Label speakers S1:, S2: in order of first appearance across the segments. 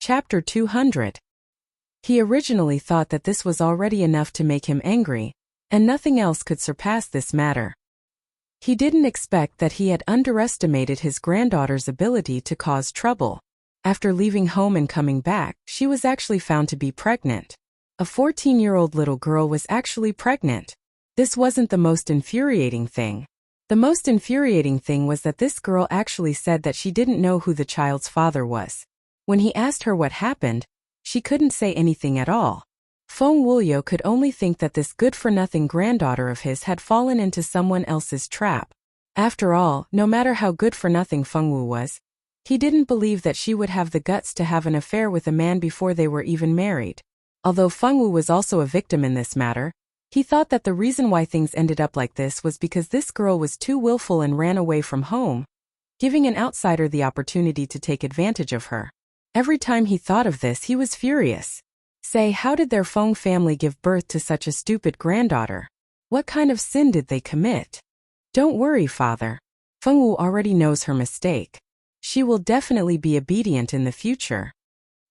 S1: Chapter 200. He originally thought that this was already enough to make him angry, and nothing else could surpass this matter. He didn't expect that he had underestimated his granddaughter's ability to cause trouble. After leaving home and coming back, she was actually found to be pregnant. A 14-year-old little girl was actually pregnant. This wasn't the most infuriating thing. The most infuriating thing was that this girl actually said that she didn't know who the child's father was. When he asked her what happened, she couldn't say anything at all. Feng Wuliu could only think that this good-for-nothing granddaughter of his had fallen into someone else's trap. After all, no matter how good-for-nothing Feng Wu was, he didn't believe that she would have the guts to have an affair with a man before they were even married. Although Feng Wu was also a victim in this matter, he thought that the reason why things ended up like this was because this girl was too willful and ran away from home, giving an outsider the opportunity to take advantage of her. Every time he thought of this, he was furious. Say, how did their Feng family give birth to such a stupid granddaughter? What kind of sin did they commit? Don't worry, father. Feng Wu already knows her mistake. She will definitely be obedient in the future.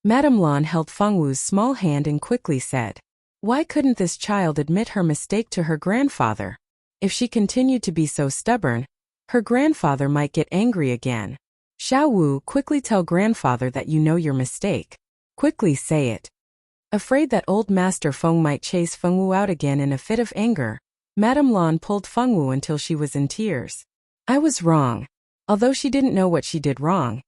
S1: Madame Lan held Feng Wu's small hand and quickly said, why couldn't this child admit her mistake to her grandfather? If she continued to be so stubborn, her grandfather might get angry again. Xiao Wu, quickly tell grandfather that you know your mistake. Quickly say it. Afraid that old Master Feng might chase Feng Wu out again in a fit of anger, Madame Lan pulled Feng Wu until she was in tears. I was wrong. Although she didn't know what she did wrong,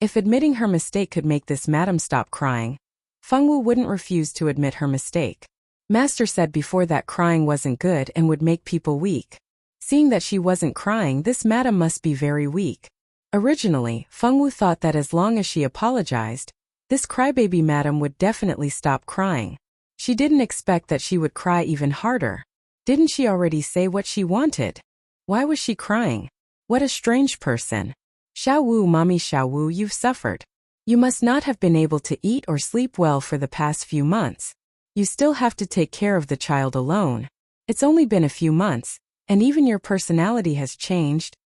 S1: if admitting her mistake could make this madam stop crying, Feng Wu wouldn't refuse to admit her mistake. Master said before that crying wasn't good and would make people weak. Seeing that she wasn't crying, this madam must be very weak. Originally, Feng Wu thought that as long as she apologized, this crybaby madam would definitely stop crying. She didn't expect that she would cry even harder. Didn't she already say what she wanted? Why was she crying? What a strange person. Xiao Wu, mommy Xiao Wu, you've suffered. You must not have been able to eat or sleep well for the past few months. You still have to take care of the child alone. It's only been a few months, and even your personality has changed.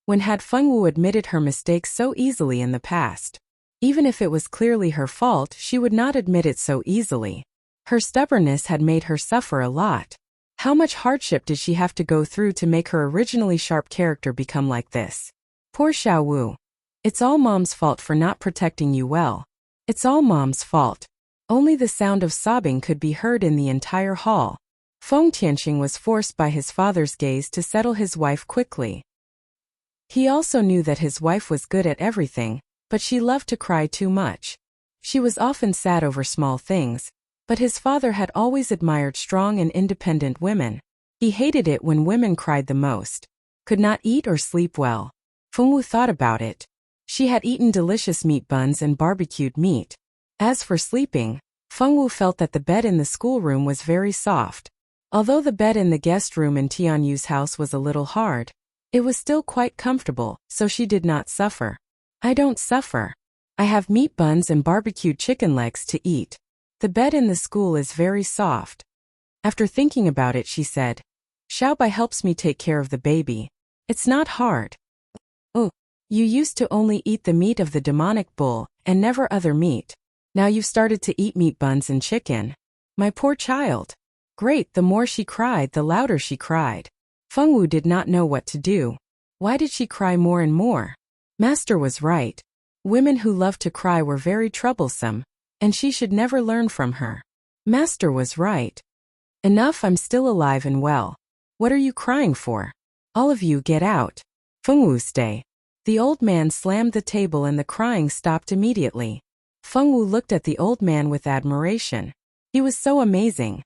S1: When had Feng Wu admitted her mistakes so easily in the past? Even if it was clearly her fault, she would not admit it so easily. Her stubbornness had made her suffer a lot. How much hardship did she have to go through to make her originally sharp character become like this? Poor Xiao Wu. It's all mom's fault for not protecting you well. It's all mom's fault. Only the sound of sobbing could be heard in the entire hall. Feng Tianqing was forced by his father's gaze to settle his wife quickly. He also knew that his wife was good at everything, but she loved to cry too much. She was often sad over small things, but his father had always admired strong and independent women. He hated it when women cried the most. Could not eat or sleep well. Feng Wu thought about it. She had eaten delicious meat buns and barbecued meat. As for sleeping, Feng Wu felt that the bed in the schoolroom was very soft. Although the bed in the guest room in Tianyu's house was a little hard, it was still quite comfortable, so she did not suffer. I don't suffer. I have meat buns and barbecued chicken legs to eat. The bed in the school is very soft. After thinking about it, she said, Xiaobai helps me take care of the baby. It's not hard. Oh, you used to only eat the meat of the demonic bull, and never other meat. Now you've started to eat meat buns and chicken. My poor child. Great, the more she cried, the louder she cried. Feng Wu did not know what to do. Why did she cry more and more? Master was right. Women who loved to cry were very troublesome, and she should never learn from her. Master was right. Enough, I'm still alive and well. What are you crying for? All of you get out. Feng Wu, stay. The old man slammed the table and the crying stopped immediately. Feng Wu looked at the old man with admiration. He was so amazing.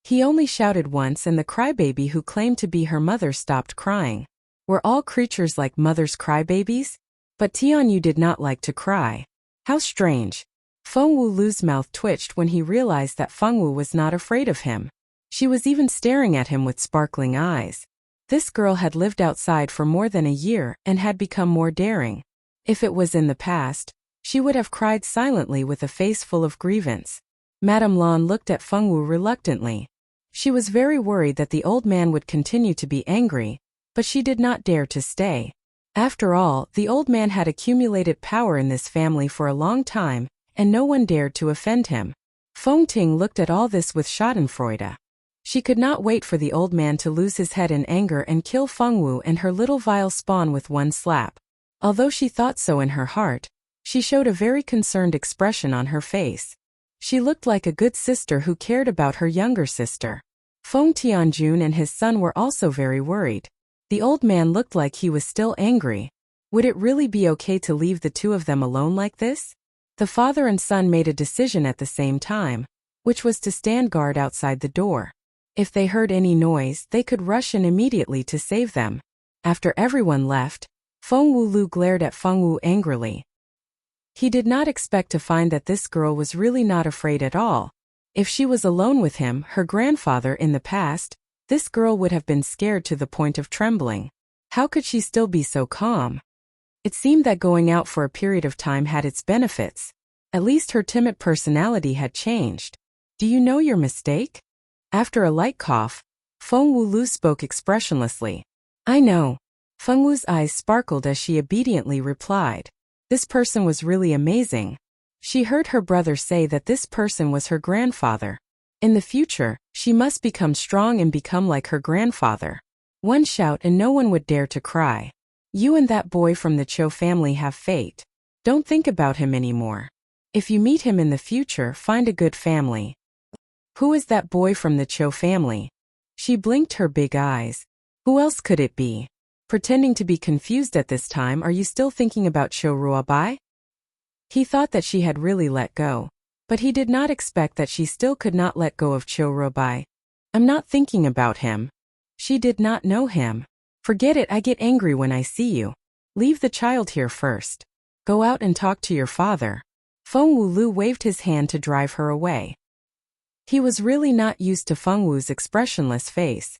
S1: He only shouted once and the crybaby who claimed to be her mother stopped crying. Were all creatures like mothers crybabies? But Tianyu did not like to cry. How strange. Feng Wu's mouth twitched when he realized that Feng Wu was not afraid of him. She was even staring at him with sparkling eyes. This girl had lived outside for more than a year and had become more daring. If it was in the past, she would have cried silently with a face full of grievance. Madame Lan looked at Feng Wu reluctantly. She was very worried that the old man would continue to be angry, but she did not dare to stay. After all, the old man had accumulated power in this family for a long time, and no one dared to offend him. Feng Ting looked at all this with schadenfreude. She could not wait for the old man to lose his head in anger and kill Feng Wu and her little vile spawn with one slap. Although she thought so in her heart, she showed a very concerned expression on her face. She looked like a good sister who cared about her younger sister. Feng Tianjun and his son were also very worried. The old man looked like he was still angry. Would it really be okay to leave the two of them alone like this? The father and son made a decision at the same time, which was to stand guard outside the door. If they heard any noise, they could rush in immediately to save them. After everyone left, Feng Wulu glared at Feng Wu angrily. He did not expect to find that this girl was really not afraid at all. If she was alone with him, her grandfather in the past, this girl would have been scared to the point of trembling. How could she still be so calm? It seemed that going out for a period of time had its benefits. At least her timid personality had changed. Do you know your mistake? After a light cough, Feng Wulu spoke expressionlessly. I know. Feng Wu's eyes sparkled as she obediently replied. This person was really amazing. She heard her brother say that this person was her grandfather. In the future, she must become strong and become like her grandfather. One shout and no one would dare to cry. You and that boy from the Cho family have fate. Don't think about him anymore. If you meet him in the future, find a good family. Who is that boy from the Cho family? She blinked her big eyes. Who else could it be? Pretending to be confused at this time, are you still thinking about Cho Ruobai? He thought that she had really let go, but he did not expect that she still could not let go of Cho Ruobai. I'm not thinking about him. She did not know him. Forget it, I get angry when I see you. Leave the child here first. Go out and talk to your father. Feng Wulu waved his hand to drive her away. He was really not used to Feng Wu's expressionless face.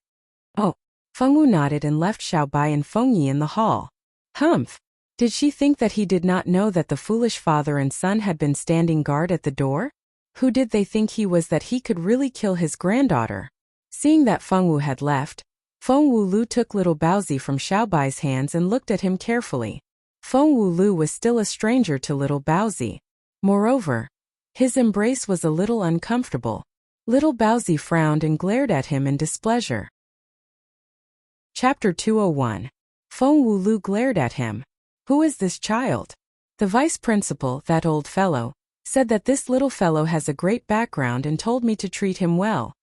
S1: Oh. Feng Wu nodded and left Xiaobai and Feng Yi in the hall. Humph! Did she think that he did not know that the foolish father and son had been standing guard at the door? Who did they think he was that he could really kill his granddaughter? Seeing that Feng Wu had left, Feng Wulu took little Baozi from Xiaobai's hands and looked at him carefully. Feng Wulu was still a stranger to little Baozi. Moreover, his embrace was a little uncomfortable. Little Baozi frowned and glared at him in displeasure. Chapter 201. Feng Wulu glared at him. Who is this child? The vice principal, that old fellow, said that this little fellow has a great background and told me to treat him well.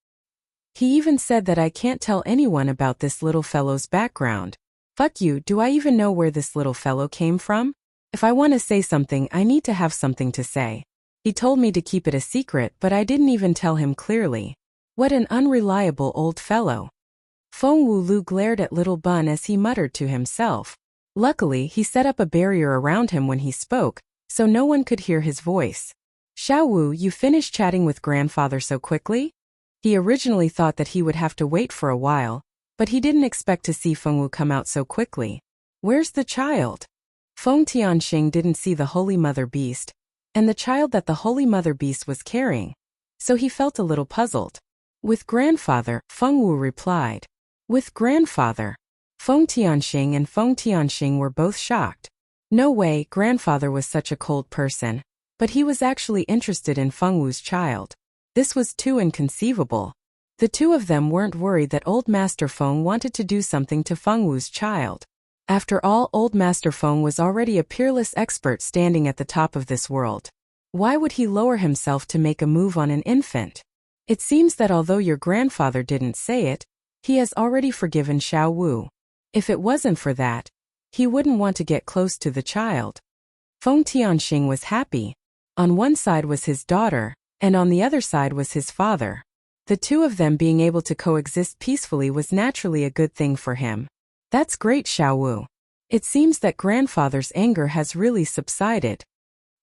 S1: He even said that I can't tell anyone about this little fellow's background. Fuck you, do I even know where this little fellow came from? If I want to say something, I need to have something to say. He told me to keep it a secret, but I didn't even tell him clearly. What an unreliable old fellow. Feng Wulu glared at little Bun as he muttered to himself. Luckily, he set up a barrier around him when he spoke, so no one could hear his voice. Xiao Wu, you finished chatting with grandfather so quickly? He originally thought that he would have to wait for a while, but he didn't expect to see Feng Wu come out so quickly. Where's the child? Feng Tianxing didn't see the Holy Mother Beast, and the child that the Holy Mother Beast was carrying, so he felt a little puzzled. With grandfather, Feng Wu replied. With grandfather. Feng Tianxing and Feng Tianxing were both shocked. No way, grandfather was such a cold person. But he was actually interested in Feng Wu's child. This was too inconceivable. The two of them weren't worried that old Master Feng wanted to do something to Feng Wu's child. After all, old Master Feng was already a peerless expert standing at the top of this world. Why would he lower himself to make a move on an infant? It seems that although your grandfather didn't say it, he has already forgiven Xiao Wu. If it wasn't for that, he wouldn't want to get close to the child. Feng Tianxing was happy. On one side was his daughter, and on the other side was his father. The two of them being able to coexist peacefully was naturally a good thing for him. That's great, Xiao Wu. It seems that grandfather's anger has really subsided.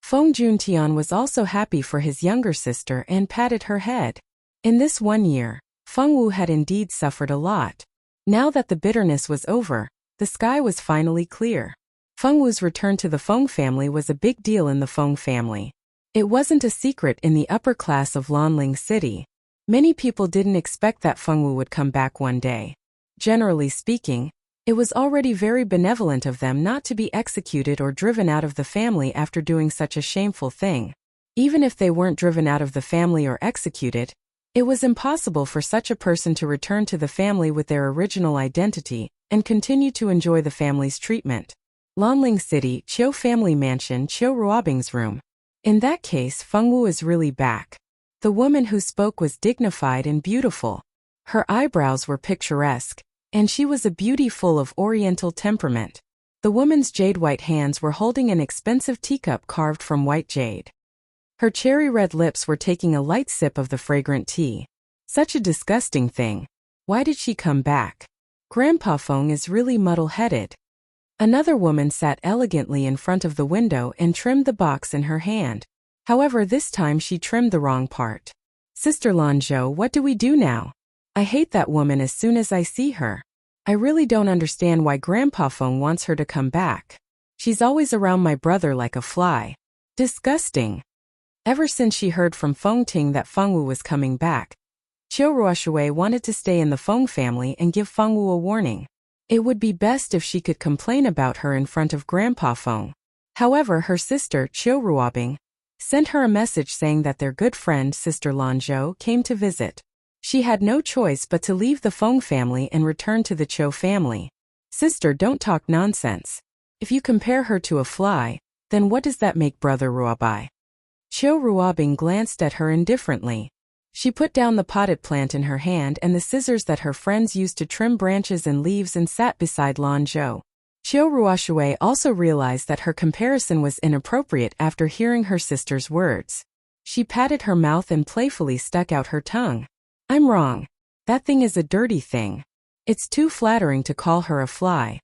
S1: Feng Juntian was also happy for his younger sister and patted her head. In this 1 year, Feng Wu had indeed suffered a lot. Now that the bitterness was over, the sky was finally clear. Feng Wu's return to the Feng family was a big deal in the Feng family. It wasn't a secret in the upper class of Lanling City. Many people didn't expect that Feng Wu would come back one day. Generally speaking, it was already very benevolent of them not to be executed or driven out of the family after doing such a shameful thing. Even if they weren't driven out of the family or executed, it was impossible for such a person to return to the family with their original identity and continue to enjoy the family's treatment. Lanling City, Chiu family mansion, Chiu Ruobing's room. In that case, Fengwu is really back. The woman who spoke was dignified and beautiful. Her eyebrows were picturesque, and she was a beauty full of oriental temperament. The woman's jade-white hands were holding an expensive teacup carved from white jade. Her cherry-red lips were taking a light sip of the fragrant tea. Such a disgusting thing. Why did she come back? Grandpa Feng is really muddle-headed. Another woman sat elegantly in front of the window and trimmed the box in her hand. However, this time she trimmed the wrong part. Sister Lanzhou, what do we do now? I hate that woman as soon as I see her. I really don't understand why Grandpa Feng wants her to come back. She's always around my brother like a fly. Disgusting. Ever since she heard from Feng Ting that Fengwu was coming back, Chiu Ruoshui wanted to stay in the Feng family and give Fengwu a warning. It would be best if she could complain about her in front of Grandpa Feng. However, her sister, Chiu Ruobing, sent her a message saying that their good friend, Sister Lanzhou, came to visit. She had no choice but to leave the Feng family and return to the Chiu family. Sister, don't talk nonsense. If you compare her to a fly, then what does that make Brother Ruobai? Chiu Ruobing glanced at her indifferently. She put down the potted plant in her hand and the scissors that her friends used to trim branches and leaves and sat beside Lanzhou. Chiu Ruoshui also realized that her comparison was inappropriate after hearing her sister's words. She patted her mouth and playfully stuck out her tongue. I'm wrong. That thing is a dirty thing. It's too flattering to call her a fly.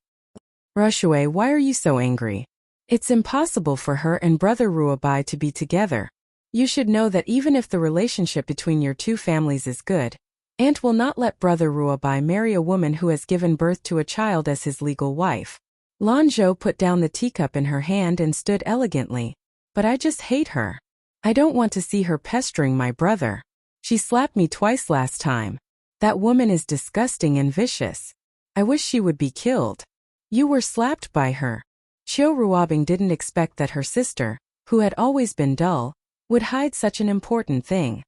S1: Ruoshui, why are you so angry? It's impossible for her and Brother Ruobai to be together. You should know that even if the relationship between your two families is good, Aunt will not let Brother Ruobai marry a woman who has given birth to a child as his legal wife. Lanzhou put down the teacup in her hand and stood elegantly. But I just hate her. I don't want to see her pestering my brother. She slapped me twice last time. That woman is disgusting and vicious. I wish she would be killed. You were slapped by her. Chiu Ruobing didn't expect that her sister, who had always been dull, would hide such an important thing.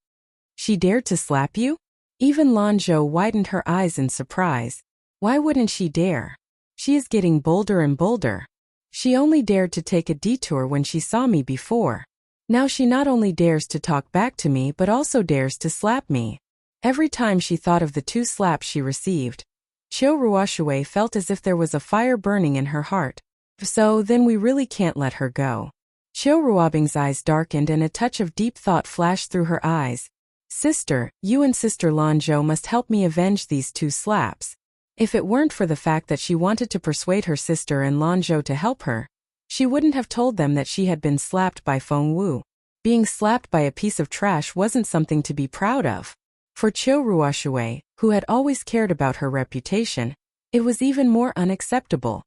S1: She dared to slap you? Even Lanzhou widened her eyes in surprise. Why wouldn't she dare? She is getting bolder and bolder. She only dared to take a detour when she saw me before. Now she not only dares to talk back to me but also dares to slap me. Every time she thought of the 2 slaps she received, Chiu Ruoshui felt as if there was a fire burning in her heart. So then we really can't let her go. Chiu Ruobing's eyes darkened and a touch of deep thought flashed through her eyes. Sister, you and Sister Lanzhou must help me avenge these 2 slaps. If it weren't for the fact that she wanted to persuade her sister and Lanzhou to help her, she wouldn't have told them that she had been slapped by Fengwu. Being slapped by a piece of trash wasn't something to be proud of. For Chiu Ruoshui, who had always cared about her reputation, it was even more unacceptable.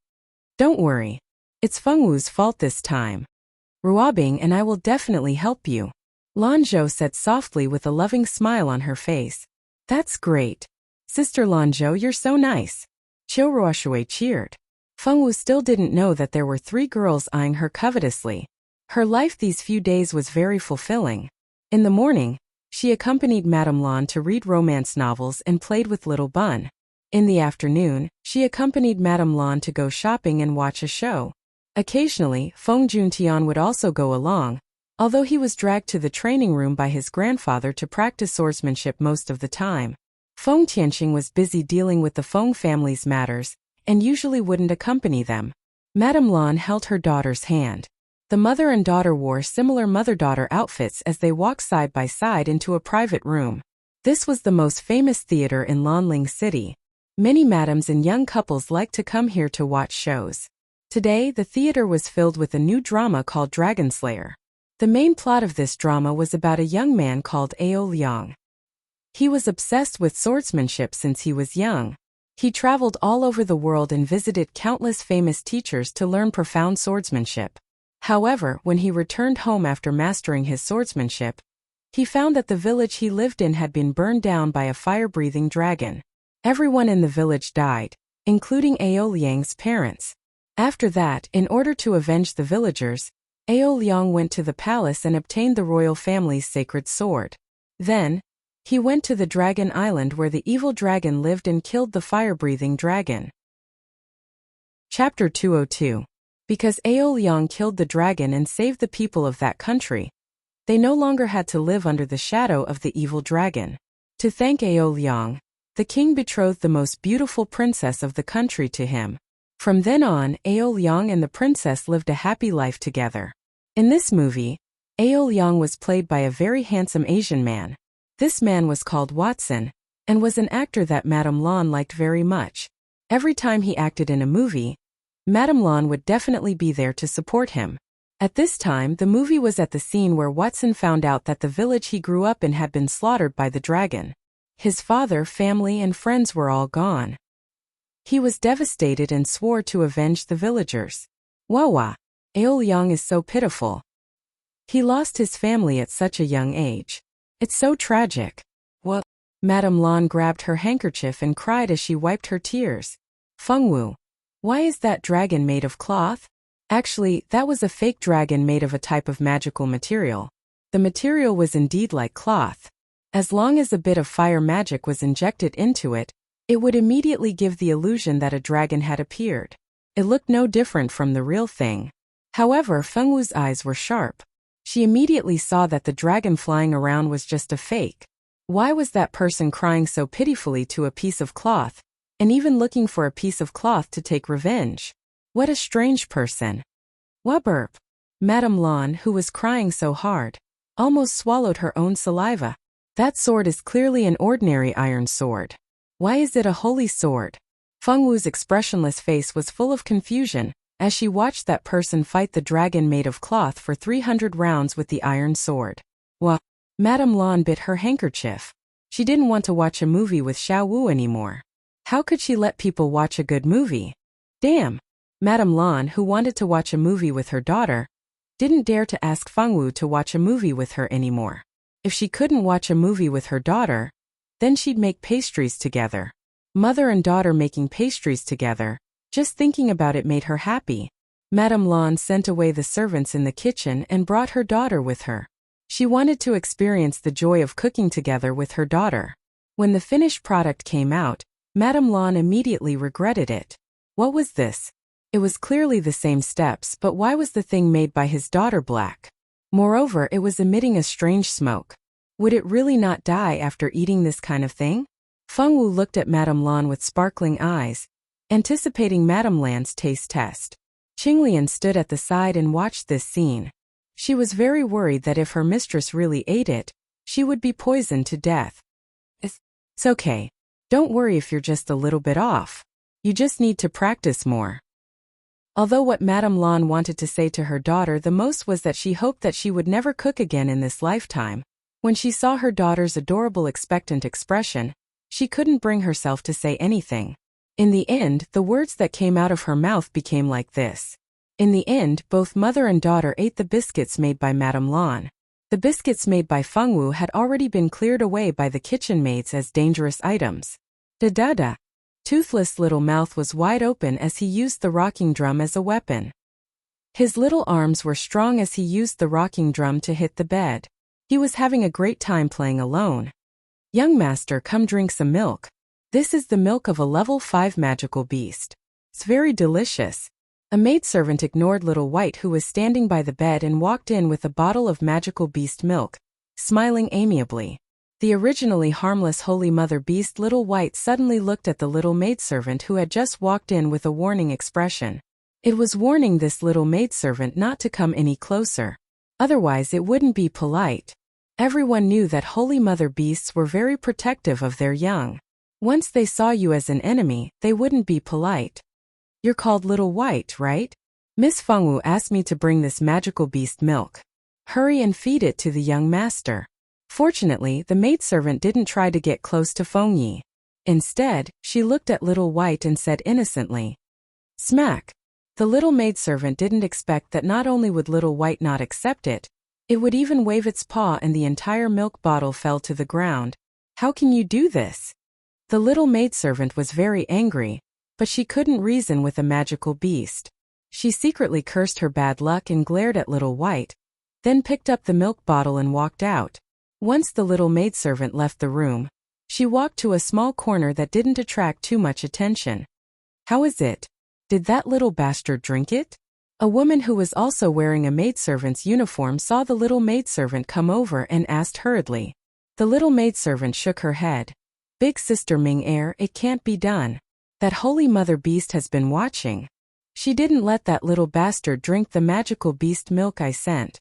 S1: Don't worry. It's Fengwu's fault this time. Ruobing and I will definitely help you. Lanzhou said softly with a loving smile on her face. That's great. Sister Lanzhou, you're so nice. Chiu Ruoshui cheered. Fengwu still didn't know that there were 3 girls eyeing her covetously. Her life these few days was very fulfilling. In the morning, she accompanied Madame Lan to read romance novels and played with Little Bun. In the afternoon, she accompanied Madame Lan to go shopping and watch a show. Occasionally, Feng Juntian would also go along, although he was dragged to the training room by his grandfather to practice swordsmanship most of the time. Feng Tianqing was busy dealing with the Feng family's matters, and usually wouldn't accompany them. Madame Lan held her daughter's hand. The mother and daughter wore similar mother-daughter outfits as they walked side by side into a private room. This was the most famous theater in Lanling City. Many madams and young couples liked to come here to watch shows. Today, the theater was filled with a new drama called Dragon Slayer. The main plot of this drama was about a young man called Ao Liang. He was obsessed with swordsmanship since he was young. He traveled all over the world and visited countless famous teachers to learn profound swordsmanship. However, when he returned home after mastering his swordsmanship, he found that the village he lived in had been burned down by a fire-breathing dragon. Everyone in the village died, including Ao Liang's parents. After that, in order to avenge the villagers, Ao Liang went to the palace and obtained the royal family's sacred sword. Then, he went to the Dragon Island where the evil dragon lived and killed the fire-breathing dragon. Chapter 202. Because Ao Liang killed the dragon and saved the people of that country, they no longer had to live under the shadow of the evil dragon. To thank Ao Liang, the king betrothed the most beautiful princess of the country to him. From then on, Ao Liang and the princess lived a happy life together. In this movie, Ao Liang was played by a very handsome Asian man. This man was called Watson, and was an actor that Madame Lan liked very much. Every time he acted in a movie, Madame Lan would definitely be there to support him. At this time, the movie was at the scene where Watson found out that the village he grew up in had been slaughtered by the dragon. His father, family, and friends were all gone. He was devastated and swore to avenge the villagers. Wawa, Ao Liang is so pitiful. He lost his family at such a young age. It's so tragic. What? Madame Lan grabbed her handkerchief and cried as she wiped her tears. Fengwu, why is that dragon made of cloth? Actually, that was a fake dragon made of a type of magical material. The material was indeed like cloth. As long as a bit of fire magic was injected into it, it would immediately give the illusion that a dragon had appeared. It looked no different from the real thing. However, Fengwu's eyes were sharp. She immediately saw that the dragon flying around was just a fake. Why was that person crying so pitifully to a piece of cloth, and even looking for a piece of cloth to take revenge? What a strange person. Wubburp. Madame Lan, who was crying so hard, almost swallowed her own saliva. That sword is clearly an ordinary iron sword. Why is it a holy sword? Fengwu's expressionless face was full of confusion as she watched that person fight the dragon made of cloth for 300 rounds with the iron sword. Madame Lan bit her handkerchief. She didn't want to watch a movie with Xiao Wu anymore. How could she let people watch a good movie? Damn! Madame Lan, who wanted to watch a movie with her daughter, didn't dare to ask Fengwu to watch a movie with her anymore. If she couldn't watch a movie with her daughter, then she'd make pastries together. Mother and daughter making pastries together, just thinking about it made her happy. Madame Lan sent away the servants in the kitchen and brought her daughter with her. She wanted to experience the joy of cooking together with her daughter. When the finished product came out, Madame Lan immediately regretted it. What was this? It was clearly the same steps, but why was the thing made by his daughter black? Moreover, it was emitting a strange smoke. Would it really not die after eating this kind of thing? Fengwu looked at Madame Lan with sparkling eyes, anticipating Madame Lan's taste test. Qinglian stood at the side and watched this scene. She was very worried that if her mistress really ate it, she would be poisoned to death. It's okay. Don't worry if you're just a little bit off. You just need to practice more. Although what Madame Lan wanted to say to her daughter the most was that she hoped that she would never cook again in this lifetime, when she saw her daughter's adorable expectant expression, she couldn't bring herself to say anything. In the end, the words that came out of her mouth became like this. In the end, both mother and daughter ate the biscuits made by Madame Lan. The biscuits made by Fengwu had already been cleared away by the kitchen maids as dangerous items. Da-da-da. Toothless little mouth was wide open as he used the rocking drum as a weapon. His little arms were strong as he used the rocking drum to hit the bed. He was having a great time playing alone. Young master, come drink some milk. This is the milk of a level 5 magical beast. It's very delicious. A maidservant ignored Little White, who was standing by the bed, and walked in with a bottle of magical beast milk, smiling amiably. The originally harmless Holy Mother Beast Little White suddenly looked at the little maidservant who had just walked in with a warning expression. It was warning this little maidservant not to come any closer. Otherwise it wouldn't be polite. Everyone knew that Holy Mother Beasts were very protective of their young. Once they saw you as an enemy, they wouldn't be polite. You're called Little White, right? Miss Fengwu asked me to bring this magical beast milk. Hurry and feed it to the young master. Fortunately, the maidservant didn't try to get close to Fengyi. Instead, she looked at Little White and said innocently, "Smack." The little maidservant didn't expect that not only would Little White not accept it, it would even wave its paw and the entire milk bottle fell to the ground. How can you do this? The little maidservant was very angry, but she couldn't reason with a magical beast. She secretly cursed her bad luck and glared at Little White, then picked up the milk bottle and walked out. Once the little maidservant left the room, she walked to a small corner that didn't attract too much attention. How is it? Did that little bastard drink it? A woman who was also wearing a maidservant's uniform saw the little maidservant come over and asked hurriedly. The little maidservant shook her head. Big Sister Ming-Er, it can't be done. That holy mother beast has been watching. She didn't let that little bastard drink the magical beast milk I sent.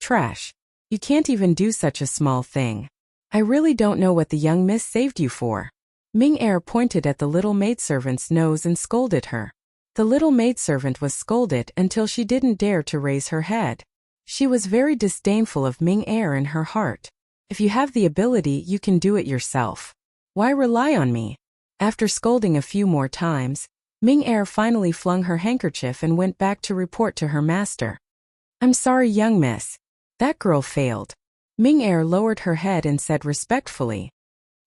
S1: Trash. You can't even do such a small thing. I really don't know what the young miss saved you for. Ming-Er pointed at the little maidservant's nose and scolded her. The little maidservant was scolded until she didn't dare to raise her head. She was very disdainful of Ming-Er in her heart. If you have the ability, you can do it yourself. Why rely on me? After scolding a few more times, Ming-Er finally flung her handkerchief and went back to report to her master. I'm sorry, young miss. That girl failed. Ming-Er lowered her head and said respectfully.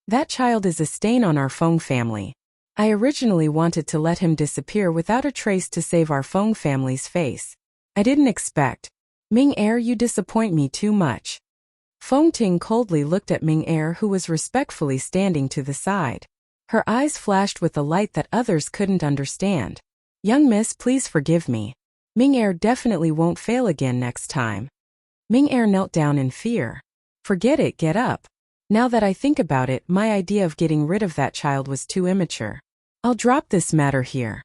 S1: That child is a stain on our Feng family. I originally wanted to let him disappear without a trace to save our Feng family's face. I didn't expect. Ming-Er, you disappoint me too much. Feng Ting coldly looked at Ming-Er, who was respectfully standing to the side. Her eyes flashed with a light that others couldn't understand. Young miss, please forgive me. Ming-Er definitely won't fail again next time. Ming-Er knelt down in fear. Forget it, get up. Now that I think about it, my idea of getting rid of that child was too immature. I'll drop this matter here.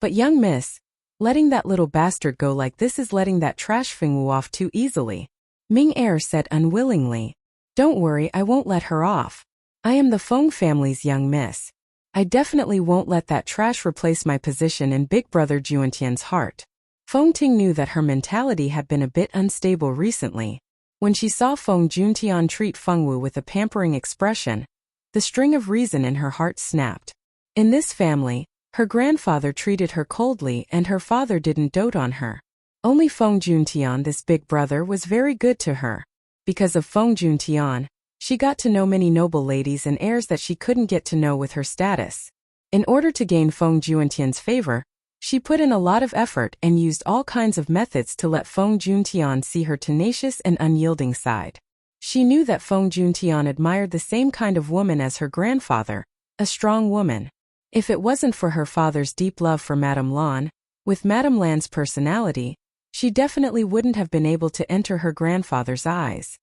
S1: But young miss, letting that little bastard go like this is letting that trash Fengwu off too easily. Ming-Er said unwillingly. Don't worry, I won't let her off. I am the Feng family's young miss. I definitely won't let that trash replace my position in Big Brother Juantian's heart. Feng Ting knew that her mentality had been a bit unstable recently. When she saw Feng Juntian treat Fengwu with a pampering expression, the string of reason in her heart snapped. In this family, her grandfather treated her coldly and her father didn't dote on her. Only Feng Juntian, this big brother, was very good to her. Because of Feng Juntian, she got to know many noble ladies and heirs that she couldn't get to know with her status. In order to gain Feng Juntian's favor, she put in a lot of effort and used all kinds of methods to let Feng Juntian see her tenacious and unyielding side. She knew that Feng Juntian admired the same kind of woman as her grandfather, a strong woman. If it wasn't for her father's deep love for Madame Lan, with Madame Lan's personality, she definitely wouldn't have been able to enter her grandfather's eyes.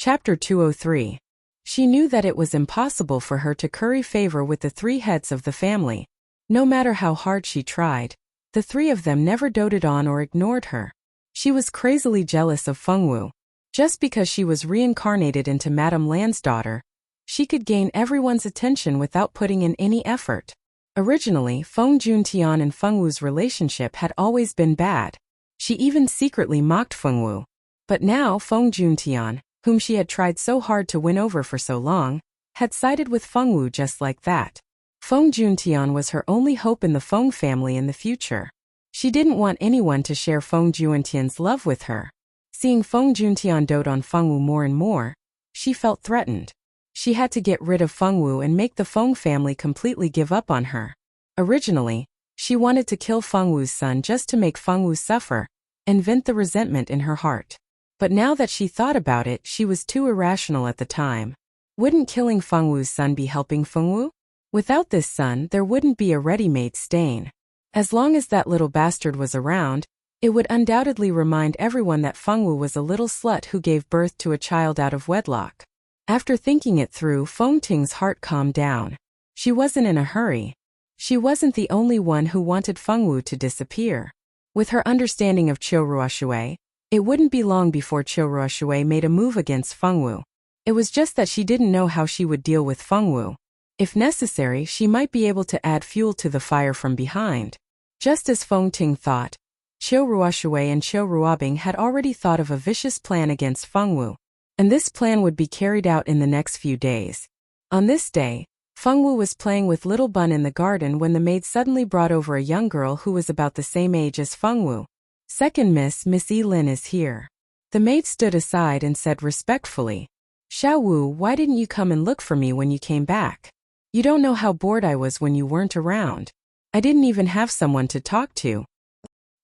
S1: Chapter 203. She knew that it was impossible for her to curry favor with the three heads of the family. No matter how hard she tried, the three of them never doted on or ignored her. She was crazily jealous of Fengwu. Just because she was reincarnated into Madame Lan's daughter, she could gain everyone's attention without putting in any effort. Originally, Feng Juntian and Fengwu's relationship had always been bad. She even secretly mocked Fengwu. But now Feng Juntian, whom she had tried so hard to win over for so long, had sided with Fengwu just like that. Feng Juntian was her only hope in the Feng family in the future. She didn't want anyone to share Feng Juntian's love with her. Seeing Feng Juntian dote on Fengwu more and more, she felt threatened. She had to get rid of Fengwu and make the Feng family completely give up on her. Originally, she wanted to kill Fengwu's son just to make Fengwu suffer and vent the resentment in her heart. But now that she thought about it, she was too irrational at the time. Wouldn't killing Fengwu's son be helping Fengwu? Without this son, there wouldn't be a ready-made stain. As long as that little bastard was around, it would undoubtedly remind everyone that Fengwu was a little slut who gave birth to a child out of wedlock. After thinking it through, Feng Ting's heart calmed down. She wasn't in a hurry. She wasn't the only one who wanted Fengwu to disappear. With her understanding of Qiu Ruoshui, it wouldn't be long before Qiu Ruoshui made a move against Fengwu. It was just that she didn't know how she would deal with Fengwu. If necessary, she might be able to add fuel to the fire from behind. Just as Feng Ting thought, Qiu Ruoshui and Qiu Ruobing had already thought of a vicious plan against Fengwu, and this plan would be carried out in the next few days. On this day, Fengwu was playing with Little Bun in the garden when the maid suddenly brought over a young girl who was about the same age as Fengwu. Second Miss Yi Lin is here. The maid stood aside and said respectfully, Xiao Wu, why didn't you come and look for me when you came back? You don't know how bored I was when you weren't around. I didn't even have someone to talk to.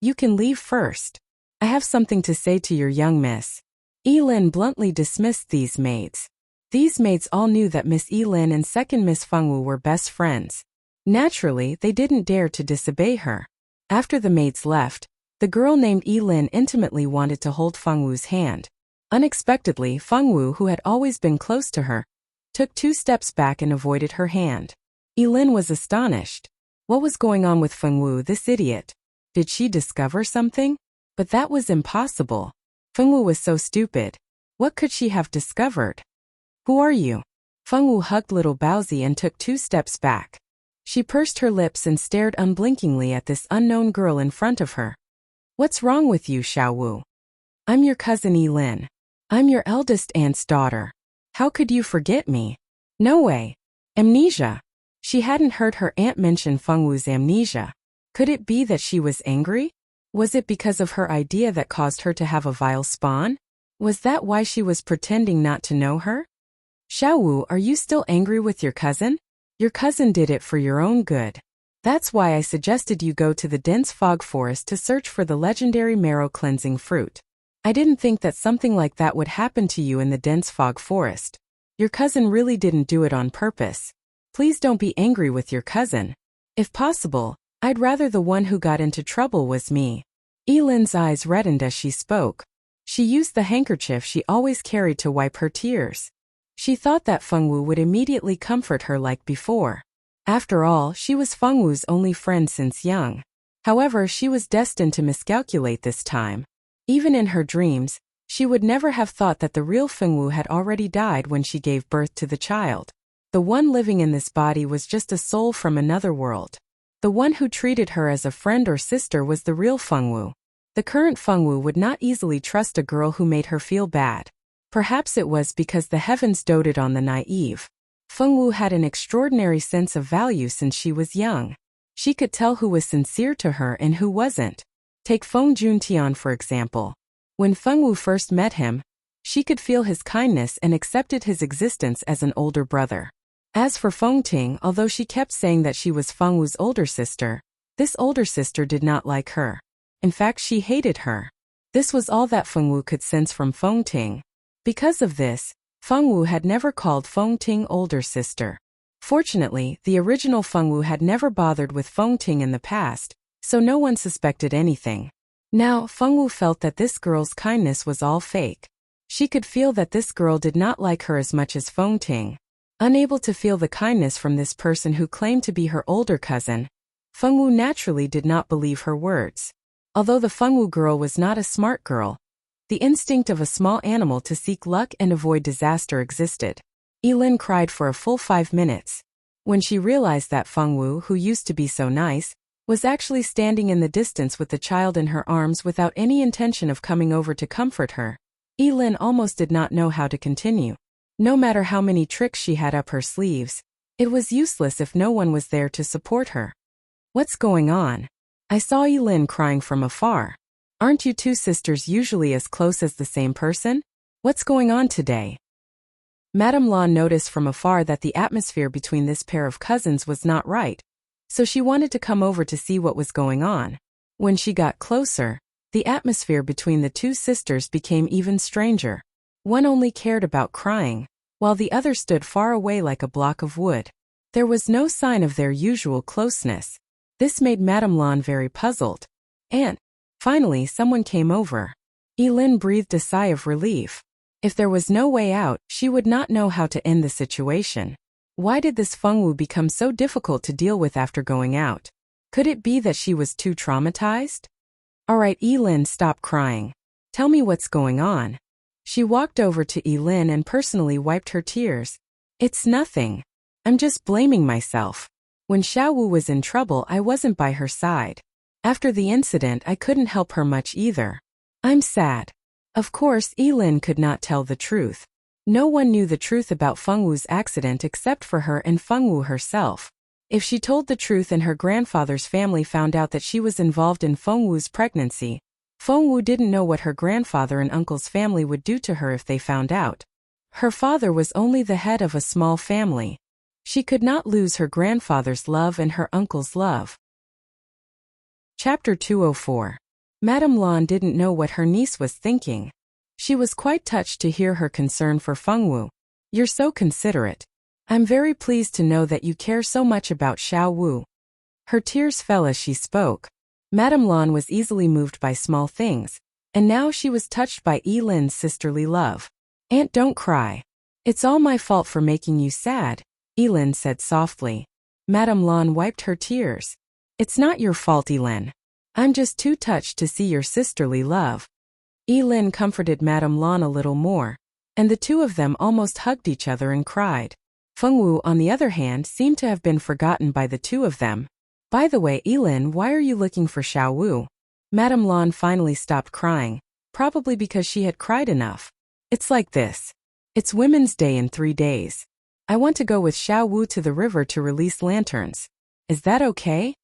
S1: You can leave first. I have something to say to your young miss. Lin bluntly dismissed these maids. These maids all knew that Miss Lin and second Miss Fengwu were best friends. Naturally, they didn't dare to disobey her. After the maids left, the girl named Lin intimately wanted to hold Fengwu's hand. Unexpectedly, Fengwu, who had always been close to her, took 2 steps back and avoided her hand. Lin was astonished. What was going on with Fengwu, this idiot? Did she discover something? But that was impossible. Fengwu was so stupid. What could she have discovered? Who are you? Fengwu hugged little Baozi and took 2 steps back. She pursed her lips and stared unblinkingly at this unknown girl in front of her. What's wrong with you, Xiaowu? I'm your cousin Lin. I'm your eldest aunt's daughter. How could you forget me? No way. Amnesia. She hadn't heard her aunt mention Fengwu's amnesia. Could it be that she was angry? Was it because of her idea that caused her to have a vile spawn? Was that why she was pretending not to know her? Xiaowu, are you still angry with your cousin? Your cousin did it for your own good. That's why I suggested you go to the dense fog forest to search for the legendary marrow cleansing fruit. I didn't think that something like that would happen to you in the dense fog forest. Your cousin really didn't do it on purpose. Please don't be angry with your cousin. If possible, I'd rather the one who got into trouble was me. Lin's eyes reddened as she spoke. She used the handkerchief she always carried to wipe her tears. She thought that Fengwu would immediately comfort her like before. After all, she was Fengwu's only friend since young. However, she was destined to miscalculate this time. Even in her dreams, she would never have thought that the real Fengwu had already died when she gave birth to the child. The one living in this body was just a soul from another world. The one who treated her as a friend or sister was the real Fengwu. The current Fengwu would not easily trust a girl who made her feel bad. Perhaps it was because the heavens doted on the naive. Fengwu had an extraordinary sense of value since she was young. She could tell who was sincere to her and who wasn't. Take Feng Juntian for example. When Fengwu first met him, she could feel his kindness and accepted his existence as an older brother. As for Feng Ting, although she kept saying that she was Fengwu's older sister, this older sister did not like her. In fact, she hated her. This was all that Fengwu could sense from Feng Ting. Because of this, Fengwu had never called Feng Ting older sister. Fortunately, the original Fengwu had never bothered with Feng Ting in the past, so no one suspected anything. Now, Fengwu felt that this girl's kindness was all fake. She could feel that this girl did not like her as much as Feng Ting. Unable to feel the kindness from this person who claimed to be her older cousin, Fengwu naturally did not believe her words. Although the Fengwu girl was not a smart girl, the instinct of a small animal to seek luck and avoid disaster existed. Lin cried for a full 5 minutes. When she realized that Fengwu, who used to be so nice, was actually standing in the distance with the child in her arms without any intention of coming over to comfort her, Lin almost did not know how to continue. No matter how many tricks she had up her sleeves, it was useless if no one was there to support her. What's going on? I saw Lin crying from afar. Aren't you 2 sisters usually as close as the same person? What's going on today? Madame Law noticed from afar that the atmosphere between this pair of cousins was not right, so she wanted to come over to see what was going on. When she got closer, the atmosphere between the 2 sisters became even stranger. One only cared about crying, while the other stood far away like a block of wood. There was no sign of their usual closeness. This made Madame Lan very puzzled. And, finally, someone came over. Lin breathed a sigh of relief. If there was no way out, she would not know how to end the situation. Why did this Fengwu become so difficult to deal with after going out? Could it be that she was too traumatized? Alright, Lin, stop crying. Tell me what's going on. She walked over to Lin and personally wiped her tears. It's nothing. I'm just blaming myself. When Xiaowu was in trouble, I wasn't by her side. After the incident, I couldn't help her much either. I'm sad. Of course, Lin could not tell the truth. No one knew the truth about Fengwu's accident except for her and Fengwu herself. If she told the truth and her grandfather's family found out that she was involved in Fengwu's pregnancy, Fengwu didn't know what her grandfather and uncle's family would do to her if they found out. Her father was only the head of a small family. She could not lose her grandfather's love and her uncle's love. Chapter 204. Madame Lan didn't know what her niece was thinking. She was quite touched to hear her concern for Fengwu. "You're so considerate. I'm very pleased to know that you care so much about Xiao Wu." Her tears fell as she spoke. Madame Lan was easily moved by small things, and now she was touched by Yi Lin's sisterly love. "Aunt, don't cry. It's all my fault for making you sad," Yi Lin said softly. Madame Lan wiped her tears. "It's not your fault, Yi Lin. I'm just too touched to see your sisterly love." Yi Lin comforted Madame Lan a little more, and the two of them almost hugged each other and cried. Fengwu, on the other hand, seemed to have been forgotten by the two of them. "By the way, Yi Lin, why are you looking for Xiao Wu?" Madame Lan finally stopped crying, probably because she had cried enough. "It's like this. It's Women's Day in 3 days. I want to go with Xiao Wu to the river to release lanterns. Is that okay?"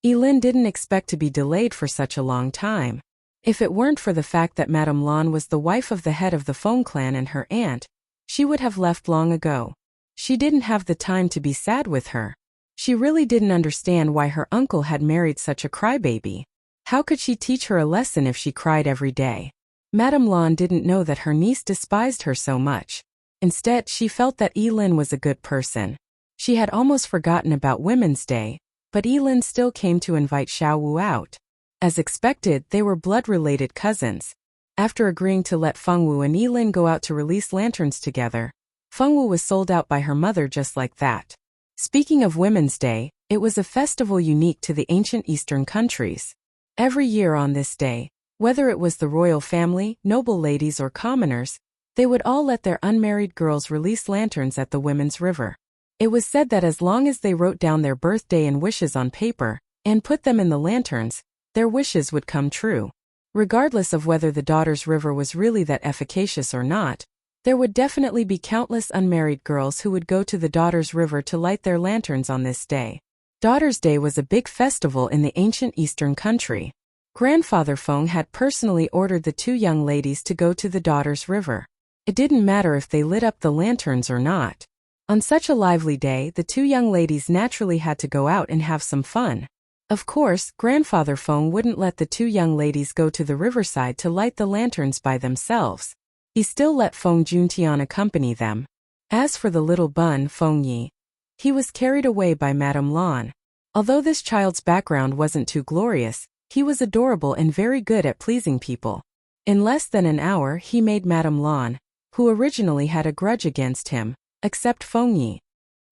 S1: Yi Lin didn't expect to be delayed for such a long time. If it weren't for the fact that Madame Lan was the wife of the head of the Feng clan and her aunt, she would have left long ago. She didn't have the time to be sad with her. She really didn't understand why her uncle had married such a crybaby. How could she teach her a lesson if she cried every day? Madame Lan didn't know that her niece despised her so much. Instead, she felt that Yi Lin was a good person. She had almost forgotten about Women's Day, but Yi Lin still came to invite Xiao Wu out. As expected, they were blood-related cousins. After agreeing to let Fengwu and Yi Lin go out to release lanterns together, Fengwu was sold out by her mother just like that. Speaking of Women's Day, it was a festival unique to the ancient Eastern countries. Every year on this day, whether it was the royal family, noble ladies or commoners, they would all let their unmarried girls release lanterns at the women's river. It was said that as long as they wrote down their birthday and wishes on paper, and put them in the lanterns, their wishes would come true. Regardless of whether the Daughters' River was really that efficacious or not, there would definitely be countless unmarried girls who would go to the Daughters' River to light their lanterns on this day. Daughters' Day was a big festival in the ancient Eastern country. Grandfather Feng had personally ordered the two young ladies to go to the Daughters' River. It didn't matter if they lit up the lanterns or not. On such a lively day, the two young ladies naturally had to go out and have some fun. Of course, Grandfather Feng wouldn't let the two young ladies go to the riverside to light the lanterns by themselves. He still let Feng Juntian accompany them. As for the little bun, Feng Yi, he was carried away by Madame Lan. Although this child's background wasn't too glorious, he was adorable and very good at pleasing people. In less than an hour, he made Madame Lan, who originally had a grudge against him, accept Feng Yi.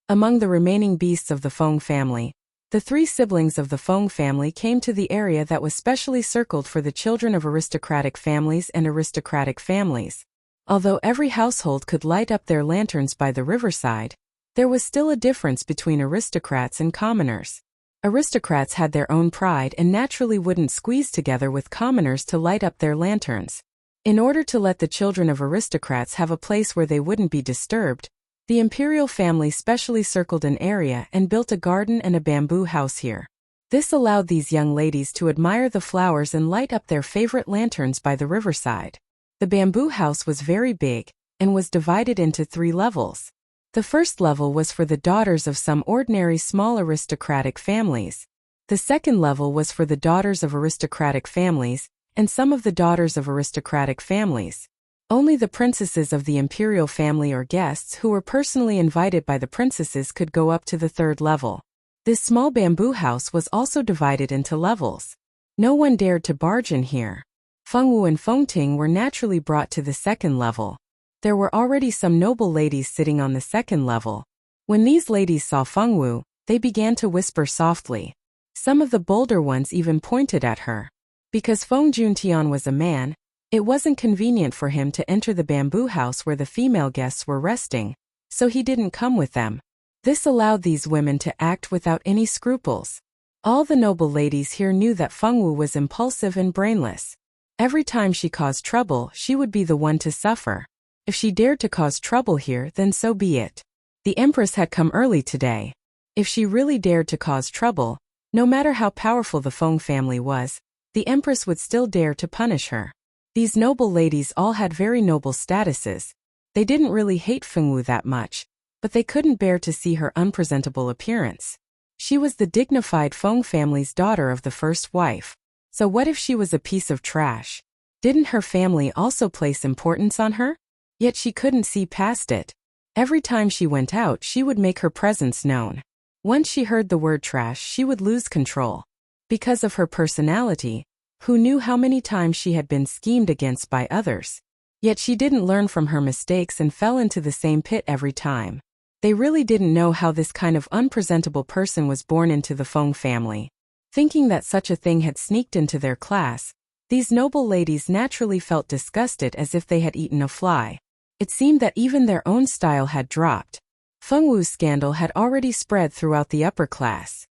S1: Among the remaining beasts of the Feng family, the 3 siblings of the Feng family came to the area that was specially circled for the children of aristocratic families and aristocratic families. Although every household could light up their lanterns by the riverside, there was still a difference between aristocrats and commoners. Aristocrats had their own pride and naturally wouldn't squeeze together with commoners to light up their lanterns. In order to let the children of aristocrats have a place where they wouldn't be disturbed, the imperial family specially circled an area and built a garden and a bamboo house here. This allowed these young ladies to admire the flowers and light up their favorite lanterns by the riverside. The bamboo house was very big, and was divided into 3 levels. The first level was for the daughters of some ordinary small aristocratic families. The second level was for the daughters of aristocratic families, and some of the daughters of aristocratic families. Only the princesses of the imperial family or guests who were personally invited by the princesses could go up to the 3rd level. This small bamboo house was also divided into levels. No one dared to barge in here. Fengwu and Fengting were naturally brought to the 2nd level. There were already some noble ladies sitting on the 2nd level. When these ladies saw Fengwu, they began to whisper softly. Some of the bolder ones even pointed at her. Because Feng Juntian was a man, it wasn't convenient for him to enter the bamboo house where the female guests were resting, so he didn't come with them. This allowed these women to act without any scruples. All the noble ladies here knew that Fengwu was impulsive and brainless. Every time she caused trouble, she would be the one to suffer. If she dared to cause trouble here, then so be it. The Empress had come early today. If she really dared to cause trouble, no matter how powerful the Feng family was, the Empress would still dare to punish her. These noble ladies all had very noble statuses. They didn't really hate Fengwu that much, but they couldn't bear to see her unpresentable appearance. She was the dignified Feng family's daughter of the first wife. So what if she was a piece of trash? Didn't her family also place importance on her? Yet she couldn't see past it. Every time she went out, she would make her presence known. Once she heard the word trash, she would lose control. Because of her personality, who knew how many times she had been schemed against by others? Yet she didn't learn from her mistakes and fell into the same pit every time. They really didn't know how this kind of unpresentable person was born into the Feng family. Thinking that such a thing had sneaked into their class, these noble ladies naturally felt disgusted as if they had eaten a fly. It seemed that even their own style had dropped. Feng Wu's scandal had already spread throughout the upper class.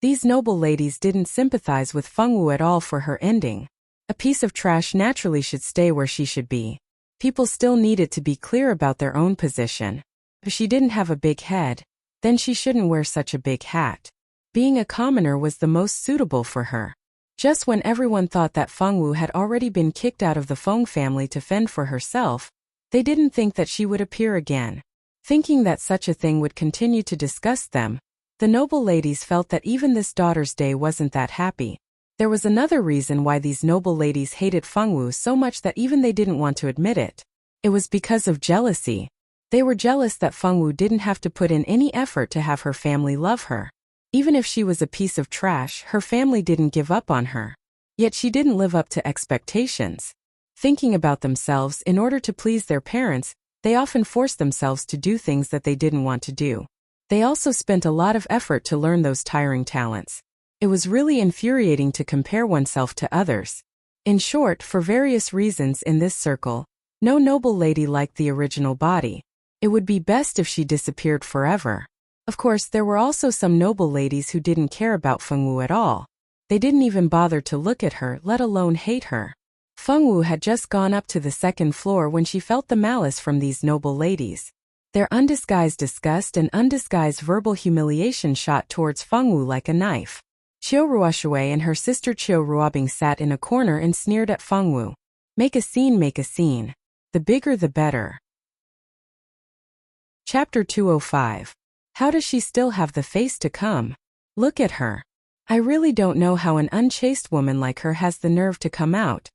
S1: These noble ladies didn't sympathize with Feng Wu at all for her ending. A piece of trash naturally should stay where she should be. People still needed to be clear about their own position. If she didn't have a big head, then she shouldn't wear such a big hat. Being a commoner was the most suitable for her. Just when everyone thought that Feng Wu had already been kicked out of the Feng family to fend for herself, they didn't think that she would appear again. Thinking that such a thing would continue to disgust them, the noble ladies felt that even this daughter's day wasn't that happy. There was another reason why these noble ladies hated Feng Wu so much that even they didn't want to admit it. It was because of jealousy. They were jealous that Feng Wu didn't have to put in any effort to have her family love her. Even if she was a piece of trash, her family didn't give up on her. Yet she didn't live up to expectations. Thinking about themselves, in order to please their parents, they often forced themselves to do things that they didn't want to do. They also spent a lot of effort to learn those tiring talents. It was really infuriating to compare oneself to others. In short, for various reasons in this circle, no noble lady liked the original body. It would be best if she disappeared forever. Of course, there were also some noble ladies who didn't care about Feng Wu at all. They didn't even bother to look at her, let alone hate her. Feng Wu had just gone up to the second floor when she felt the malice from these noble ladies. Their undisguised disgust and undisguised verbal humiliation shot towards Feng Wu like a knife. Qiu Ruoshui and her sister Qiu Ruobing sat in a corner and sneered at Feng Wu. Make a scene, make a scene. The bigger the better. Chapter 205. How does she still have the face to come? Look at her. I really don't know how an unchaste woman like her has the nerve to come out.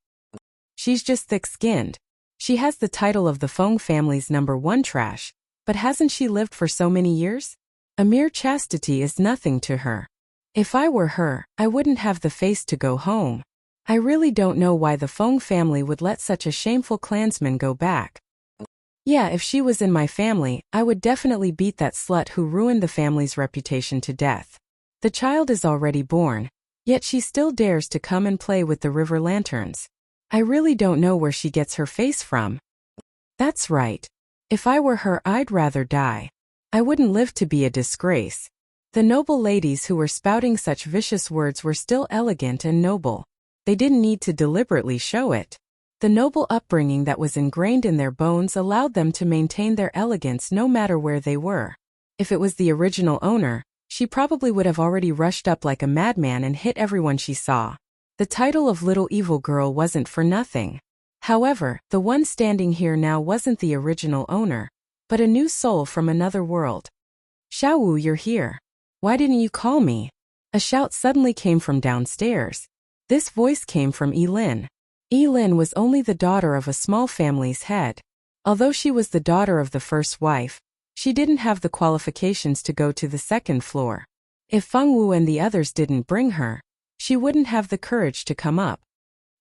S1: She's just thick-skinned. She has the title of the Feng family's #1 trash, but hasn't she lived for so many years? A mere chastity is nothing to her. If I were her, I wouldn't have the face to go home. I really don't know why the Feng family would let such a shameful clansman go back. Yeah, if she was in my family, I would definitely beat that slut who ruined the family's reputation to death. The child is already born, yet she still dares to come and play with the river lanterns. I really don't know where she gets her face from. That's right. If I were her, I'd rather die. I wouldn't live to be a disgrace. The noble ladies who were spouting such vicious words were still elegant and noble. They didn't need to deliberately show it. The noble upbringing that was ingrained in their bones allowed them to maintain their elegance no matter where they were. If it was the original owner, she probably would have already rushed up like a madman and hit everyone she saw. The title of Little Evil Girl wasn't for nothing. However, the one standing here now wasn't the original owner, but a new soul from another world. Xiaowu, you're here. Why didn't you call me? A shout suddenly came from downstairs. This voice came from Yilin. Yilin was only the daughter of a small family's head. Although she was the daughter of the first wife, she didn't have the qualifications to go to the second floor. If Feng Wu and the others didn't bring her, she wouldn't have the courage to come up.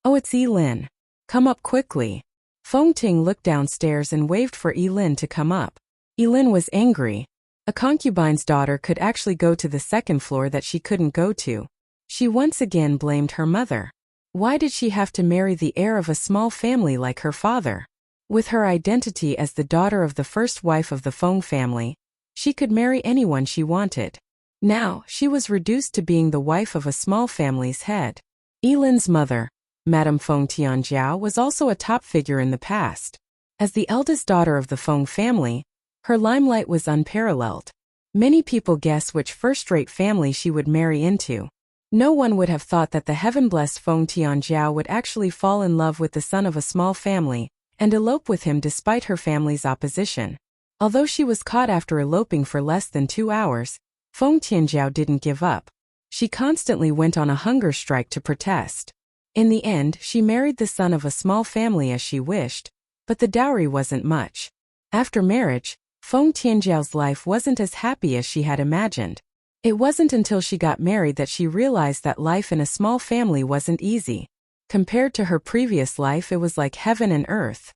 S1: Oh, it's Yilin. Come up quickly. Feng Ting looked downstairs and waved for Yilin to come up. Yilin was angry. A concubine's daughter could actually go to the second floor that she couldn't go to. She once again blamed her mother. Why did she have to marry the heir of a small family like her father? With her identity as the daughter of the first wife of the Feng family, she could marry anyone she wanted. Now, she was reduced to being the wife of a small family's head. Yilin's mother, Madame Feng Tianjiao, was also a top figure in the past. As the eldest daughter of the Feng family, her limelight was unparalleled. Many people guess which first-rate family she would marry into. No one would have thought that the heaven-blessed Feng Tianjiao would actually fall in love with the son of a small family and elope with him despite her family's opposition. Although she was caught after eloping for less than 2 hours, Feng Tianjiao didn't give up. She constantly went on a hunger strike to protest. In the end, she married the son of a small family as she wished, but the dowry wasn't much. After marriage, Feng Tianjiao's life wasn't as happy as she had imagined. It wasn't until she got married that she realized that life in a small family wasn't easy. Compared to her previous life, it was like heaven and earth.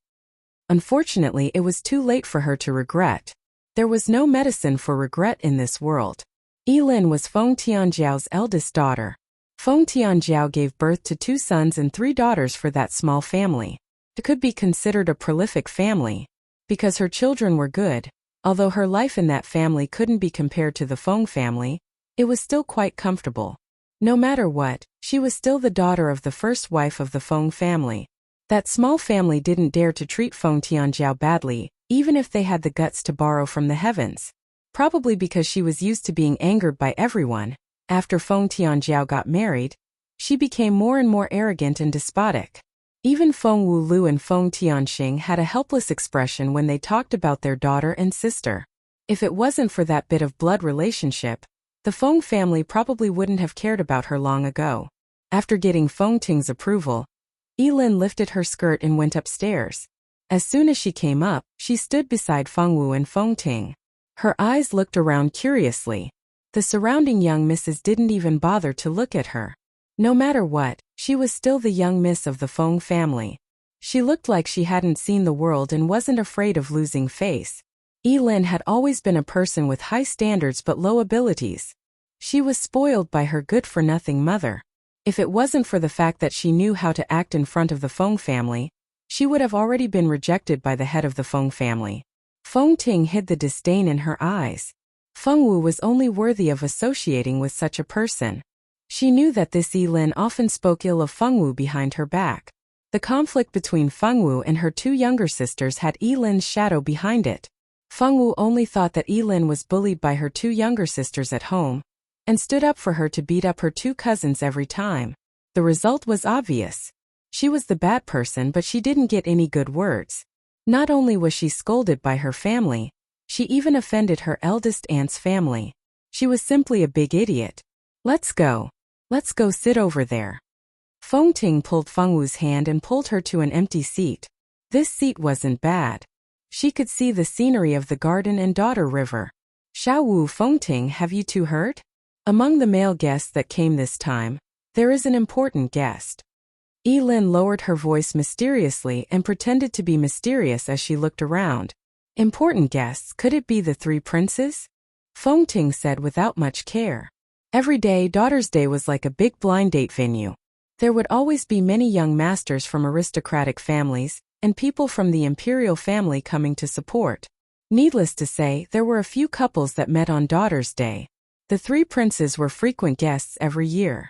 S1: Unfortunately, it was too late for her to regret. There was no medicine for regret in this world. Yilin was Feng Tianjiao's eldest daughter. Feng Tianjiao gave birth to 2 sons and 3 daughters for that small family. It could be considered a prolific family, because her children were good. Although her life in that family couldn't be compared to the Feng family, it was still quite comfortable. No matter what, she was still the daughter of the first wife of the Feng family. That small family didn't dare to treat Feng Tianjiao badly, even if they had the guts to borrow from the heavens. Probably because she was used to being angered by everyone. After Feng Tianjiao got married, she became more and more arrogant and despotic. Even Feng Wulu and Feng Tianxing had a helpless expression when they talked about their daughter and sister. If it wasn't for that bit of blood relationship, the Feng family probably wouldn't have cared about her long ago. After getting Feng Ting's approval, Yilin lifted her skirt and went upstairs. As soon as she came up, she stood beside Feng Wu and Feng Ting. Her eyes looked around curiously. The surrounding young misses didn't even bother to look at her. No matter what, she was still the young miss of the Feng family. She looked like she hadn't seen the world and wasn't afraid of losing face. Yilin had always been a person with high standards but low abilities. She was spoiled by her good-for-nothing mother. If it wasn't for the fact that she knew how to act in front of the Feng family, she would have already been rejected by the head of the Feng family. Feng Ting hid the disdain in her eyes. Feng Wu was only worthy of associating with such a person. She knew that this Yilin often spoke ill of Feng Wu behind her back. The conflict between Feng Wu and her 2 younger sisters had Yilin's shadow behind it. Feng Wu only thought that Yilin was bullied by her 2 younger sisters at home, and stood up for her to beat up her 2 cousins every time. The result was obvious. She was the bad person, but she didn't get any good words. Not only was she scolded by her family, she even offended her eldest aunt's family. She was simply a big idiot. Let's go sit over there. Feng Ting pulled Feng Wu's hand and pulled her to an empty seat. This seat wasn't bad. She could see the scenery of the garden and Daughter River. Xiao Wu, Feng Ting, have you 2 heard? Among the male guests that came this time, there is an important guest. Yilin lowered her voice mysteriously and pretended to be mysterious as she looked around. Important guests, could it be the 3 princes? Feng Ting said without much care. Every day, Daughter's Day was like a big blind date venue. There would always be many young masters from aristocratic families, and people from the imperial family coming to support. Needless to say, there were a few couples that met on Daughter's Day. The 3 princes were frequent guests every year.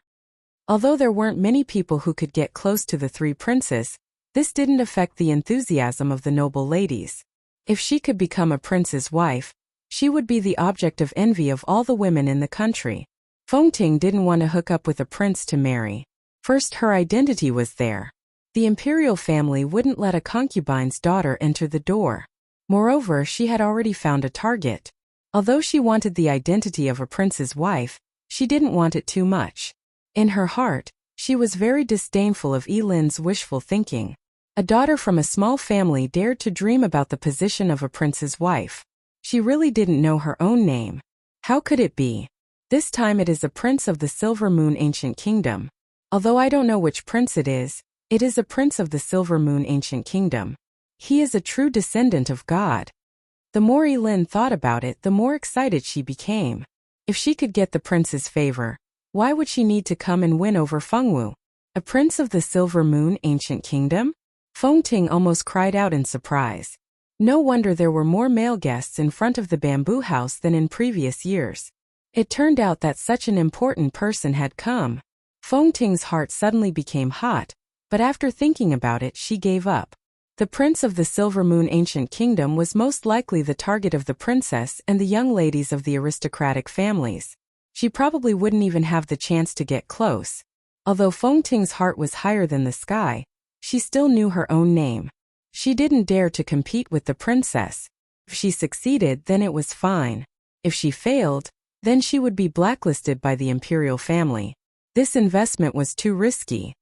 S1: Although there weren't many people who could get close to the 3 princes, this didn't affect the enthusiasm of the noble ladies. If she could become a prince's wife, she would be the object of envy of all the women in the country. Feng Ting didn't want to hook up with a prince to marry. First, her identity was there. The imperial family wouldn't let a concubine's daughter enter the door. Moreover, she had already found a target. Although she wanted the identity of a prince's wife, she didn't want it too much. In her heart, she was very disdainful of Yilin's wishful thinking. A daughter from a small family dared to dream about the position of a prince's wife. She really didn't know her own name. How could it be? This time it is a prince of the Silver Moon Ancient Kingdom. Although I don't know which prince it is a prince of the Silver Moon Ancient Kingdom. He is a true descendant of God. The more Yilin thought about it, the more excited she became. If she could get the prince's favor, why would she need to come and win over Feng Wu? A prince of the Silver Moon Ancient Kingdom? Feng Ting almost cried out in surprise. No wonder there were more male guests in front of the bamboo house than in previous years. It turned out that such an important person had come. Feng Ting's heart suddenly became hot, but after thinking about it, she gave up. The prince of the Silver Moon Ancient Kingdom was most likely the target of the princess and the young ladies of the aristocratic families. She probably wouldn't even have the chance to get close. Although Feng Ting's heart was higher than the sky, she still knew her own name. She didn't dare to compete with the princess. If she succeeded, then it was fine. If she failed, Then she would be blacklisted by the imperial family. This investment was too risky.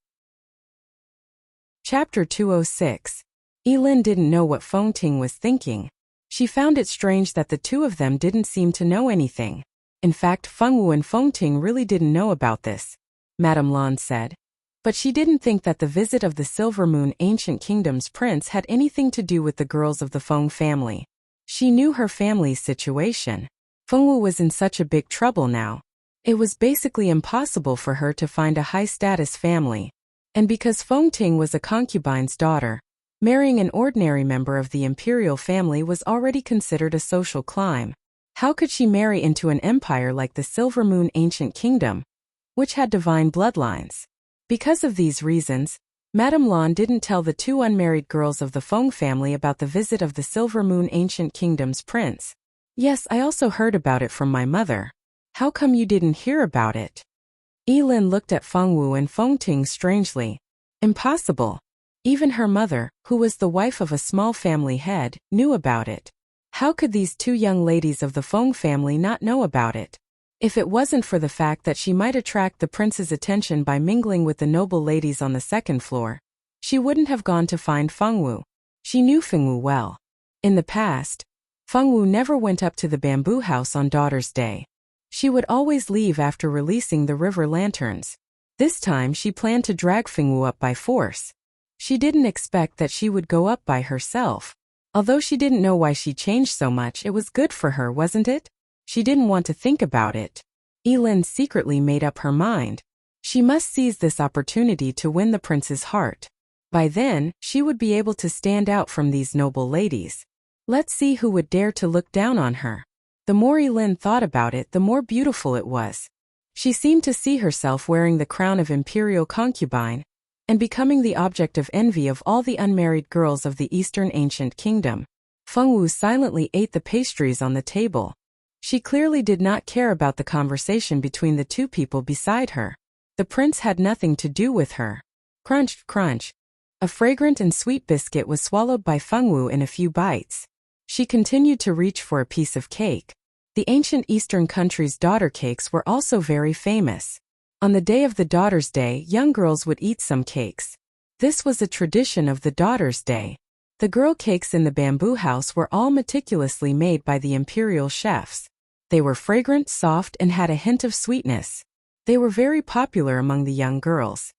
S1: Chapter 206. Elin didn't know what Feng Ting was thinking. She found it strange that the two of them didn't seem to know anything. In fact, Feng Wu and Feng Ting really didn't know about this, Madame Lan said. But she didn't think that the visit of the Silver Moon Ancient Kingdom's prince had anything to do with the girls of the Feng family. She knew her family's situation. Feng Wu was in such a big trouble now. It was basically impossible for her to find a high-status family. And because Feng Ting was a concubine's daughter, marrying an ordinary member of the imperial family was already considered a social climb. How could she marry into an empire like the Silver Moon Ancient Kingdom, which had divine bloodlines? Because of these reasons, Madame Lan didn't tell the two unmarried girls of the Feng family about the visit of the Silver Moon Ancient Kingdom's prince. Yes, I also heard about it from my mother. How come you didn't hear about it? Elin looked at Feng Wu and Feng Ting strangely. Impossible. Even her mother, who was the wife of a small family head, knew about it. How could these two young ladies of the Feng family not know about it? If it wasn't for the fact that she might attract the prince's attention by mingling with the noble ladies on the second floor, she wouldn't have gone to find Feng Wu. She knew Feng Wu well. In the past, Feng Wu never went up to the bamboo house on Daughter's Day. She would always leave after releasing the river lanterns. This time she planned to drag Feng Wu up by force. She didn't expect that she would go up by herself. Although she didn't know why she changed so much, it was good for her, wasn't it? She didn't want to think about it. Elin secretly made up her mind. She must seize this opportunity to win the prince's heart. By then, she would be able to stand out from these noble ladies. Let's see who would dare to look down on her. The more Elin thought about it, the more beautiful it was. She seemed to see herself wearing the crown of imperial concubine and becoming the object of envy of all the unmarried girls of the Eastern Ancient Kingdom. Feng Wu silently ate the pastries on the table. She clearly did not care about the conversation between the two people beside her. The prince had nothing to do with her. Crunch, crunch. A fragrant and sweet biscuit was swallowed by Feng Wu in a few bites. She continued to reach for a piece of cake. The ancient Eastern country's daughter cakes were also very famous. On the day of the Daughter's Day, young girls would eat some cakes. This was a tradition of the Daughter's Day. The girl cakes in the bamboo house were all meticulously made by the imperial chefs. They were fragrant, soft, and had a hint of sweetness. They were very popular among the young girls.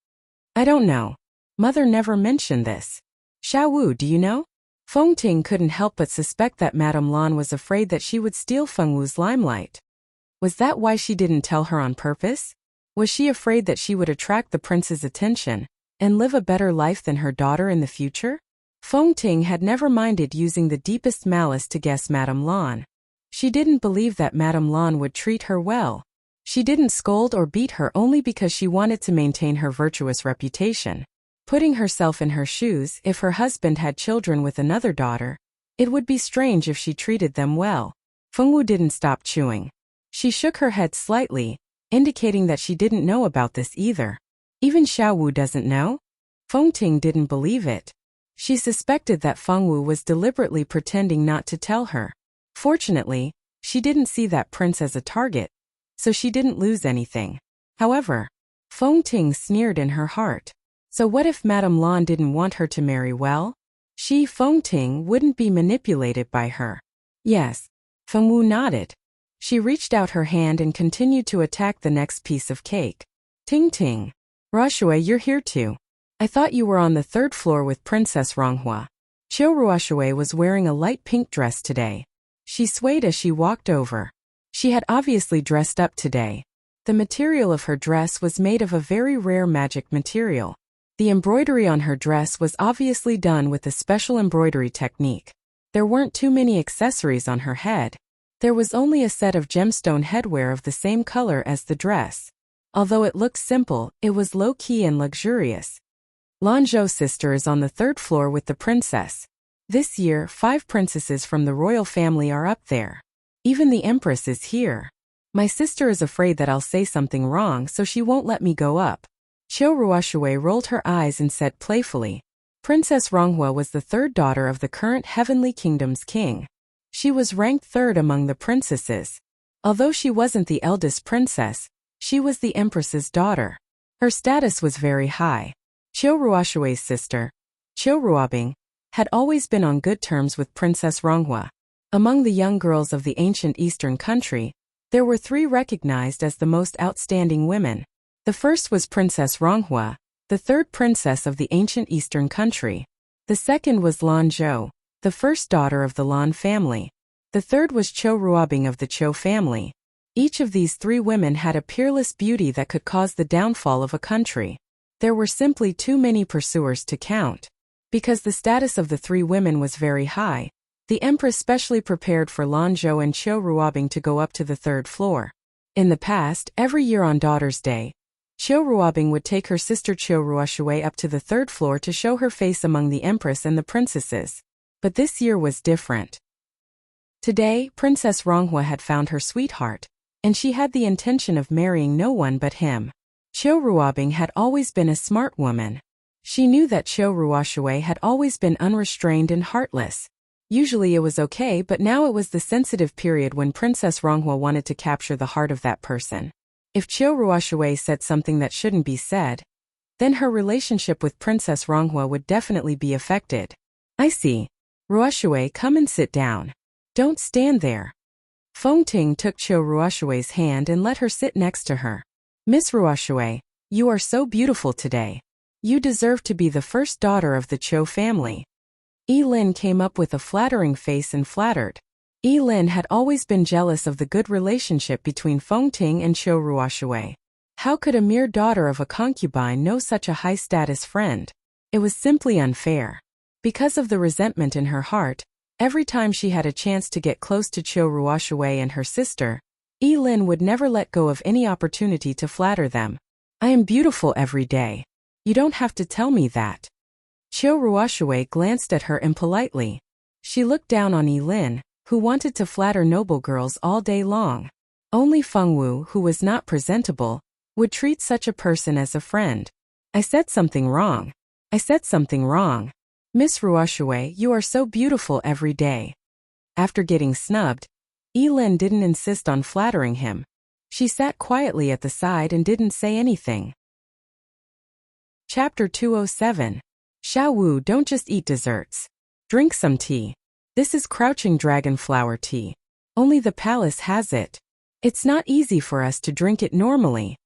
S1: I don't know. Mother never mentioned this. Xiao Wu, do you know? Feng Ting couldn't help but suspect that Madame Lan was afraid that she would steal Feng Wu's limelight. Was that why she didn't tell her on purpose? Was she afraid that she would attract the prince's attention and live a better life than her daughter in the future? Feng Ting had never minded using the deepest malice to guess Madame Lan. She didn't believe that Madame Lan would treat her well. She didn't scold or beat her only because she wanted to maintain her virtuous reputation. Putting herself in her shoes, if her husband had children with another daughter, it would be strange if she treated them well. Feng Wu didn't stop chewing. She shook her head slightly, indicating that she didn't know about this either. Even Xiao Wu doesn't know? Feng Ting didn't believe it. She suspected that Feng Wu was deliberately pretending not to tell her. Fortunately, she didn't see that prince as a target, so she didn't lose anything. However, Feng Ting sneered in her heart. So what if Madame Lan didn't want her to marry well? She, Feng Ting, wouldn't be manipulated by her. Yes. Feng Wu nodded. She reached out her hand and continued to attack the next piece of cake. Ting Ting. Ruoshui, you're here too. I thought you were on the third floor with Princess Ronghua. Qiu Ruoshui was wearing a light pink dress today. She swayed as she walked over. She had obviously dressed up today. The material of her dress was made of a very rare magic material. The embroidery on her dress was obviously done with a special embroidery technique. There weren't too many accessories on her head. There was only a set of gemstone headwear of the same color as the dress. Although it looked simple, it was low-key and luxurious. Lanzhou's sister is on the third floor with the princess. This year, 5 princesses from the royal family are up there. Even the empress is here. My sister is afraid that I'll say something wrong, so she won't let me go up. Qiu Ruoshui rolled her eyes and said playfully. Princess Ronghua was the third daughter of the current Heavenly Kingdom's king. She was ranked third among the princesses. Although she wasn't the eldest princess, she was the empress's daughter. Her status was very high. Qiu Ruoshui's sister, Qiu Ruobing, had always been on good terms with Princess Ronghua. Among the young girls of the ancient eastern country, there were 3 recognized as the most outstanding women. The first was Princess Ronghua, the 3rd princess of the ancient eastern country. The second was Lan Zhou, the first daughter of the Lan family. The third was Qiu Ruobing of the Qiu family. Each of these 3 women had a peerless beauty that could cause the downfall of a country. There were simply too many pursuers to count. Because the status of the 3 women was very high, the empress specially prepared for Lan Zhou and Qiu Ruobing to go up to the 3rd floor. In the past, every year on Daughter's Day, Qiu Ruobing would take her sister Qiu Ruoshui up to the 3rd floor to show her face among the empress and the princesses. But this year was different. Today, Princess Ronghua had found her sweetheart, and she had the intention of marrying no one but him. Qiu Ruobing had always been a smart woman. She knew that Qiu Ruoshui had always been unrestrained and heartless. Usually it was okay, but now it was the sensitive period when Princess Ronghua wanted to capture the heart of that person. If Qiu Ruoshui said something that shouldn't be said, then her relationship with Princess Ronghua would definitely be affected. I see. Ruoshui, come and sit down. Don't stand there. Fengting took Qiu Ruoshui's hand and let her sit next to her. Miss Ruoshui, you are so beautiful today. You deserve to be the first daughter of the Qiu family. Lin came up with a flattering face and flattered. Lin had always been jealous of the good relationship between Fengting and Qiu Ruoshui. How could a mere daughter of a concubine know such a high-status friend? It was simply unfair. Because of the resentment in her heart, every time she had a chance to get close to Qiu Ruoshui and her sister, Lin would never let go of any opportunity to flatter them. I am beautiful every day. You don't have to tell me that. Qiu Ruoshui glanced at her impolitely. She looked down on Lin, who wanted to flatter noble girls all day long. Only Fengwu, who was not presentable, would treat such a person as a friend. I said something wrong. I said something wrong. Miss Ruoshui, you are so beautiful every day. After getting snubbed, Lin didn't insist on flattering him. She sat quietly at the side and didn't say anything. Chapter 207. Xiao Wu, don't just eat desserts. Drink some tea. This is crouching dragon flower tea. Only the palace has it. It's not easy for us to drink it normally.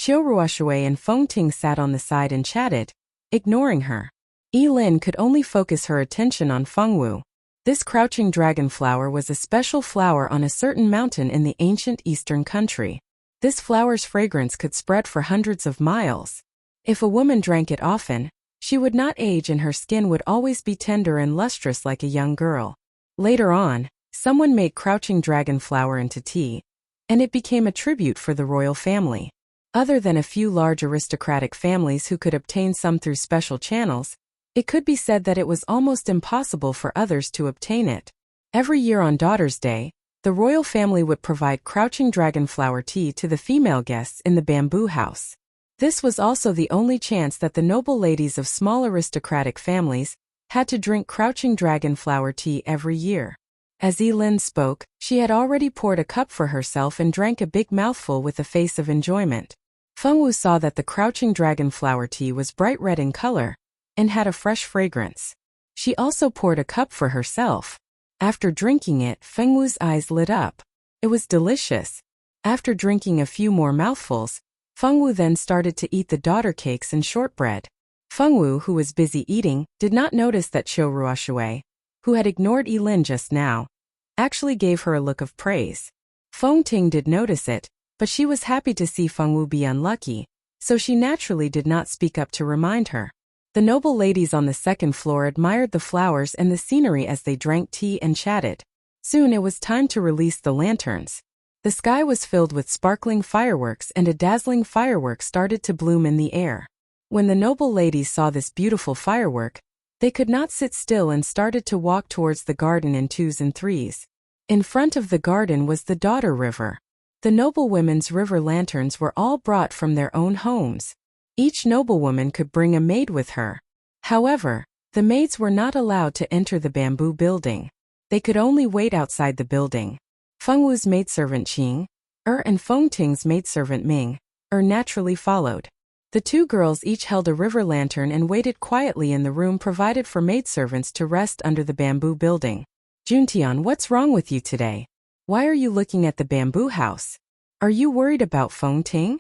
S1: Qiu Ruoshui and Fengting sat on the side and chatted, ignoring her. Lin could only focus her attention on Fengwu. This crouching dragon flower was a special flower on a certain mountain in the ancient eastern country. This flower's fragrance could spread for hundreds of miles. If a woman drank it often, she would not age and her skin would always be tender and lustrous like a young girl. Later on, someone made crouching dragon flower into tea, and it became a tribute for the royal family. Other than a few large aristocratic families who could obtain some through special channels, it could be said that it was almost impossible for others to obtain it. Every year on Daughter's Day, the royal family would provide crouching dragon flower tea to the female guests in the bamboo house. This was also the only chance that the noble ladies of small aristocratic families had to drink crouching dragon flower tea every year. As Lin spoke, she had already poured a cup for herself and drank a big mouthful with a face of enjoyment. Fengwu saw that the crouching dragon flower tea was bright red in color and had a fresh fragrance. She also poured a cup for herself. After drinking it, Fengwu's eyes lit up. It was delicious. After drinking a few more mouthfuls, Fengwu then started to eat the daughter cakes and shortbread. Fengwu, who was busy eating, did not notice that Qiu Ruoshui, who had ignored Lin just now, actually gave her a look of praise. Fengting did notice it, but she was happy to see Fengwu be unlucky, so she naturally did not speak up to remind her. The noble ladies on the 2nd floor admired the flowers and the scenery as they drank tea and chatted. Soon it was time to release the lanterns. The sky was filled with sparkling fireworks and a dazzling firework started to bloom in the air. When the noble ladies saw this beautiful firework, they could not sit still and started to walk towards the garden in 2s and 3s. In front of the garden was the Daughter River. The noblewomen's river lanterns were all brought from their own homes. Each noblewoman could bring a maid with her. However, the maids were not allowed to enter the bamboo building. They could only wait outside the building. Fengwu's maidservant Qing, and Fengting's maidservant Ming, naturally followed. The two girls each held a river lantern and waited quietly in the room provided for maidservants to rest under the bamboo building. Juntian, what's wrong with you today? Why are you looking at the bamboo house? Are you worried about Fengting?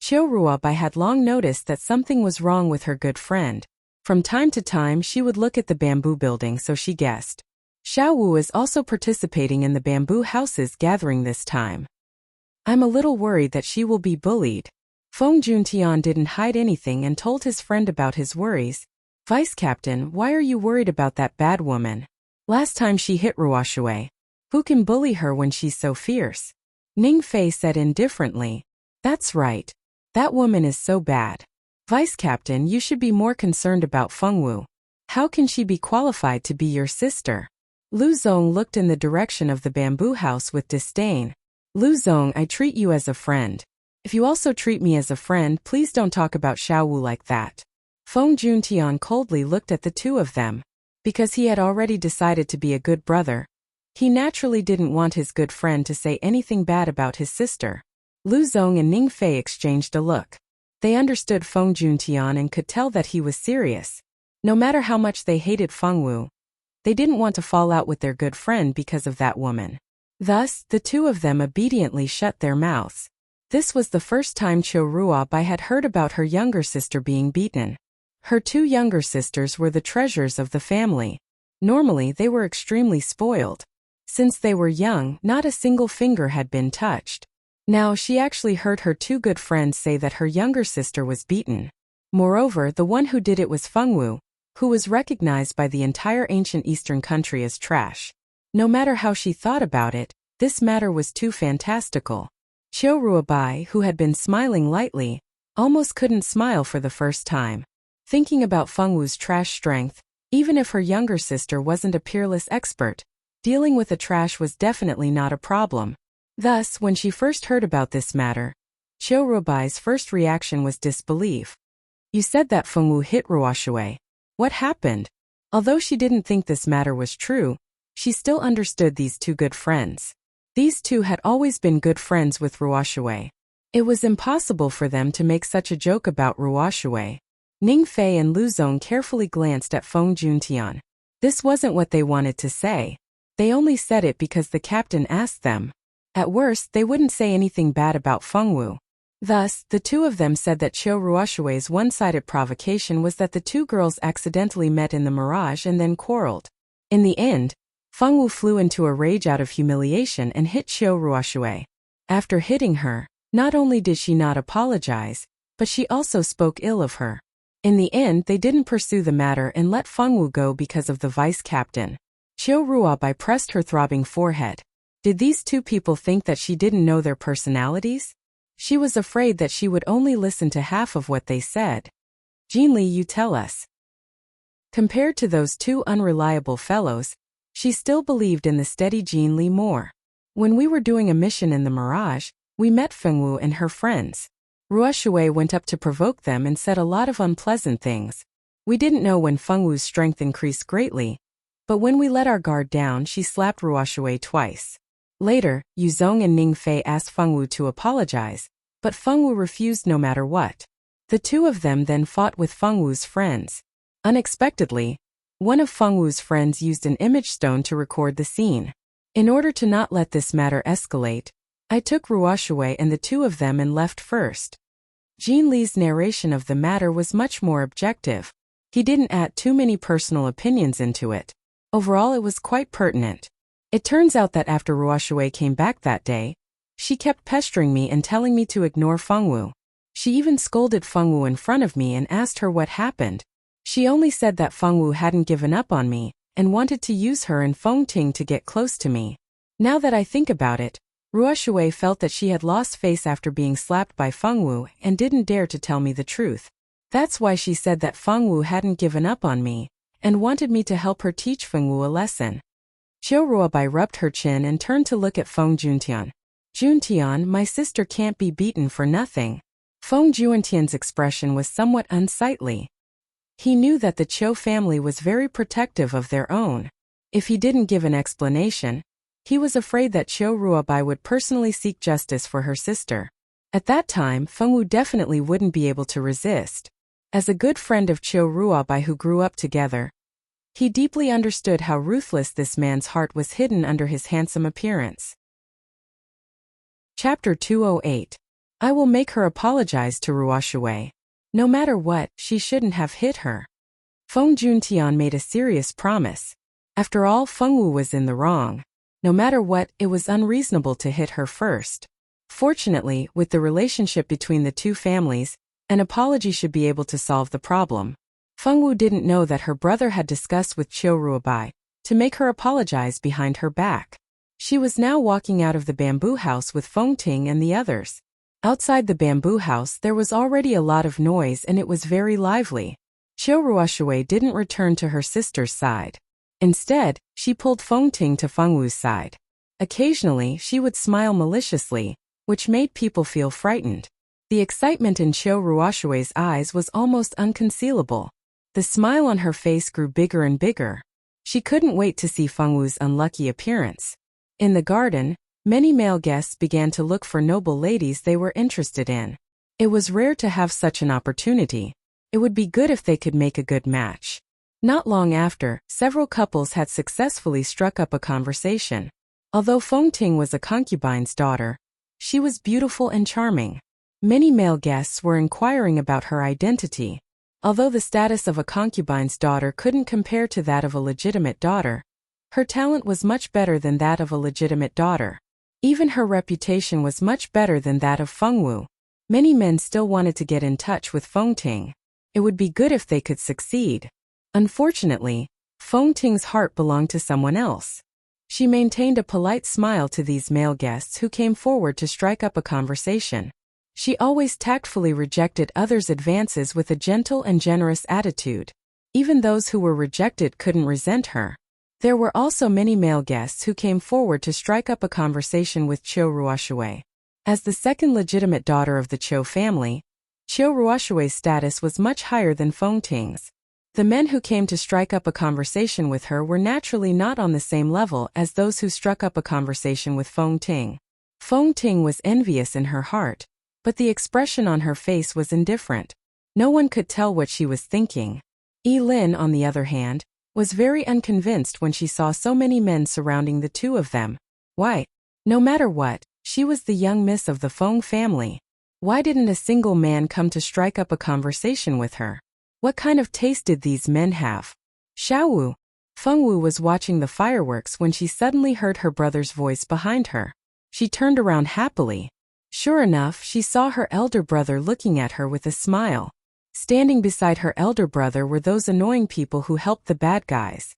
S1: Qiu Ruobai had long noticed that something was wrong with her good friend. From time to time she would look at the bamboo building, so she guessed. Xiao Wu is also participating in the bamboo house's gathering this time. I'm a little worried that she will be bullied. Feng Juntian didn't hide anything and told his friend about his worries. Vice Captain, why are you worried about that bad woman? Last time she hit Ruoshui. Who can bully her when she's so fierce? Ning Fei said indifferently. That's right. That woman is so bad. Vice Captain, you should be more concerned about Fengwu. How can she be qualified to be your sister? Lu Zong looked in the direction of the bamboo house with disdain. Lu Zong, I treat you as a friend. If you also treat me as a friend, please don't talk about Xiao Wu like that. Feng Juntian coldly looked at the two of them. Because he had already decided to be a good brother, he naturally didn't want his good friend to say anything bad about his sister. Lu Zong and Ning Fei exchanged a look. They understood Feng Juntian and could tell that he was serious. No matter how much they hated Fengwu, they didn't want to fall out with their good friend because of that woman. Thus, the two of them obediently shut their mouths. This was the first time Qiu Ruobai had heard about her younger sister being beaten. Her two younger sisters were the treasures of the family. Normally, they were extremely spoiled. Since they were young, not a single finger had been touched. Now she actually heard her two good friends say that her younger sister was beaten. Moreover, the one who did it was Fengwu, who was recognized by the entire ancient eastern country as trash. No matter how she thought about it, this matter was too fantastical. Qiu Ruobai, who had been smiling lightly, almost couldn't smile for the first time. Thinking about Fengwu's trash strength, even if her younger sister wasn't a peerless expert, dealing with the trash was definitely not a problem. Thus, when she first heard about this matter, Qiu Ruobai's first reaction was disbelief. You said that Fengwu hit Ruoshui. What happened? Although she didn't think this matter was true, she still understood these two good friends. These two had always been good friends with Ruoshui. It was impossible for them to make such a joke about Ruoshui. Ning Fei and Lu Zong carefully glanced at Feng Juntian. This wasn't what they wanted to say. They only said it because the captain asked them. At worst, they wouldn't say anything bad about Fengwu. Thus, the two of them said that Qiu Ruoshui's one-sided provocation was that the two girls accidentally met in the mirage and then quarreled. In the end, Fengwu flew into a rage out of humiliation and hit Qiu Ruoshui. After hitting her, not only did she not apologize, but she also spoke ill of her. In the end, they didn't pursue the matter and let Fengwu go because of the vice captain. Qiu Ruobai pressed her throbbing forehead. Did these two people think that she didn't know their personalities? She was afraid that she would only listen to half of what they said. Jinli, you tell us. Compared to those two unreliable fellows, she still believed in the steady Jinli more. When we were doing a mission in the Mirage, we met Fengwu and her friends. Ruoshui went up to provoke them and said a lot of unpleasant things. We didn't know when Fengwu's strength increased greatly, but when we let our guard down, she slapped Ruoshui twice. Later, Yu Zong and Ning Fei asked Fengwu to apologize, but Fengwu refused no matter what. The two of them then fought with Fengwu's friends. Unexpectedly, one of Fengwu's friends used an image stone to record the scene. In order to not let this matter escalate, I took Ruoshui and the two of them and left first. Jin Li's narration of the matter was much more objective. He didn't add too many personal opinions into it. Overall, it was quite pertinent. It turns out that after Ruoshui came back that day, she kept pestering me and telling me to ignore Fengwu. She even scolded Fengwu in front of me and asked her what happened. She only said that Fengwu hadn't given up on me and wanted to use her and Fengting to get close to me. Now that I think about it, Ruoshui felt that she had lost face after being slapped by Fengwu and didn't dare to tell me the truth. That's why she said that Fengwu hadn't given up on me and wanted me to help her teach Fengwu a lesson. Qiu Ruobai rubbed her chin and turned to look at Feng Juntian. Juntian, my sister can't be beaten for nothing. Feng Juntian's expression was somewhat unsightly. He knew that the Qiu family was very protective of their own. If he didn't give an explanation, He was afraid that Qiu Ruobai would personally seek justice for her sister. At that time, Fengwu definitely wouldn't be able to resist. As a good friend of Qiu Ruobai who grew up together, he deeply understood how ruthless this man's heart was hidden under his handsome appearance. Chapter 208. I will make her apologize to Ruoshui. No matter what, she shouldn't have hit her. Feng Juntian made a serious promise. After all, Fengwu was in the wrong. No matter what, it was unreasonable to hit her first. Fortunately, with the relationship between the two families, an apology should be able to solve the problem. Fengwu didn't know that her brother had discussed with Qiu Ruobai to make her apologize behind her back. She was now walking out of the bamboo house with Feng Ting and the others. Outside the bamboo house there was already a lot of noise and it was very lively. Qiu Ruoshui didn't return to her sister's side. Instead, she pulled Feng Ting to Fengwu's side. Occasionally she would smile maliciously, which made people feel frightened. The excitement in Qiu Ruoshui's eyes was almost unconcealable. The smile on her face grew bigger and bigger. She couldn't wait to see Fengwu's unlucky appearance. In the garden, many male guests began to look for noble ladies they were interested in. It was rare to have such an opportunity. It would be good if they could make a good match. Not long after, several couples had successfully struck up a conversation. Although Feng Ting was a concubine's daughter, she was beautiful and charming. Many male guests were inquiring about her identity. Although the status of a concubine's daughter couldn't compare to that of a legitimate daughter, her talent was much better than that of a legitimate daughter. Even her reputation was much better than that of Fengwu. Many men still wanted to get in touch with Feng Ting. It would be good if they could succeed. Unfortunately, Feng Ting's heart belonged to someone else. She maintained a polite smile to these male guests who came forward to strike up a conversation. She always tactfully rejected others' advances with a gentle and generous attitude. Even those who were rejected couldn't resent her. There were also many male guests who came forward to strike up a conversation with Qiu Ruoshui. As the second legitimate daughter of the Qiu family, Qiu Ruoshui's status was much higher than Feng Ting's. The men who came to strike up a conversation with her were naturally not on the same level as those who struck up a conversation with Feng Ting. Feng Ting was envious in her heart, but the expression on her face was indifferent. No one could tell what she was thinking. Yi Lin, on the other hand, was very unconvinced when she saw so many men surrounding the two of them. Why? No matter what, she was the young miss of the Feng family. Why didn't a single man come to strike up a conversation with her? What kind of taste did these men have? Xiaowu. Fengwu was watching the fireworks when she suddenly heard her brother's voice behind her. She turned around happily. Sure enough, she saw her elder brother looking at her with a smile. Standing beside her elder brother were those annoying people who helped the bad guys.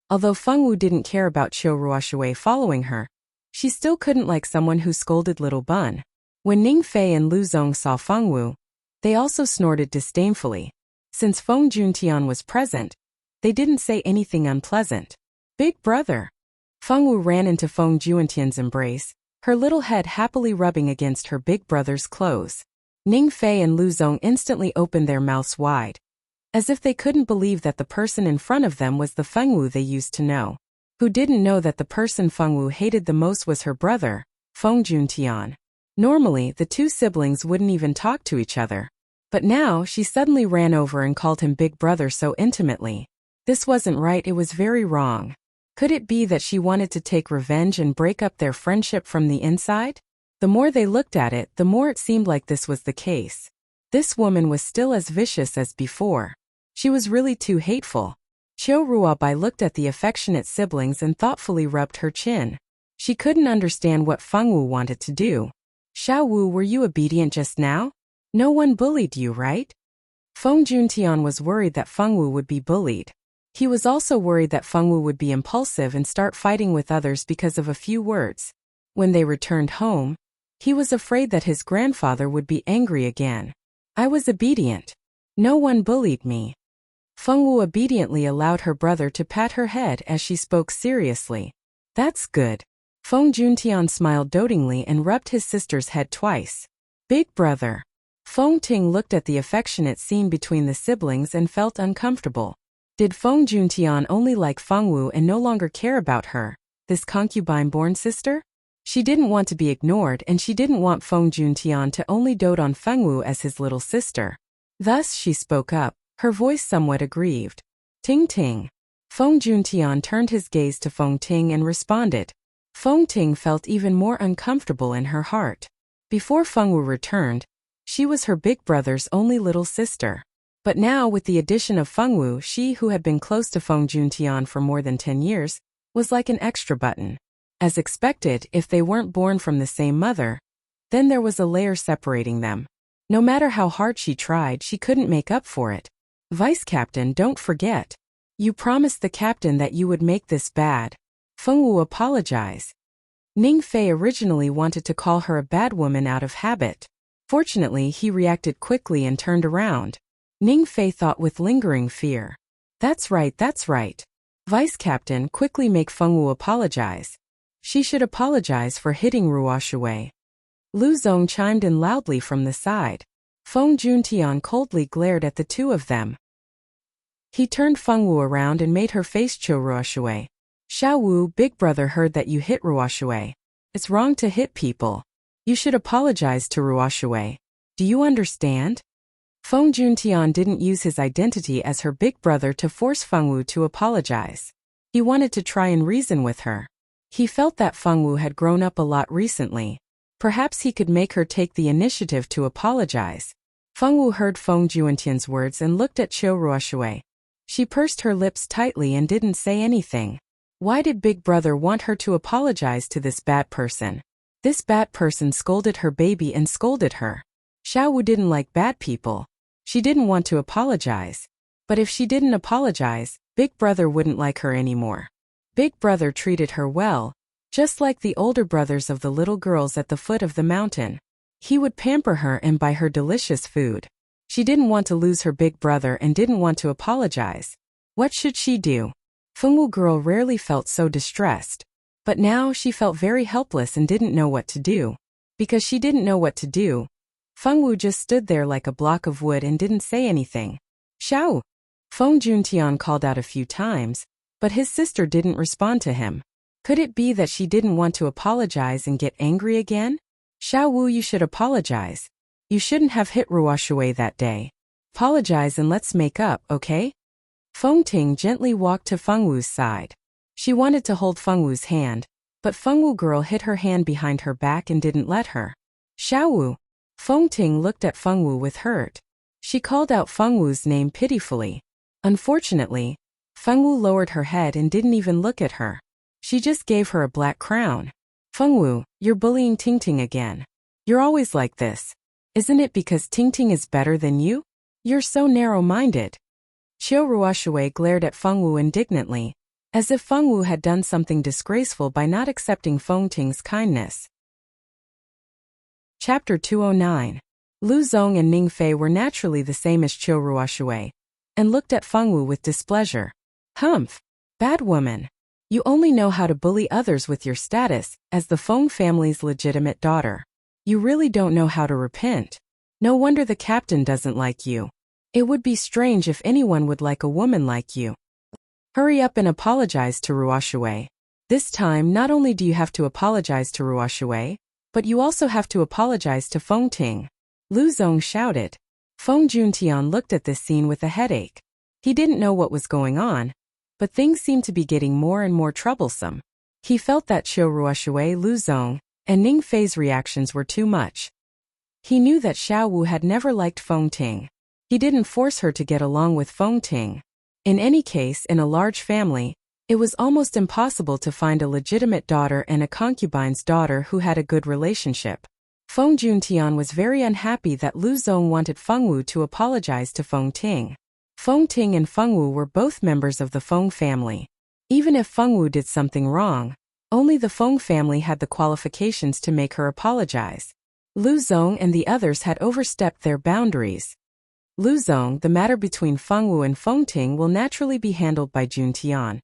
S1: Although Fengwu didn't care about Qiu Ruoshui following her, she still couldn't like someone who scolded Little Bun. When Ning Fei and Lu Zong saw Fengwu, they also snorted disdainfully. Since Feng Juntian was present, they didn't say anything unpleasant. Big brother. Fengwu ran into Feng Juntian's embrace, her little head happily rubbing against her big brother's clothes. Ning Fei and Lu Zong instantly opened their mouths wide, as if they couldn't believe that the person in front of them was the Fengwu they used to know. Who didn't know that the person Fengwu hated the most was her brother, Feng Juntian. Normally, the two siblings wouldn't even talk to each other. But now, she suddenly ran over and called him big brother so intimately. This wasn't right, it was very wrong. Could it be that she wanted to take revenge and break up their friendship from the inside? The more they looked at it, the more it seemed like this was the case. This woman was still as vicious as before. She was really too hateful. Qiu Ruobai looked at the affectionate siblings and thoughtfully rubbed her chin. She couldn't understand what Fengwu wanted to do. Xiaowu, were you obedient just now? No one bullied you, right? Feng Juntian was worried that Fengwu would be bullied. He was also worried that Fengwu would be impulsive and start fighting with others because of a few words. When they returned home, he was afraid that his grandfather would be angry again. I was obedient. No one bullied me. Fengwu obediently allowed her brother to pat her head as she spoke seriously. That's good. Feng Juntian smiled dotingly and rubbed his sister's head twice. Big brother. Feng Ting looked at the affectionate scene between the siblings and felt uncomfortable. Did Feng Juntian only like Fengwu and no longer care about her? this concubine-born sister? She didn't want to be ignored and she didn't want Feng Juntian to only dote on Fengwu as his little sister. Thus she spoke up, her voice somewhat aggrieved. Ting Ting. Feng Juntian turned his gaze to Feng Ting and responded. Feng Ting felt even more uncomfortable in her heart. Before Fengwu returned, she was her big brother's only little sister. But now with the addition of Fengwu, she who had been close to Feng Juntian for more than 10 years, was like an extra button. As expected, if they weren't born from the same mother, then there was a layer separating them. No matter how hard she tried, she couldn't make up for it. Vice Captain, don't forget. You promised the captain that you would make this bad. Fengwu apologized. Ning Fei originally wanted to call her a bad woman out of habit. Fortunately, he reacted quickly and turned around. Ning Fei thought with lingering fear. That's right, that's right. Vice Captain, quickly make Fengwu apologize. She should apologize for hitting Ruoshui. Lu Zong chimed in loudly from the side. Feng Juntian coldly glared at the two of them. He turned Fengwu around and made her face Cho Ruoshui. Xiao Wu, big brother heard that you hit Ruoshui. It's wrong to hit people. You should apologize to Ruoshui. Do you understand? Feng Juntian didn't use his identity as her big brother to force Fengwu to apologize. He wanted to try and reason with her. He felt that Fengwu had grown up a lot recently. Perhaps he could make her take the initiative to apologize. Fengwu heard Feng Juntian's words and looked at Qiu Ruoshui. She pursed her lips tightly and didn't say anything. Why did Big Brother want her to apologize to this bad person? This bad person scolded her baby and scolded her. Xiao Wu didn't like bad people. She didn't want to apologize. But if she didn't apologize, Big Brother wouldn't like her anymore. Big Brother treated her well, just like the older brothers of the little girls at the foot of the mountain. He would pamper her and buy her delicious food. She didn't want to lose her big brother and didn't want to apologize. What should she do? Fengwu girl rarely felt so distressed. But now she felt very helpless and didn't know what to do. Because she didn't know what to do, Fengwu just stood there like a block of wood and didn't say anything. Xiao! Feng Juntian called out a few times, but his sister didn't respond to him. Could it be that she didn't want to apologize and get angry again? Xiao Wu, you should apologize. You shouldn't have hit Ruoshui that day. Apologize and let's make up, okay? Feng Ting gently walked to Fengwu's side. She wanted to hold Fengwu's hand, but Fengwu girl hid her hand behind her back and didn't let her. Xiao Wu. Feng Ting looked at Fengwu with hurt. She called out Fengwu's name pitifully. Unfortunately, Fengwu lowered her head and didn't even look at her. She just gave her a black crown. Fengwu, you're bullying Tingting again. You're always like this. Isn't it because Tingting is better than you? You're so narrow-minded. Qiu Ruoshui glared at Fengwu indignantly, as if Fengwu had done something disgraceful by not accepting Feng Ting's kindness. Chapter 209. Lu Zong and Ning Fei were naturally the same as Qiu Ruoshui, and looked at Fengwu with displeasure. Humph! Bad woman. You only know how to bully others with your status as the Feng family's legitimate daughter. You really don't know how to repent. No wonder the captain doesn't like you. It would be strange if anyone would like a woman like you. Hurry up and apologize to Ruoshui. This time, not only do you have to apologize to Ruoshui, but you also have to apologize to Feng Ting. Lu Zong shouted. Feng Juntian looked at this scene with a headache. He didn't know what was going on, but things seemed to be getting more and more troublesome. He felt that Qiu Ruoshui, Lu Zong, and Ning Fei's reactions were too much. He knew that Xiao Wu had never liked Feng Ting. He didn't force her to get along with Feng Ting. In any case, in a large family, it was almost impossible to find a legitimate daughter and a concubine's daughter who had a good relationship. Feng Juntian was very unhappy that Lu Zong wanted Fengwu to apologize to Feng Ting. Feng Ting and Fengwu were both members of the Feng family. Even if Fengwu did something wrong, only the Feng family had the qualifications to make her apologize. Lu Zong and the others had overstepped their boundaries. Lu Zong, the matter between Fengwu and Feng Ting will naturally be handled by Juntian,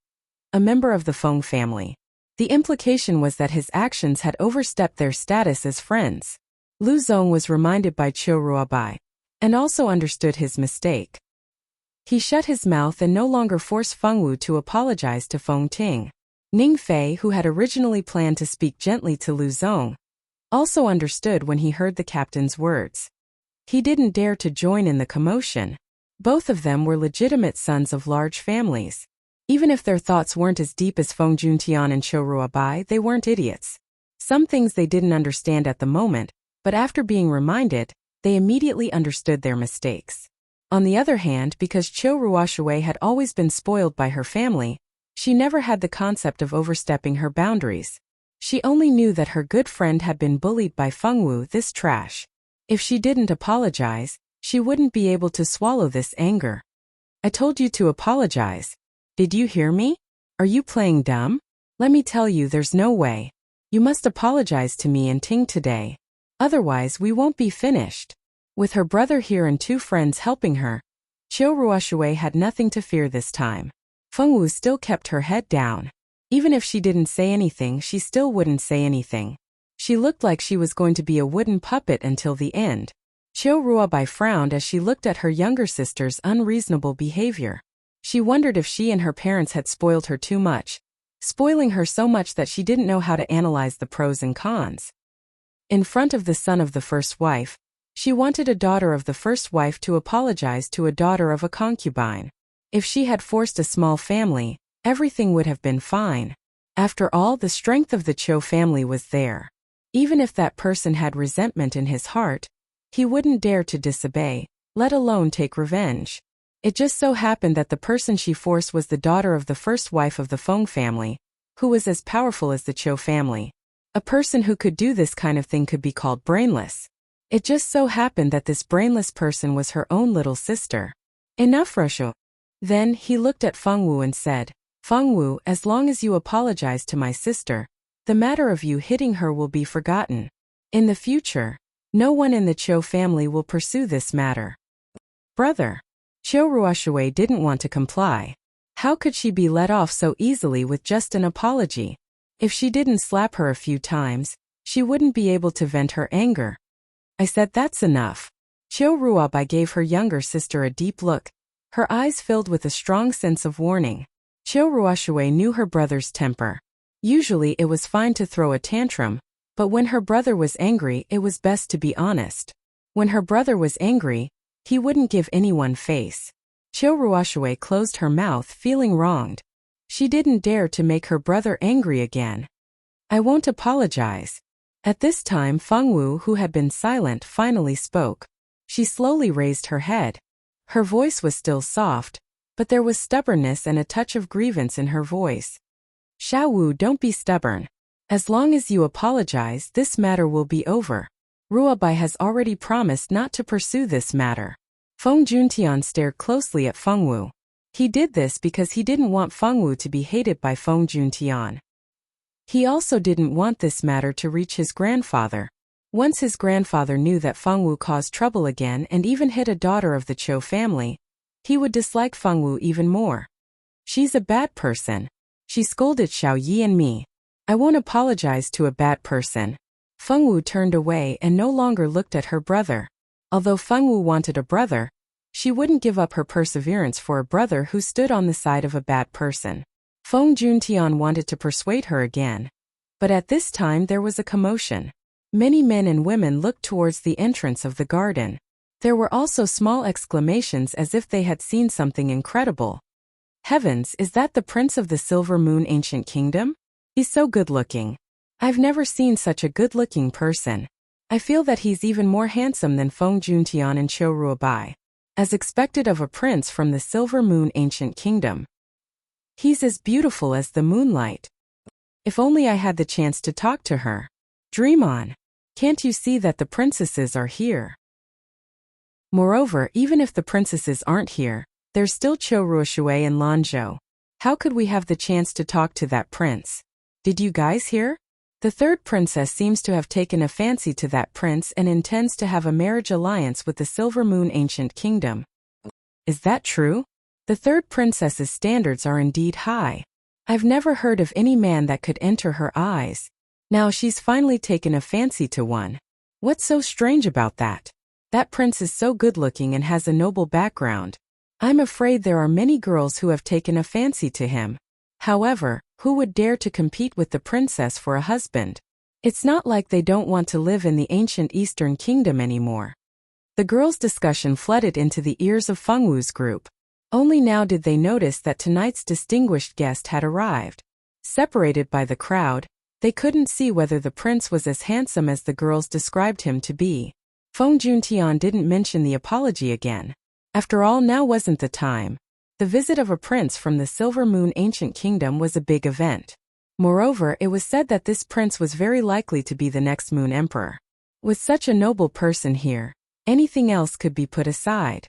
S1: a member of the Feng family. The implication was that his actions had overstepped their status as friends. Lu Zong was reminded by Qiu Ruobai, and also understood his mistake. He shut his mouth and no longer forced Fengwu to apologize to Feng Ting. Ning Fei, who had originally planned to speak gently to Lu Zong, also understood when he heard the captain's words. He didn't dare to join in the commotion. Both of them were legitimate sons of large families. Even if their thoughts weren't as deep as Feng Juntian and Qiu Ruobai, they weren't idiots. Some things they didn't understand at the moment, but after being reminded, they immediately understood their mistakes. On the other hand, because Qiu Ruoshui had always been spoiled by her family, she never had the concept of overstepping her boundaries. She only knew that her good friend had been bullied by Fengwu, this trash. If she didn't apologize, she wouldn't be able to swallow this anger. I told you to apologize. Did you hear me? Are you playing dumb? Let me tell you, there's no way. You must apologize to me and Ting today. Otherwise we won't be finished. With her brother here and two friends helping her, Qiu Ruoshui had nothing to fear this time. Fengwu still kept her head down. Even if she didn't say anything, she still wouldn't say anything. She looked like she was going to be a wooden puppet until the end. Qiu Ruobai frowned as she looked at her younger sister's unreasonable behavior. She wondered if she and her parents had spoiled her too much, spoiling her so much that she didn't know how to analyze the pros and cons. In front of the son of the first wife, she wanted a daughter of the first wife to apologize to a daughter of a concubine. If she had forced a small family, everything would have been fine. After all, the strength of the Qiu family was there. Even if that person had resentment in his heart, he wouldn't dare to disobey, let alone take revenge. It just so happened that the person she forced was the daughter of the first wife of the Feng family, who was as powerful as the Qiu family. A person who could do this kind of thing could be called brainless. It just so happened that this brainless person was her own little sister. Enough, Roshu. Then he looked at Fengwu and said, Fengwu, as long as you apologize to my sister, the matter of you hitting her will be forgotten. In the future, no one in the Qiu family will pursue this matter. Brother. Qiu Ruoshui didn't want to comply. How could she be let off so easily with just an apology? If she didn't slap her a few times, she wouldn't be able to vent her anger. I said that's enough. Qiu Ruobai gave her younger sister a deep look, her eyes filled with a strong sense of warning. Qiu Ruoshui knew her brother's temper. Usually it was fine to throw a tantrum, but when her brother was angry, it was best to be honest. When her brother was angry, he wouldn't give anyone face. Qiu Ruoshui closed her mouth, feeling wronged. She didn't dare to make her brother angry again. I won't apologize. At this time, Fengwu, who had been silent, finally spoke. She slowly raised her head. Her voice was still soft, but there was stubbornness and a touch of grievance in her voice. Xiaowu, don't be stubborn. As long as you apologize, this matter will be over. Ruobai has already promised not to pursue this matter. Feng Juntian stared closely at Fengwu. He did this because he didn't want Fengwu to be hated by Feng Juntian. He also didn't want this matter to reach his grandfather. Once his grandfather knew that Fengwu caused trouble again and even hit a daughter of the Qiu family, he would dislike Fengwu even more. She's a bad person. She scolded Xiao Yi and me. I won't apologize to a bad person. Fengwu turned away and no longer looked at her brother. Although Fengwu wanted a brother, she wouldn't give up her perseverance for a brother who stood on the side of a bad person. Feng Juntian wanted to persuade her again. But at this time there was a commotion. Many men and women looked towards the entrance of the garden. There were also small exclamations as if they had seen something incredible. Heavens, is that the Prince of the Silver Moon Ancient Kingdom? He's so good-looking. I've never seen such a good-looking person. I feel that he's even more handsome than Feng Juntian and Qiu Ruobai. As expected of a prince from the Silver Moon Ancient Kingdom. He's as beautiful as the moonlight. If only I had the chance to talk to her. Dream on. Can't you see that the princesses are here? Moreover, even if the princesses aren't here, there's still Qiu Ruoshui and Lanzhou. How could we have the chance to talk to that prince? Did you guys hear? The third princess seems to have taken a fancy to that prince and intends to have a marriage alliance with the Silver Moon Ancient Kingdom. Is that true? The third princess's standards are indeed high. I've never heard of any man that could enter her eyes. Now she's finally taken a fancy to one. What's so strange about that? That prince is so good-looking and has a noble background. I'm afraid there are many girls who have taken a fancy to him. However, Who would dare to compete with the princess for a husband? It's not like they don't want to live in the ancient Eastern Kingdom anymore. The girls' discussion flooded into the ears of Fengwu's group. Only now did they notice that tonight's distinguished guest had arrived. Separated by the crowd, they couldn't see whether the prince was as handsome as the girls described him to be. Feng Juntian didn't mention the apology again. After all, now wasn't the time. The visit of a prince from the Silver Moon Ancient Kingdom was a big event. Moreover, it was said that this prince was very likely to be the next Moon Emperor. With such a noble person here, anything else could be put aside.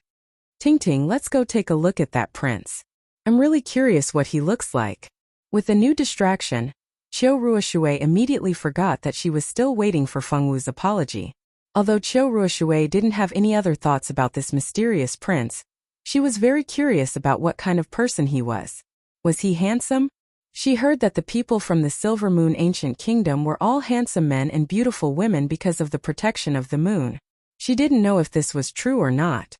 S1: Ting, let's go take a look at that prince. I'm really curious what he looks like. With a new distraction, Qiu Ruoshui immediately forgot that she was still waiting for Fengwu's apology. Although Qiu Ruoshui didn't have any other thoughts about this mysterious prince, she was very curious about what kind of person he was. Was he handsome? She heard that the people from the Silver Moon Ancient Kingdom were all handsome men and beautiful women because of the protection of the moon. She didn't know if this was true or not.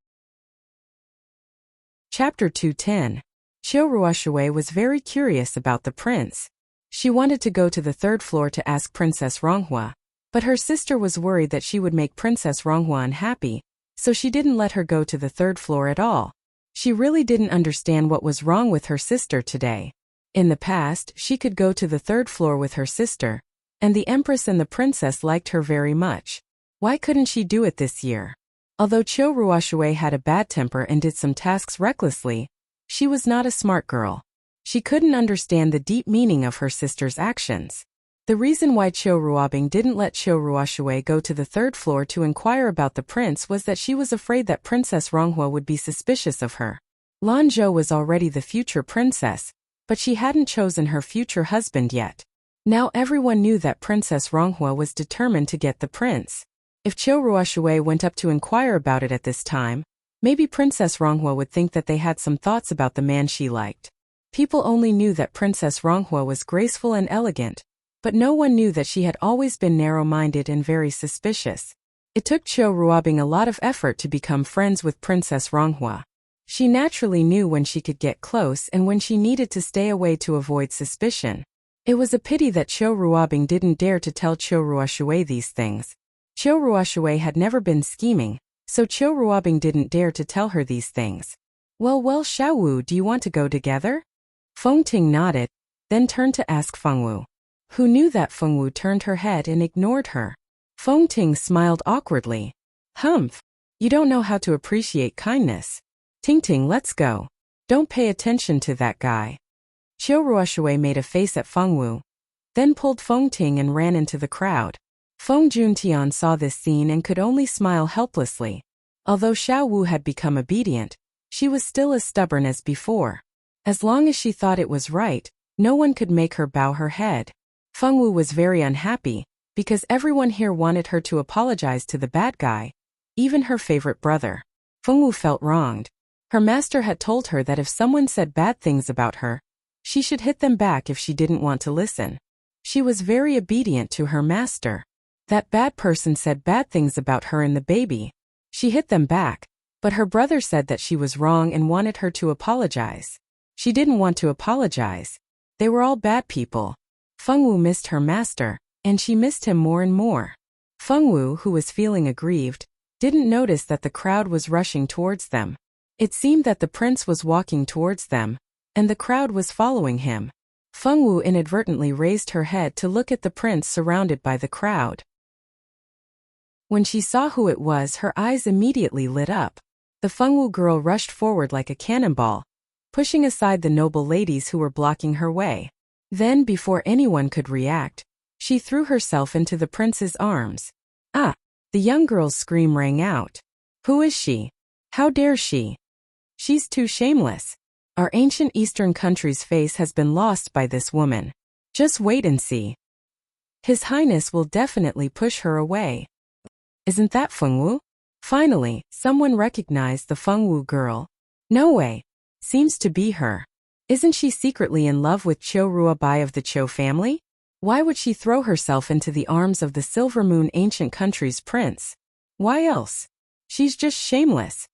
S1: Chapter 210. Qiu Ruoshui was very curious about the prince. She wanted to go to the third floor to ask Princess Ronghua, but her sister was worried that she would make Princess Ronghua unhappy, so she didn't let her go to the third floor at all. She really didn't understand what was wrong with her sister today. In the past, she could go to the third floor with her sister, and the Empress and the Princess liked her very much. Why couldn't she do it this year? Although Qiu Ruoshui had a bad temper and did some tasks recklessly, she was not a smart girl. She couldn't understand the deep meaning of her sister's actions. The reason why Qiu Ruobing didn't let Qiu Ruoshui go to the third floor to inquire about the prince was that she was afraid that Princess Ronghua would be suspicious of her. Lan Zhou was already the future princess, but she hadn't chosen her future husband yet. Now everyone knew that Princess Ronghua was determined to get the prince. If Qiu Ruoshui went up to inquire about it at this time, maybe Princess Ronghua would think that they had some thoughts about the man she liked. People only knew that Princess Ronghua was graceful and elegant, but no one knew that she had always been narrow-minded and very suspicious. It took Qiu Ruobing a lot of effort to become friends with Princess Ronghua. She naturally knew when she could get close and when she needed to stay away to avoid suspicion. It was a pity that Qiu Ruobing didn't dare to tell Qiu Ruoshui these things. Qiu Ruoshui had never been scheming, so Qiu Ruobing didn't dare to tell her these things. Well, Xiaowu, do you want to go together? Feng Ting nodded, then turned to ask Fengwu, who knew that Fengwu turned her head and ignored her. Feng Ting smiled awkwardly. Humph, you don't know how to appreciate kindness. Ting, let's go. Don't pay attention to that guy. Qiu Ruoshui made a face at Fengwu, then pulled Feng Ting and ran into the crowd. Feng Juntian saw this scene and could only smile helplessly. Although Xiaowu had become obedient, she was still as stubborn as before. As long as she thought it was right, no one could make her bow her head. Fengwu was very unhappy, because everyone here wanted her to apologize to the bad guy, even her favorite brother. Fengwu felt wronged. Her master had told her that if someone said bad things about her, she should hit them back if she didn't want to listen. She was very obedient to her master. That bad person said bad things about her and the baby. She hit them back, but her brother said that she was wrong and wanted her to apologize. She didn't want to apologize. They were all bad people. Fengwu missed her master, and she missed him more and more. Fengwu, who was feeling aggrieved, didn't notice that the crowd was rushing towards them. It seemed that the prince was walking towards them, and the crowd was following him. Fengwu inadvertently raised her head to look at the prince surrounded by the crowd. When she saw who it was, her eyes immediately lit up. The Fengwu girl rushed forward like a cannonball, pushing aside the noble ladies who were blocking her way. Then, before anyone could react, she threw herself into the prince's arms. Ah! The young girl's scream rang out. Who is she? How dare she? She's too shameless. Our ancient Eastern country's face has been lost by this woman. Just wait and see. His Highness will definitely push her away. Isn't that Fengwu? Finally, someone recognized the Fengwu girl. No way. Seems to be her. Isn't she secretly in love with Qiu Ruobai of the Qiu family? Why would she throw herself into the arms of the Silver Moon ancient country's prince? Why else? She's just shameless.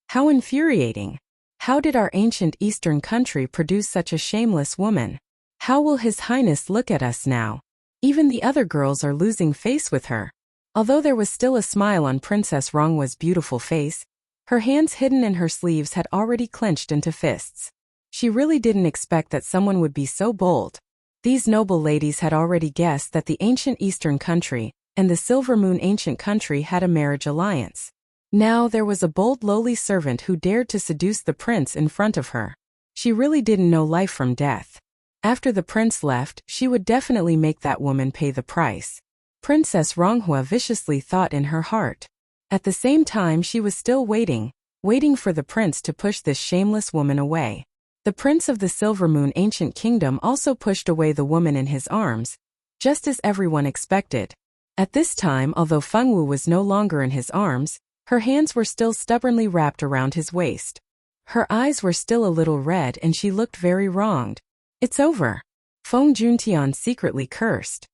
S1: How infuriating. How did our ancient Eastern country produce such a shameless woman? How will His Highness look at us now? Even the other girls are losing face with her. Although there was still a smile on Princess Ronghua's beautiful face, her hands hidden in her sleeves had already clenched into fists. She really didn't expect that someone would be so bold. These noble ladies had already guessed that the ancient Eastern country and the Silver Moon ancient country had a marriage alliance. Now there was a bold lowly servant who dared to seduce the prince in front of her. She really didn't know life from death. After the prince left, she would definitely make that woman pay the price. Princess Ronghua viciously thought in her heart. At the same time she was still waiting for the prince to push this shameless woman away. The prince of the Silver Moon ancient kingdom also pushed away the woman in his arms, just as everyone expected. At this time, although Fengwu was no longer in his arms, her hands were still stubbornly wrapped around his waist. Her eyes were still a little red and she looked very wronged. It's over. Feng Juntian secretly cursed.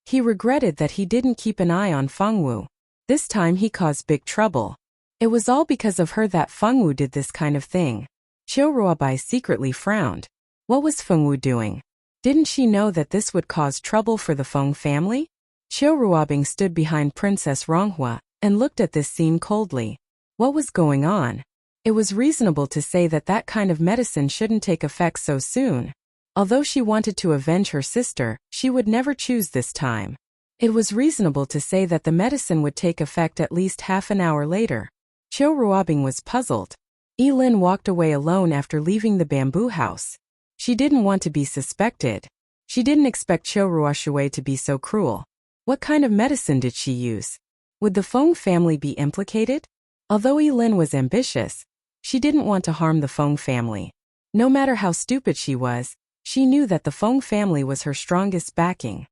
S1: He regretted that he didn't keep an eye on Fengwu. This time he caused big trouble. It was all because of her that Fengwu did this kind of thing. Qiu Ruobai secretly frowned. What was Fengwu doing? Didn't she know that this would cause trouble for the Feng family? Qiu Ruobing stood behind Princess Ronghua and looked at this scene coldly. What was going on? It was reasonable to say that that kind of medicine shouldn't take effect so soon. Although she wanted to avenge her sister, she would never choose this time. It was reasonable to say that the medicine would take effect at least half an hour later. Qiu Ruobing was puzzled. Yilin walked away alone after leaving the bamboo house. She didn't want to be suspected. She didn't expect Qiu Ruoshui to be so cruel. What kind of medicine did she use? Would the Feng family be implicated? Although Yilin was ambitious, she didn't want to harm the Feng family. No matter how stupid she was, she knew that the Feng family was her strongest backing.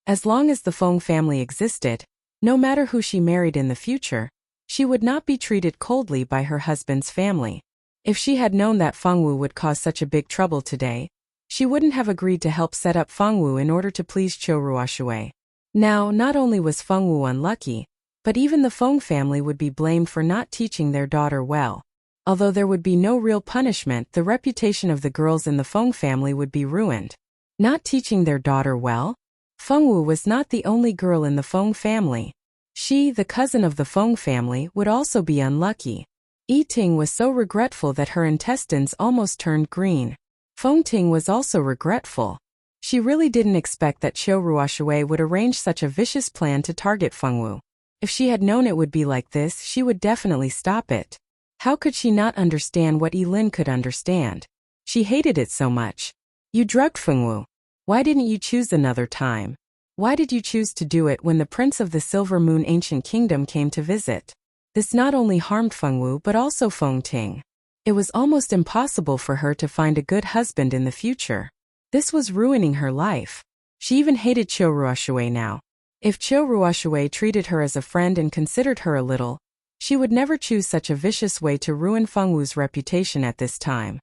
S1: As long as the Feng family existed, no matter who she married in the future, she would not be treated coldly by her husband's family. If she had known that Fengwu would cause such a big trouble today, she wouldn't have agreed to help set up Fengwu in order to please Qiu Ruoshui. Now, not only was Fengwu unlucky, but even the Feng family would be blamed for not teaching their daughter well. Although there would be no real punishment, the reputation of the girls in the Feng family would be ruined. Not teaching their daughter well? Fengwu was not the only girl in the Feng family. She, the cousin of the Feng family, would also be unlucky. Yiting was so regretful that her intestines almost turned green. Fengting was also regretful. She really didn't expect that Qiu Ruoshui would arrange such a vicious plan to target Fengwu. If she had known it would be like this, she would definitely stop it. How could she not understand what Yilin could understand? She hated it so much. You drugged Fengwu. Why didn't you choose another time? Why did you choose to do it when the Prince of the Silver Moon Ancient Kingdom came to visit? This not only harmed Fengwu but also Fengting. It was almost impossible for her to find a good husband in the future. This was ruining her life. She even hated Qiu Ruoshui now. If Qiu Ruoshui treated her as a friend and considered her a little, she would never choose such a vicious way to ruin Fengwu's reputation at this time.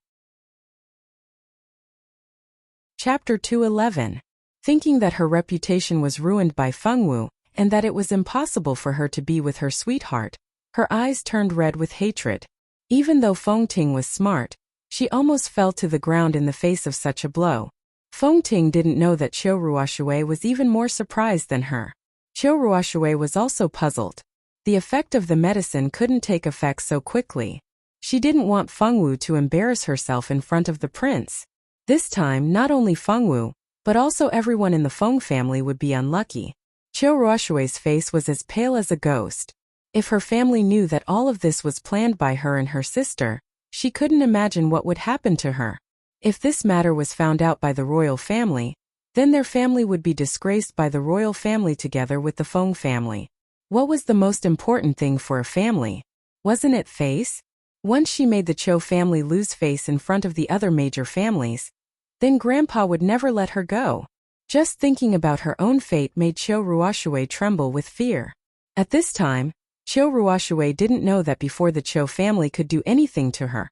S1: Chapter 211. Thinking that her reputation was ruined by Fengwu, and that it was impossible for her to be with her sweetheart, her eyes turned red with hatred. Even though Fengting was smart, she almost fell to the ground in the face of such a blow. Fengting didn't know that Qiu Ruoshui was even more surprised than her. Qiu Ruoshui was also puzzled. The effect of the medicine couldn't take effect so quickly. She didn't want Fengwu to embarrass herself in front of the prince. This time, not only Fengwu, but also everyone in the Feng family would be unlucky. Qiu Ruoshui's face was as pale as a ghost. If her family knew that all of this was planned by her and her sister, she couldn't imagine what would happen to her. If this matter was found out by the royal family, then their family would be disgraced by the royal family together with the Feng family. What was the most important thing for a family? Wasn't it face? Once she made the Qiu family lose face in front of the other major families, then Grandpa would never let her go. Just thinking about her own fate made Qiu Ruoshui tremble with fear. At this time, Qiu Ruoshui didn't know that before the Qiu family could do anything to her,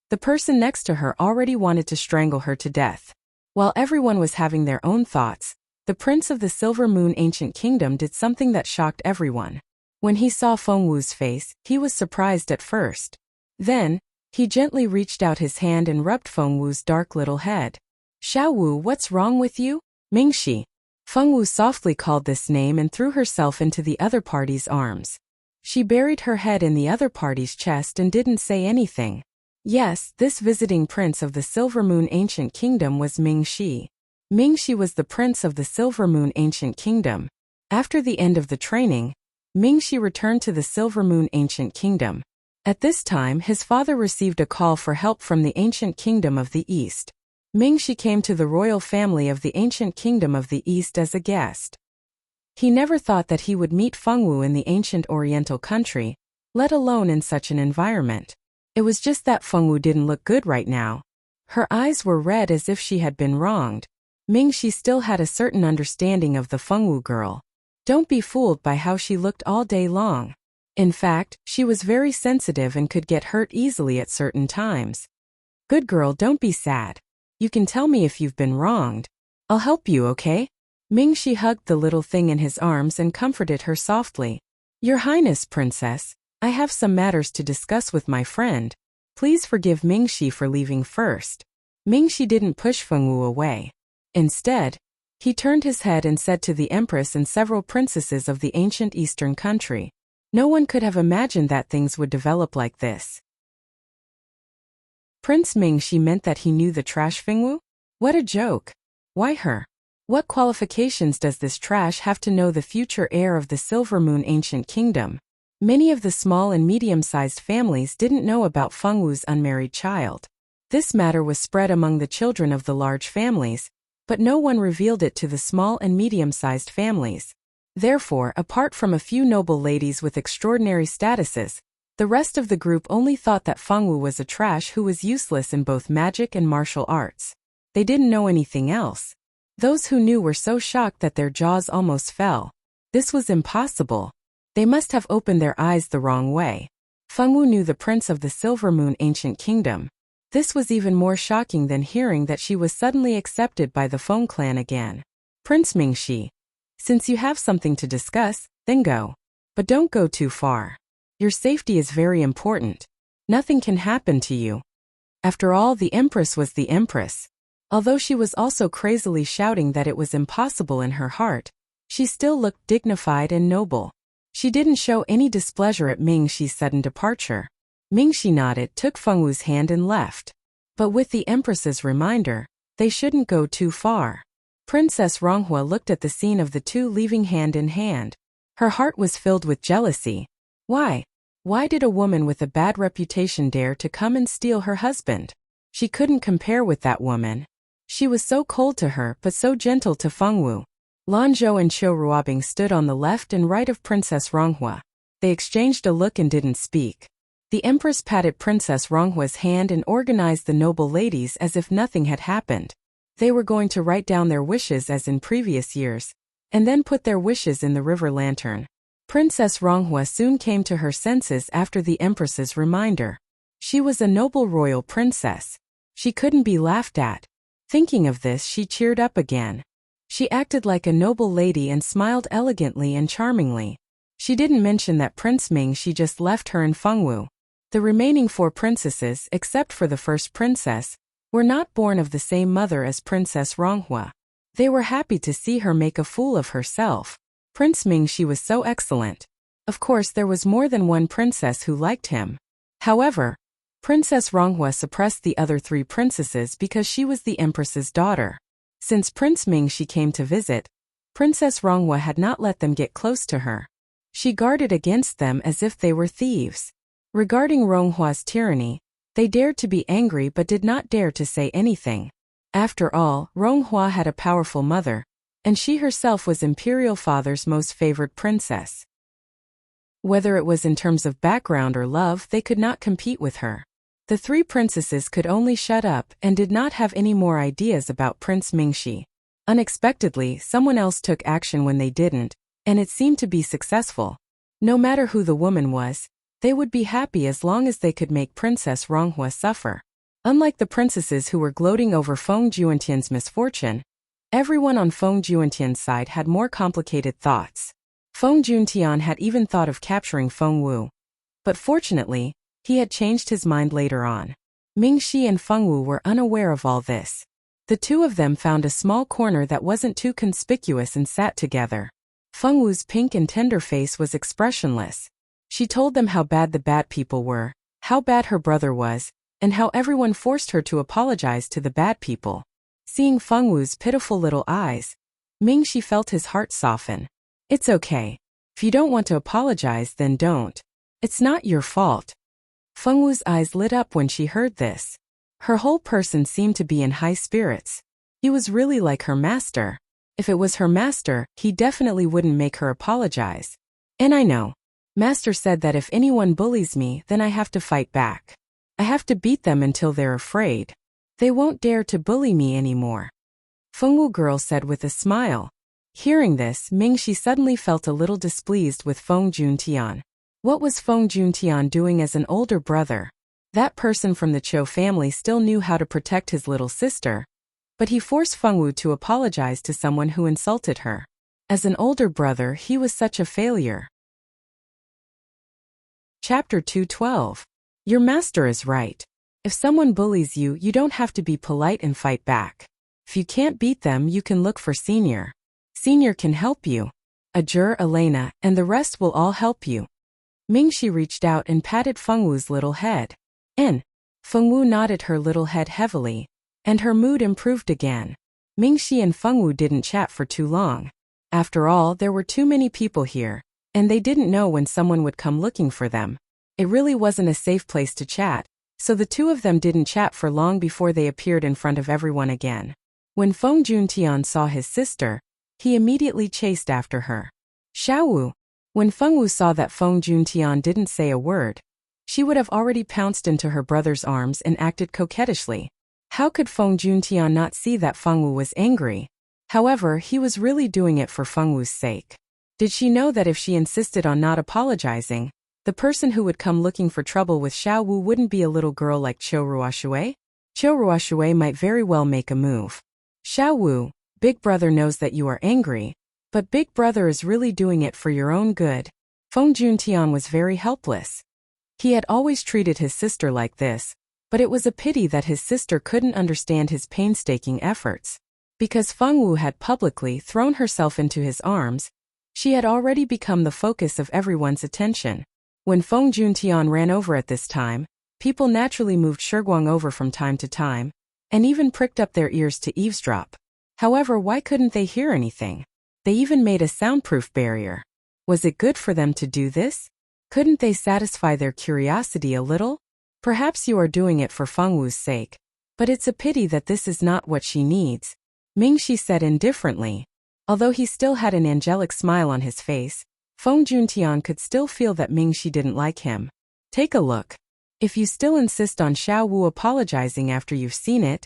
S1: the person next to her already wanted to strangle her to death. While everyone was having their own thoughts, the Prince of the Silver Moon Ancient Kingdom did something that shocked everyone. When he saw Fengwu's face, he was surprised at first. Then, he gently reached out his hand and rubbed Fengwu's dark little head. Xiaowu, what's wrong with you? Mingxi. Fengwu softly called this name and threw herself into the other party's arms. She buried her head in the other party's chest and didn't say anything. Yes, this visiting prince of the Silver Moon Ancient Kingdom was Mingxi. Mingxi was the prince of the Silver Moon Ancient Kingdom. After the end of the training, Mingxi returned to the Silver Moon Ancient Kingdom. At this time, his father received a call for help from the Ancient Kingdom of the East. Mingxi came to the royal family of the Ancient Kingdom of the East as a guest. He never thought that he would meet Fengwu in the ancient Oriental country, let alone in such an environment. It was just that Fengwu didn't look good right now. Her eyes were red as if she had been wronged. Mingxi still had a certain understanding of the Fengwu girl. Don't be fooled by how she looked all day long. In fact, she was very sensitive and could get hurt easily at certain times. Good girl, don't be sad. You can tell me if you've been wronged. I'll help you, okay? Mingxi hugged the little thing in his arms and comforted her softly. Your Highness, Princess, I have some matters to discuss with my friend. Please forgive Mingxi for leaving first. Mingxi didn't push Fengwu away. Instead, he turned his head and said to the Empress and several princesses of the ancient Eastern country, no one could have imagined that things would develop like this. Prince Mingxi meant that he knew the trash Fengwu? What a joke. Why her? What qualifications does this trash have to know the future heir of the Silver Moon Ancient Kingdom? Many of the small and medium-sized families didn't know about Fengwu's unmarried child. This matter was spread among the children of the large families, but no one revealed it to the small and medium-sized families. Therefore, apart from a few noble ladies with extraordinary statuses, the rest of the group only thought that Fengwu was a trash who was useless in both magic and martial arts. They didn't know anything else. Those who knew were so shocked that their jaws almost fell. This was impossible. They must have opened their eyes the wrong way. Fengwu knew the prince of the Silver Moon Ancient Kingdom. This was even more shocking than hearing that she was suddenly accepted by the Feng clan again. Prince Mingxi, since you have something to discuss, then go. But don't go too far. Your safety is very important. Nothing can happen to you. After all, the Empress was the Empress. Although she was also crazily shouting that it was impossible in her heart, she still looked dignified and noble. She didn't show any displeasure at Mingxi's sudden departure. Mingxi nodded, took Fengwu's hand and left. But with the Empress's reminder, they shouldn't go too far. Princess Ronghua looked at the scene of the two leaving hand in hand. Her heart was filled with jealousy. Why? Why did a woman with a bad reputation dare to come and steal her husband? She couldn't compare with that woman. She was so cold to her but so gentle to Fengwu. Lanzhou and Qiu Ruobing stood on the left and right of Princess Ronghua. They exchanged a look and didn't speak. The Empress patted Princess Ronghua's hand and organized the noble ladies as if nothing had happened. They were going to write down their wishes as in previous years, and then put their wishes in the river lantern. Princess Ronghua soon came to her senses after the Empress's reminder. She was a noble royal princess. She couldn't be laughed at. Thinking of this, she cheered up again. She acted like a noble lady and smiled elegantly and charmingly. She didn't mention that Prince Mingxi just left her in Fengwu. The remaining 4 princesses, except for the first princess, were not born of the same mother as Princess Ronghua. They were happy to see her make a fool of herself. Prince Mingxi was so excellent. Of course, there was more than one princess who liked him. However, Princess Ronghua suppressed the other 3 princesses because she was the Empress's daughter. Since Prince Mingxi came to visit, Princess Ronghua had not let them get close to her. She guarded against them as if they were thieves. Regarding Ronghua's tyranny, they dared to be angry but did not dare to say anything. After all, Ronghua had a powerful mother, and she herself was Imperial Father's most favored princess. Whether it was in terms of background or love, they could not compete with her. The 3 princesses could only shut up and did not have any more ideas about Prince Mingxi. Unexpectedly, someone else took action when they didn't, and it seemed to be successful. No matter who the woman was, they would be happy as long as they could make Princess Ronghua suffer. Unlike the princesses who were gloating over Feng Juentian's misfortune, everyone on Feng Juentian's side had more complicated thoughts. Feng Juentian had even thought of capturing Fengwu. But fortunately, he had changed his mind later on. Mingxi and Fengwu were unaware of all this. The two of them found a small corner that wasn't too conspicuous and sat together. Feng Wu's pink and tender face was expressionless. She told them how bad the bad people were, how bad her brother was, and how everyone forced her to apologize to the bad people. Seeing Feng Wu's pitiful little eyes, Mingxi felt his heart soften. It's okay. If you don't want to apologize, then don't. It's not your fault. Feng Wu's eyes lit up when she heard this. Her whole person seemed to be in high spirits. He was really like her master. If it was her master, he definitely wouldn't make her apologize. And I know. Master said that if anyone bullies me, then I have to fight back. I have to beat them until they're afraid. They won't dare to bully me anymore. Feng Wu girl said with a smile. Hearing this, Mingxi suddenly felt a little displeased with Feng Juntian. What was Feng Juntian doing as an older brother? That person from the Chou family still knew how to protect his little sister, but he forced Feng Wu to apologize to someone who insulted her. As an older brother, he was such a failure. Chapter 212. Your master is right. If someone bullies you, you don't have to be polite and fight back. If you can't beat them, you can look for Senior. Senior can help you. Ajur, Elena, and the rest will all help you. Mingxi reached out and patted Feng Wu's little head. Feng Wu nodded her little head heavily, and her mood improved again. Mingxi and Feng Wu didn't chat for too long. After all, there were too many people here, and they didn't know when someone would come looking for them. It really wasn't a safe place to chat, so the two of them didn't chat for long before they appeared in front of everyone again. When Feng Juntian saw his sister, he immediately chased after her. Xiao Wu. When Feng Wu saw that Feng Juntian didn't say a word, she would have already pounced into her brother's arms and acted coquettishly. How could Feng Juntian not see that Feng Wu was angry? However, he was really doing it for Feng Wu's sake. Did she know that if she insisted on not apologizing, the person who would come looking for trouble with Xiao Wu wouldn't be a little girl like Qiu Ruoshui? Qiu Ruoshui might very well make a move. Xiao Wu, Big Brother knows that you are angry, but Big Brother is really doing it for your own good. Feng Juntian was very helpless. He had always treated his sister like this, but it was a pity that his sister couldn't understand his painstaking efforts. Because Feng Wu had publicly thrown herself into his arms, she had already become the focus of everyone's attention. When Feng Juntian ran over at this time, people naturally moved Shiguang over from time to time, and even pricked up their ears to eavesdrop. However, why couldn't they hear anything? They even made a soundproof barrier. Was it good for them to do this? Couldn't they satisfy their curiosity a little? Perhaps you are doing it for Feng Wu's sake, but it's a pity that this is not what she needs, Mingxi said indifferently. Although he still had an angelic smile on his face, Feng Juntian could still feel that Mingxi didn't like him. Take a look. If you still insist on Xiao Wu apologizing after you've seen it.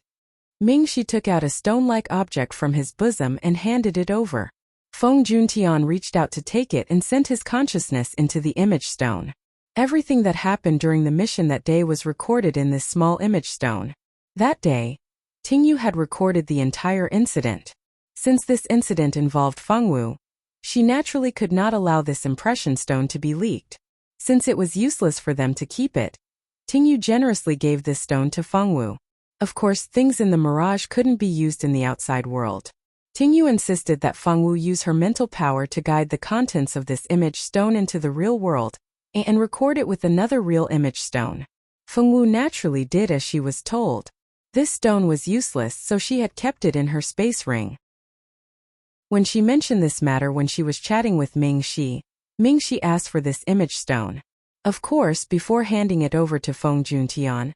S1: Mingxi took out a stone-like object from his bosom and handed it over. Feng Juntian reached out to take it and sent his consciousness into the image stone. Everything that happened during the mission that day was recorded in this small image stone. That day, Tingyu had recorded the entire incident. Since this incident involved Feng Wu, she naturally could not allow this impression stone to be leaked. Since it was useless for them to keep it, Tingyu generously gave this stone to Feng Wu. Of course, things in the mirage couldn't be used in the outside world. Tingyu insisted that Feng Wu use her mental power to guide the contents of this image stone into the real world, and record it with another real image stone. Feng Wu naturally did as she was told. This stone was useless, so she had kept it in her space ring. When she mentioned this matter when she was chatting with Mingxi asked for this image stone. Of course, before handing it over to Feng Juntian,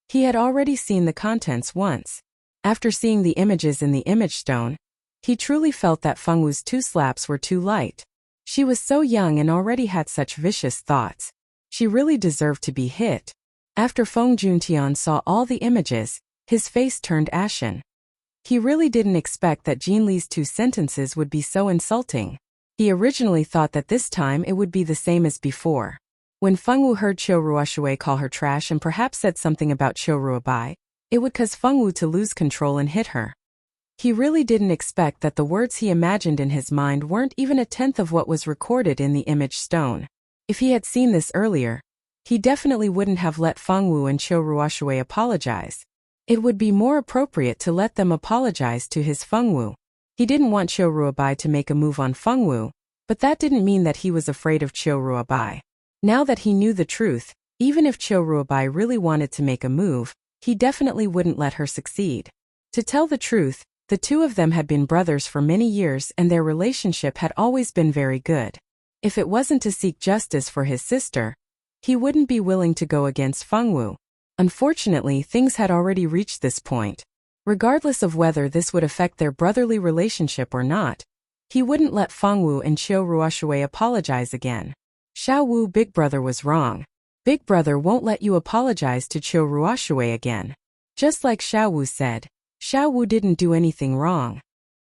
S1: he had already seen the contents once. After seeing the images in the image stone, he truly felt that Feng Wu's 2 slaps were too light. She was so young and already had such vicious thoughts. She really deserved to be hit. After Feng Juntian saw all the images, his face turned ashen. He really didn't expect that Jean Li's 2 sentences would be so insulting. He originally thought that this time it would be the same as before. When Feng Wu heard Qiu Ruoshui call her trash and perhaps said something about Qiu Ruobai, it would cause Feng Wu to lose control and hit her. He really didn't expect that the words he imagined in his mind weren't even a tenth of what was recorded in the image stone. If he had seen this earlier, he definitely wouldn't have let Feng Wu and Qiu Ruoshui apologize. It would be more appropriate to let them apologize to his Fengwu. He didn't want Qiu Ruobai to make a move on Fengwu, but that didn't mean that he was afraid of Qiu Ruobai. Now that he knew the truth, even if Qiu Ruobai really wanted to make a move, he definitely wouldn't let her succeed. To tell the truth, the two of them had been brothers for many years and their relationship had always been very good. If it wasn't to seek justice for his sister, he wouldn't be willing to go against Fengwu. Unfortunately, things had already reached this point. Regardless of whether this would affect their brotherly relationship or not, he wouldn't let Fengwu and Qiu Ruoshui apologize again. Xiao Wu Big Brother was wrong. Big Brother won't let you apologize to Qiu Ruoshui again. Just like Xiao Wu said, Xiao Wu didn't do anything wrong.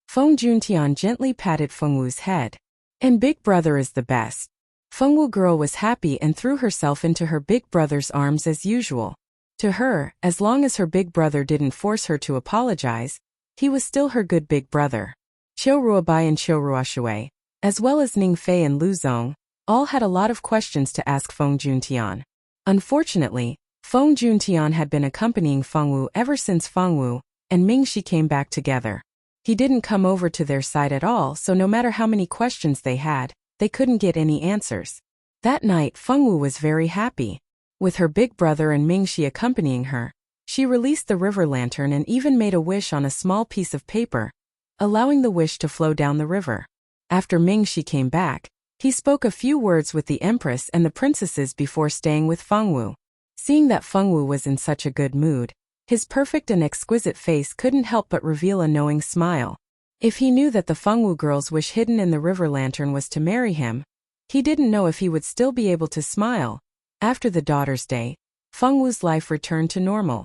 S1: Feng Juntian gently patted Fengwu's head. And Big Brother is the best. Fengwu girl was happy and threw herself into her big brother's arms as usual. To her, as long as her big brother didn't force her to apologize, he was still her good big brother. Qiu Ruobai and Qiu Ruoshui, as well as Ning Fei and Lu Zong, all had a lot of questions to ask Feng Juntian. Unfortunately, Feng Juntian had been accompanying Fengwu ever since Fengwu and Mingxi came back together. He didn't come over to their side at all, so no matter how many questions they had, they couldn't get any answers. That night, Fengwu was very happy. With her big brother and Mingxi accompanying her, she released the river lantern and even made a wish on a small piece of paper, allowing the wish to flow down the river. After Mingxi came back, he spoke a few words with the empress and the princesses before staying with Fengwu. Seeing that Fengwu was in such a good mood, his perfect and exquisite face couldn't help but reveal a knowing smile. If he knew that the Fengwu girl's wish hidden in the river lantern was to marry him, he didn't know if he would still be able to smile. After the Daughter's Day, Fengwu's life returned to normal.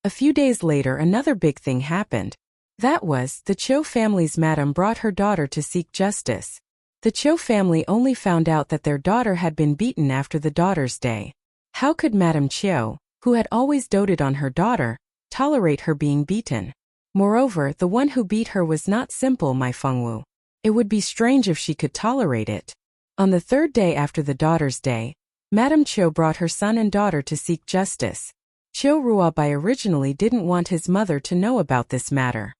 S1: A few days later, another big thing happened. That was, the Qiu family's madam brought her daughter to seek justice. The Qiu family only found out that their daughter had been beaten after the Daughter's Day. How could Madame Qiu, who had always doted on her daughter, tolerate her being beaten? Moreover, the one who beat her was not simple, my Fengwu. It would be strange if she could tolerate it. On the third day after the Daughter's Day, Madame Qiu brought her son and daughter to seek justice. Qiu Ruobai originally didn't want his mother to know about this matter.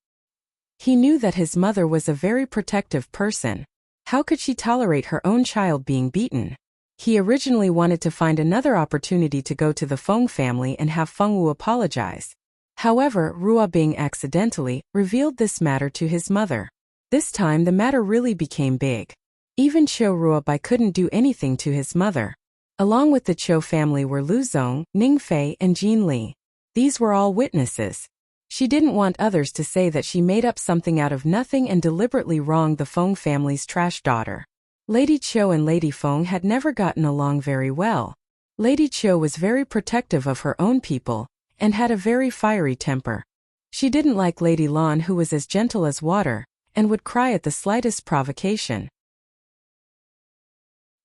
S1: He knew that his mother was a very protective person. How could she tolerate her own child being beaten? He originally wanted to find another opportunity to go to the Feng family and have Fengwu apologize. However, Ruobing accidentally revealed this matter to his mother. This time the matter really became big. Even Qiu Ruobai couldn't do anything to his mother. Along with the Qiu family were Lu Zong, Ning Fei, and Jin Li. These were all witnesses. She didn't want others to say that she made up something out of nothing and deliberately wronged the Feng family's trash daughter. Lady Qiu and Lady Feng had never gotten along very well. Lady Qiu was very protective of her own people and had a very fiery temper. She didn't like Lady Lan, who was as gentle as water and would cry at the slightest provocation.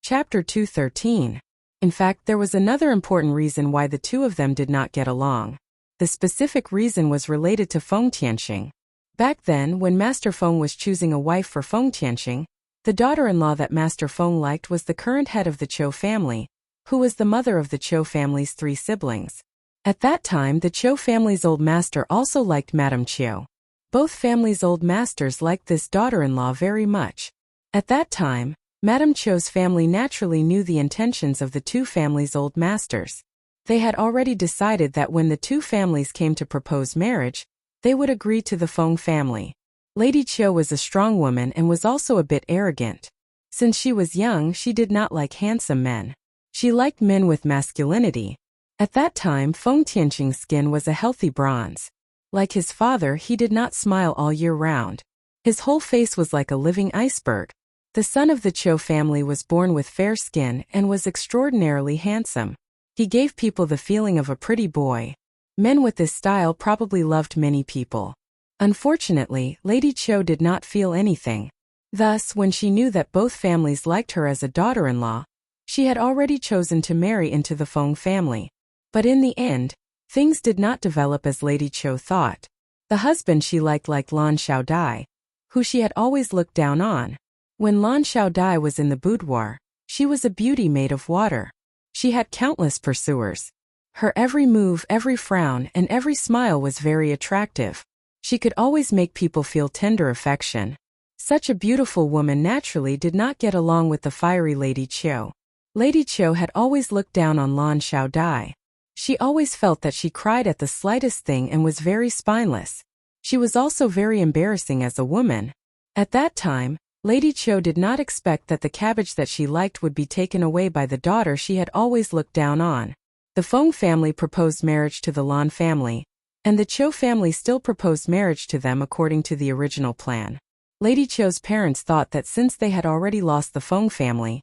S1: Chapter 213. In fact, there was another important reason why the two of them did not get along. The specific reason was related to Feng Tianxing. Back then, when Master Feng was choosing a wife for Feng Tianxing, the daughter-in-law that Master Feng liked was the current head of the Qiu family, who was the mother of the Qiu family's 3 siblings. At that time, the Qiu family's old master also liked Madame Qiu. Both families' old masters liked this daughter-in-law very much. At that time, Madame Qiu's family naturally knew the intentions of the two families' old masters. They had already decided that when the two families came to propose marriage, they would agree to the Feng family. Lady Qiu was a strong woman and was also a bit arrogant. Since she was young, she did not like handsome men. She liked men with masculinity. At that time, Feng Tianxing's skin was a healthy bronze. Like his father, he did not smile all year round. His whole face was like a living iceberg. The son of the Qiu family was born with fair skin and was extraordinarily handsome. He gave people the feeling of a pretty boy. Men with this style probably loved many people. Unfortunately, Lady Qiu did not feel anything. Thus, when she knew that both families liked her as a daughter-in-law, she had already chosen to marry into the Feng family. But in the end, things did not develop as Lady Qiu thought. The husband she liked Lan Xiaodai, who she had always looked down on. When Lan Xiaodai was in the boudoir, she was a beauty made of water. She had countless pursuers. Her every move, every frown, and every smile was very attractive. She could always make people feel tender affection. Such a beautiful woman naturally did not get along with the fiery Lady Qiu. Lady Qiu had always looked down on Lan Xiaodai. She always felt that she cried at the slightest thing and was very spineless. She was also very embarrassing as a woman. At that time, Lady Qiu did not expect that the cabbage that she liked would be taken away by the daughter she had always looked down on. The Feng family proposed marriage to the Lan family, and the Qiu family still proposed marriage to them according to the original plan. Lady Qiu's parents thought that since they had already lost the Feng family,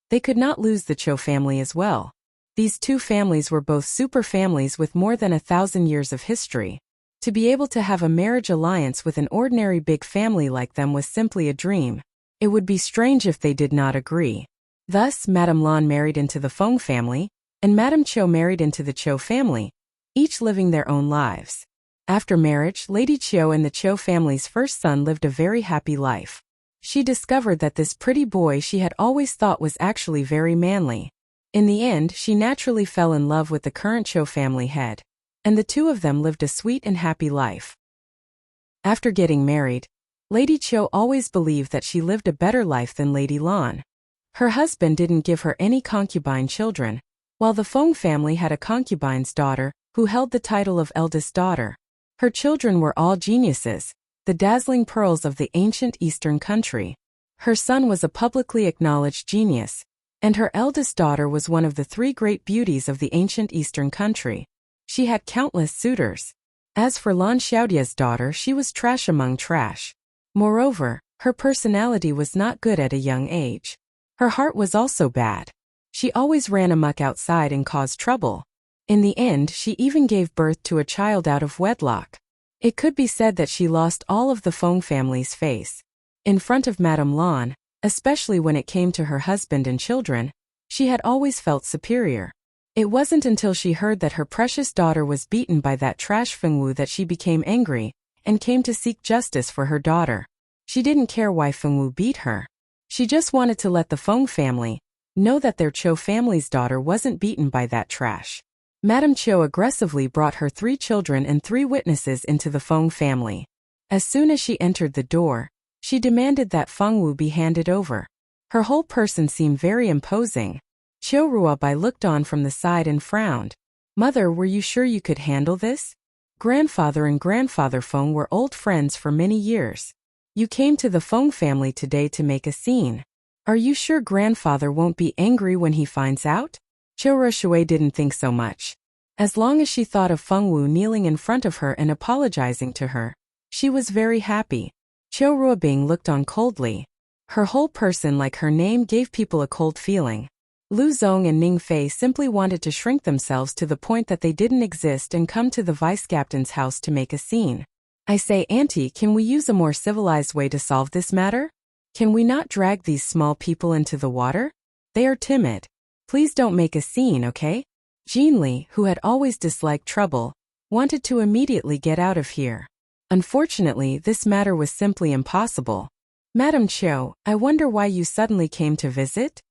S1: they could not lose the Qiu family as well. These two families were both super families with more than 1,000 years of history. To be able to have a marriage alliance with an ordinary big family like them was simply a dream. It would be strange if they did not agree. Thus, Madame Lan married into the Feng family, and Madame Qiu married into the Qiu family, each living their own lives. After marriage, Lady Qiu and the Qiu family's first son lived a very happy life. She discovered that this pretty boy she had always thought was actually very manly. In the end, she naturally fell in love with the current Qiu family head, and the two of them lived a sweet and happy life. After getting married, Lady Qiu always believed that she lived a better life than Lady Lan. Her husband didn't give her any concubine children, while the Feng family had a concubine's daughter, who held the title of eldest daughter. Her children were all geniuses, the dazzling pearls of the ancient Eastern country. Her son was a publicly acknowledged genius, and her eldest daughter was one of the three great beauties of the ancient Eastern country. She had countless suitors. As for Lan Xiaodia's daughter, she was trash among trash. Moreover, her personality was not good at a young age. Her heart was also bad. She always ran amok outside and caused trouble. In the end, she even gave birth to a child out of wedlock. It could be said that she lost all of the Feng family's face. In front of Madame Lan, especially when it came to her husband and children, she had always felt superior. It wasn't until she heard that her precious daughter was beaten by that trash Fengwu that she became angry and came to seek justice for her daughter. She didn't care why Fengwu beat her. She just wanted to let the Feng family know that their Qiu family's daughter wasn't beaten by that trash. Madame Qiu aggressively brought her 3 children and 3 witnesses into the Feng family. As soon as she entered the door, she demanded that Fengwu be handed over. Her whole person seemed very imposing. Qiu Ruobai looked on from the side and frowned. "Mother, were you sure you could handle this? Grandfather and Grandfather Feng were old friends for many years. You came to the Feng family today to make a scene. Are you sure Grandfather won't be angry when he finds out?" Qiu Rushui didn't think so much. As long as she thought of Fengwu kneeling in front of her and apologizing to her, she was very happy. Qiu Ruobing looked on coldly. Her whole person, like her name, gave people a cold feeling. Lu Zong and Ning Fei simply wanted to shrink themselves to the point that they didn't exist and come to the vice-captain's house to make a scene. "I say, Auntie, can we use a more civilized way to solve this matter? Can we not drag these small people into the water? They are timid. Please don't make a scene, okay?" Jean Li, who had always disliked trouble, wanted to immediately get out of here. Unfortunately, this matter was simply impossible. "Madame Qiu, I wonder why you suddenly came to visit?"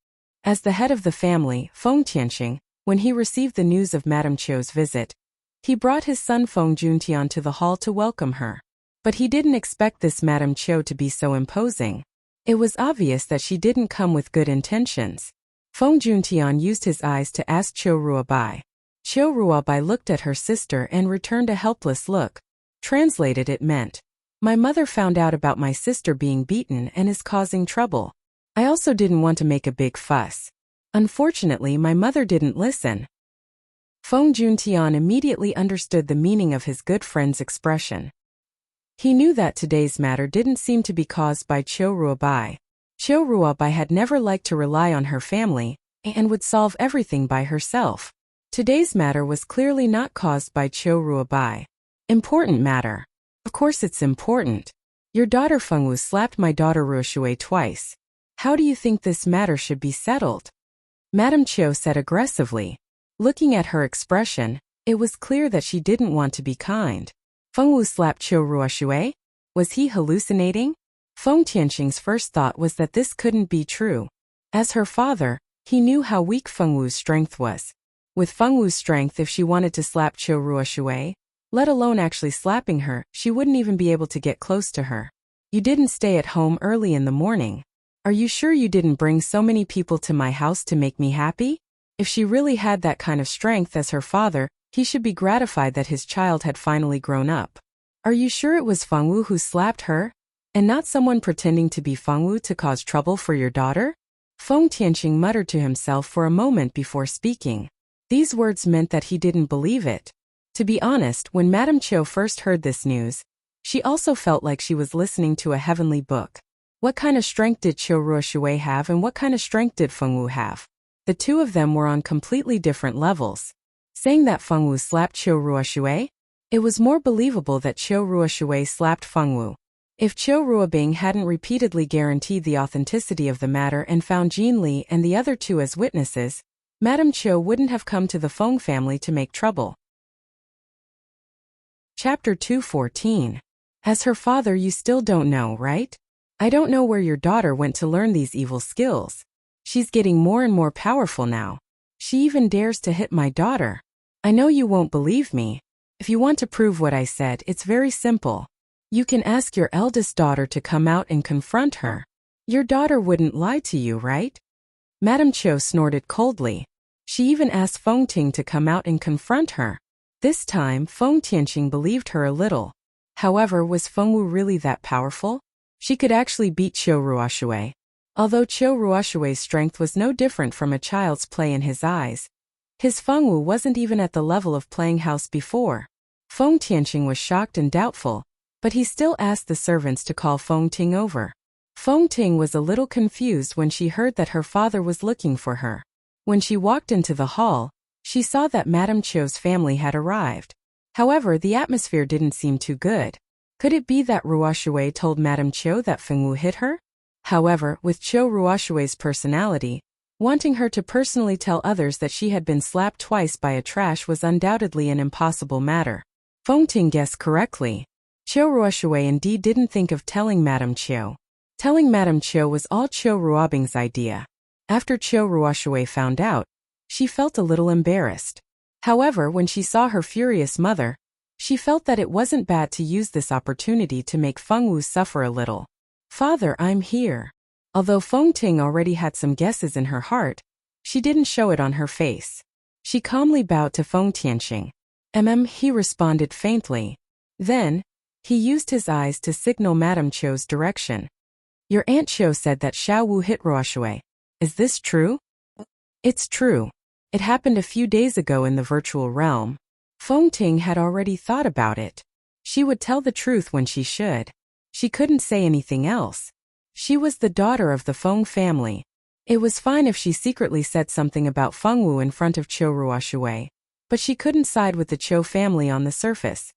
S1: As the head of the family, Feng Tianxing, when he received the news of Madame Qiu's visit, he brought his son Feng Juntian to the hall to welcome her. But he didn't expect this Madame Qiu to be so imposing. It was obvious that she didn't come with good intentions. Feng Juntian used his eyes to ask Qiu Ruobai. Qiu Ruobai looked at her sister and returned a helpless look. Translated, it meant, "My mother found out about my sister being beaten and is causing trouble. I also didn't want to make a big fuss. Unfortunately, my mother didn't listen." Feng Juntian immediately understood the meaning of his good friend's expression. He knew that today's matter didn't seem to be caused by Qiu Ruobai. Qiu Ruobai had never liked to rely on her family and would solve everything by herself. Today's matter was clearly not caused by Qiu Ruobai. Important matter. Of course it's important. Your daughter Fengwu slapped my daughter Ruoshui twice. How do you think this matter should be settled? Madame Qiu said aggressively. Looking at her expression, it was clear that she didn't want to be kind. Fengwu slapped Qiu Ruoshui? Was he hallucinating? Feng Tianxing's first thought was that this couldn't be true. As her father, he knew how weak Fengwu's strength was. With Feng Wu's strength, if she wanted to slap Qiu Ruoshui, let alone actually slapping her, she wouldn't even be able to get close to her. You didn't stay at home early in the morning. Are you sure you didn't bring so many people to my house to make me happy? If she really had that kind of strength as her father, he should be gratified that his child had finally grown up. Are you sure it was Feng Wu who slapped her, and not someone pretending to be Feng Wu to cause trouble for your daughter? Feng Tianqing muttered to himself for a moment before speaking. These words meant that he didn't believe it. To be honest, when Madame Qiu first heard this news, she also felt like she was listening to a heavenly book. What kind of strength did Qiu Ruoshui have and what kind of strength did Feng Wu have? The two of them were on completely different levels. Saying that Feng Wu slapped Qiu Ruoshui? It was more believable that Qiu Ruoshui slapped Feng Wu. If Qiu Ruobing hadn't repeatedly guaranteed the authenticity of the matter and found Jin Li and the other two as witnesses, Madame Qiu wouldn't have come to the Feng family to make trouble. Chapter 214. As her father, you still don't know, right? I don't know where your daughter went to learn these evil skills. She's getting more and more powerful now. She even dares to hit my daughter. I know you won't believe me. If you want to prove what I said, it's very simple. You can ask your eldest daughter to come out and confront her. Your daughter wouldn't lie to you, right? Madame Qiu snorted coldly. She even asked Feng Ting to come out and confront her. This time, Feng Tianqing believed her a little. However, was Feng Wu really that powerful? She could actually beat Qiu Ruoshui. Although Qiu Ruoshui's strength was no different from a child's play in his eyes, his Feng Wu wasn't even at the level of playing house before. Feng Tianqing was shocked and doubtful, but he still asked the servants to call Feng Ting over. Feng Ting was a little confused when she heard that her father was looking for her. When she walked into the hall, she saw that Madame Qiu's family had arrived. However, the atmosphere didn't seem too good. Could it be that Ruoshui told Madame Qiu that Feng Wu hit her? However, with Qiu Ruoshui's personality, wanting her to personally tell others that she had been slapped twice by a trash was undoubtedly an impossible matter. Feng Ting guessed correctly. Qiu Ruoshui indeed didn't think of telling Madame Qiu. Telling Madame Qiu was all Qiu Ruobing's idea. After Qiu Ruoshui found out, she felt a little embarrassed. However, when she saw her furious mother, she felt that it wasn't bad to use this opportunity to make Feng Wu suffer a little. Father, I'm here. Although Feng Ting already had some guesses in her heart, she didn't show it on her face. She calmly bowed to Feng Tianqing. He responded faintly. Then, he used his eyes to signal Madame Qiu's direction. Your Aunt Qiu said that Xiao Wu hit Ruoshui. Is this true? It's true. It happened a few days ago in the virtual realm. Feng Ting had already thought about it. She would tell the truth when she should. She couldn't say anything else. She was the daughter of the Feng family. It was fine if she secretly said something about Feng Wu in front of Qiu Ruoshui, but she couldn't side with the Qiu family on the surface.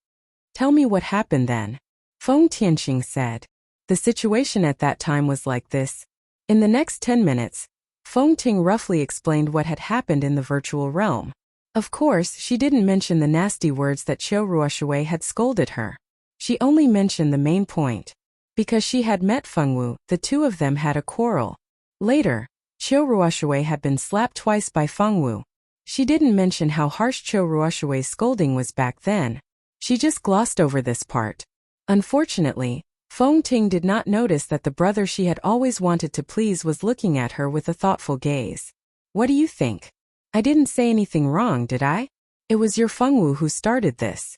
S1: Tell me what happened then. Feng Tianqing said. The situation at that time was like this. In the next 10 minutes, Feng Ting roughly explained what had happened in the virtual realm. Of course, she didn't mention the nasty words that Qiu Ruoshui had scolded her. She only mentioned the main point. Because she had met Feng Wu, the two of them had a quarrel. Later, Qiu Ruoshui had been slapped twice by Feng Wu. She didn't mention how harsh Qiu Ruoshui's scolding was back then. She just glossed over this part. Unfortunately, Feng Ting did not notice that the brother she had always wanted to please was looking at her with a thoughtful gaze. What do you think? I didn't say anything wrong, did I? It was your Feng Wu who started this.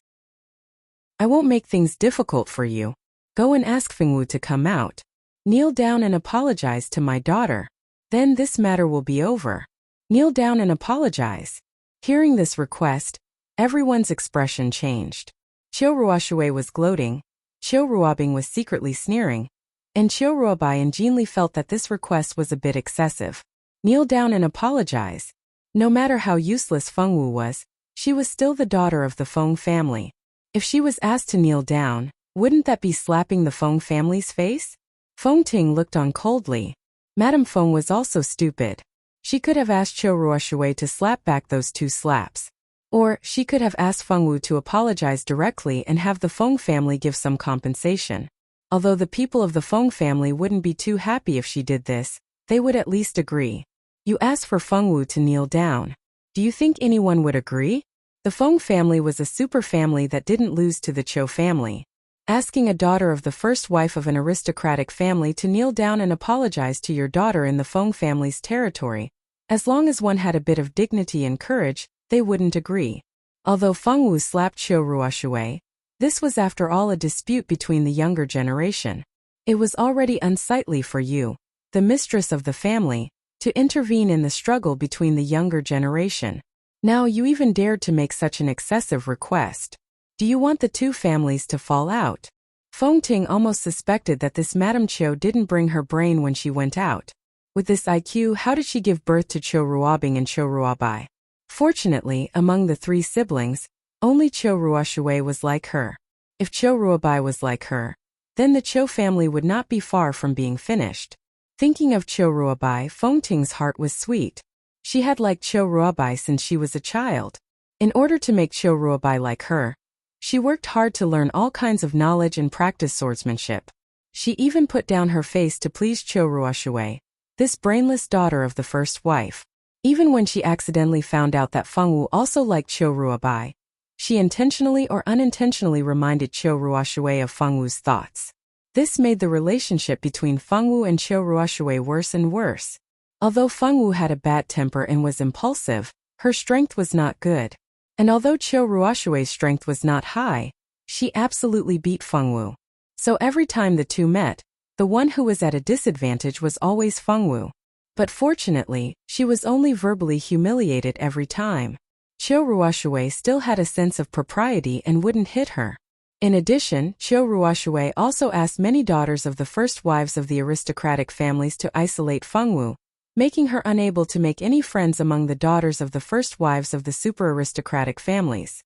S1: I won't make things difficult for you. Go and ask Feng Wu to come out. Kneel down and apologize to my daughter. Then this matter will be over. Kneel down and apologize. Hearing this request, everyone's expression changed. Qiu Ruoshui was gloating, Qiu Ruobing was secretly sneering, and Qiu Ruobai and Jin Li felt that this request was a bit excessive. Kneel down and apologize. No matter how useless Feng Wu was, she was still the daughter of the Feng family. If she was asked to kneel down, wouldn't that be slapping the Feng family's face? Feng Ting looked on coldly. Madame Feng was also stupid. She could have asked Qiu Ruoshui to slap back those 2 slaps. Or, she could have asked Feng Wu to apologize directly and have the Feng family give some compensation. Although the people of the Feng family wouldn't be too happy if she did this, they would at least agree. You ask for Feng Wu to kneel down. Do you think anyone would agree? The Feng family was a super family that didn't lose to the Chou family. Asking a daughter of the first wife of an aristocratic family to kneel down and apologize to your daughter in the Feng family's territory, as long as one had a bit of dignity and courage, they wouldn't agree. Although Feng Wu slapped Chou Ruoshui, this was after all a dispute between the younger generation. It was already unsightly for you, the mistress of the family, to intervene in the struggle between the younger generation. Now you even dared to make such an excessive request. Do you want the two families to fall out? Feng Ting almost suspected that this Madame Chou didn't bring her brain when she went out. With this IQ, how did she give birth to Chou Ruobing and Chou Ruobai? Fortunately, among the three siblings, only Chou Ruoshui was like her. If Chou Ruobai was like her, then the Chou family would not be far from being finished. Thinking of Chou Ruobai, Feng Ting's heart was sweet. She had liked Chou Ruobai since she was a child. In order to make Chou Ruobai like her, she worked hard to learn all kinds of knowledge and practice swordsmanship. She even put down her face to please Chou Ruoshui, this brainless daughter of the first wife. Even when she accidentally found out that Feng Wu also liked Chou Ruobai, she intentionally or unintentionally reminded Chou Ruoshui of Feng Wu's thoughts. This made the relationship between Feng Wu and Chou Ruoshui worse and worse. Although Feng Wu had a bad temper and was impulsive, her strength was not good. And although Chou Ruoshui's strength was not high, she absolutely beat Feng Wu. So every time the two met, the one who was at a disadvantage was always Feng Wu. But fortunately, she was only verbally humiliated every time. Chou Ruoshui still had a sense of propriety and wouldn't hit her. In addition, Chou Ruoshui also asked many daughters of the first wives of the aristocratic families to isolate Feng Wu, making her unable to make any friends among the daughters of the first wives of the super aristocratic families.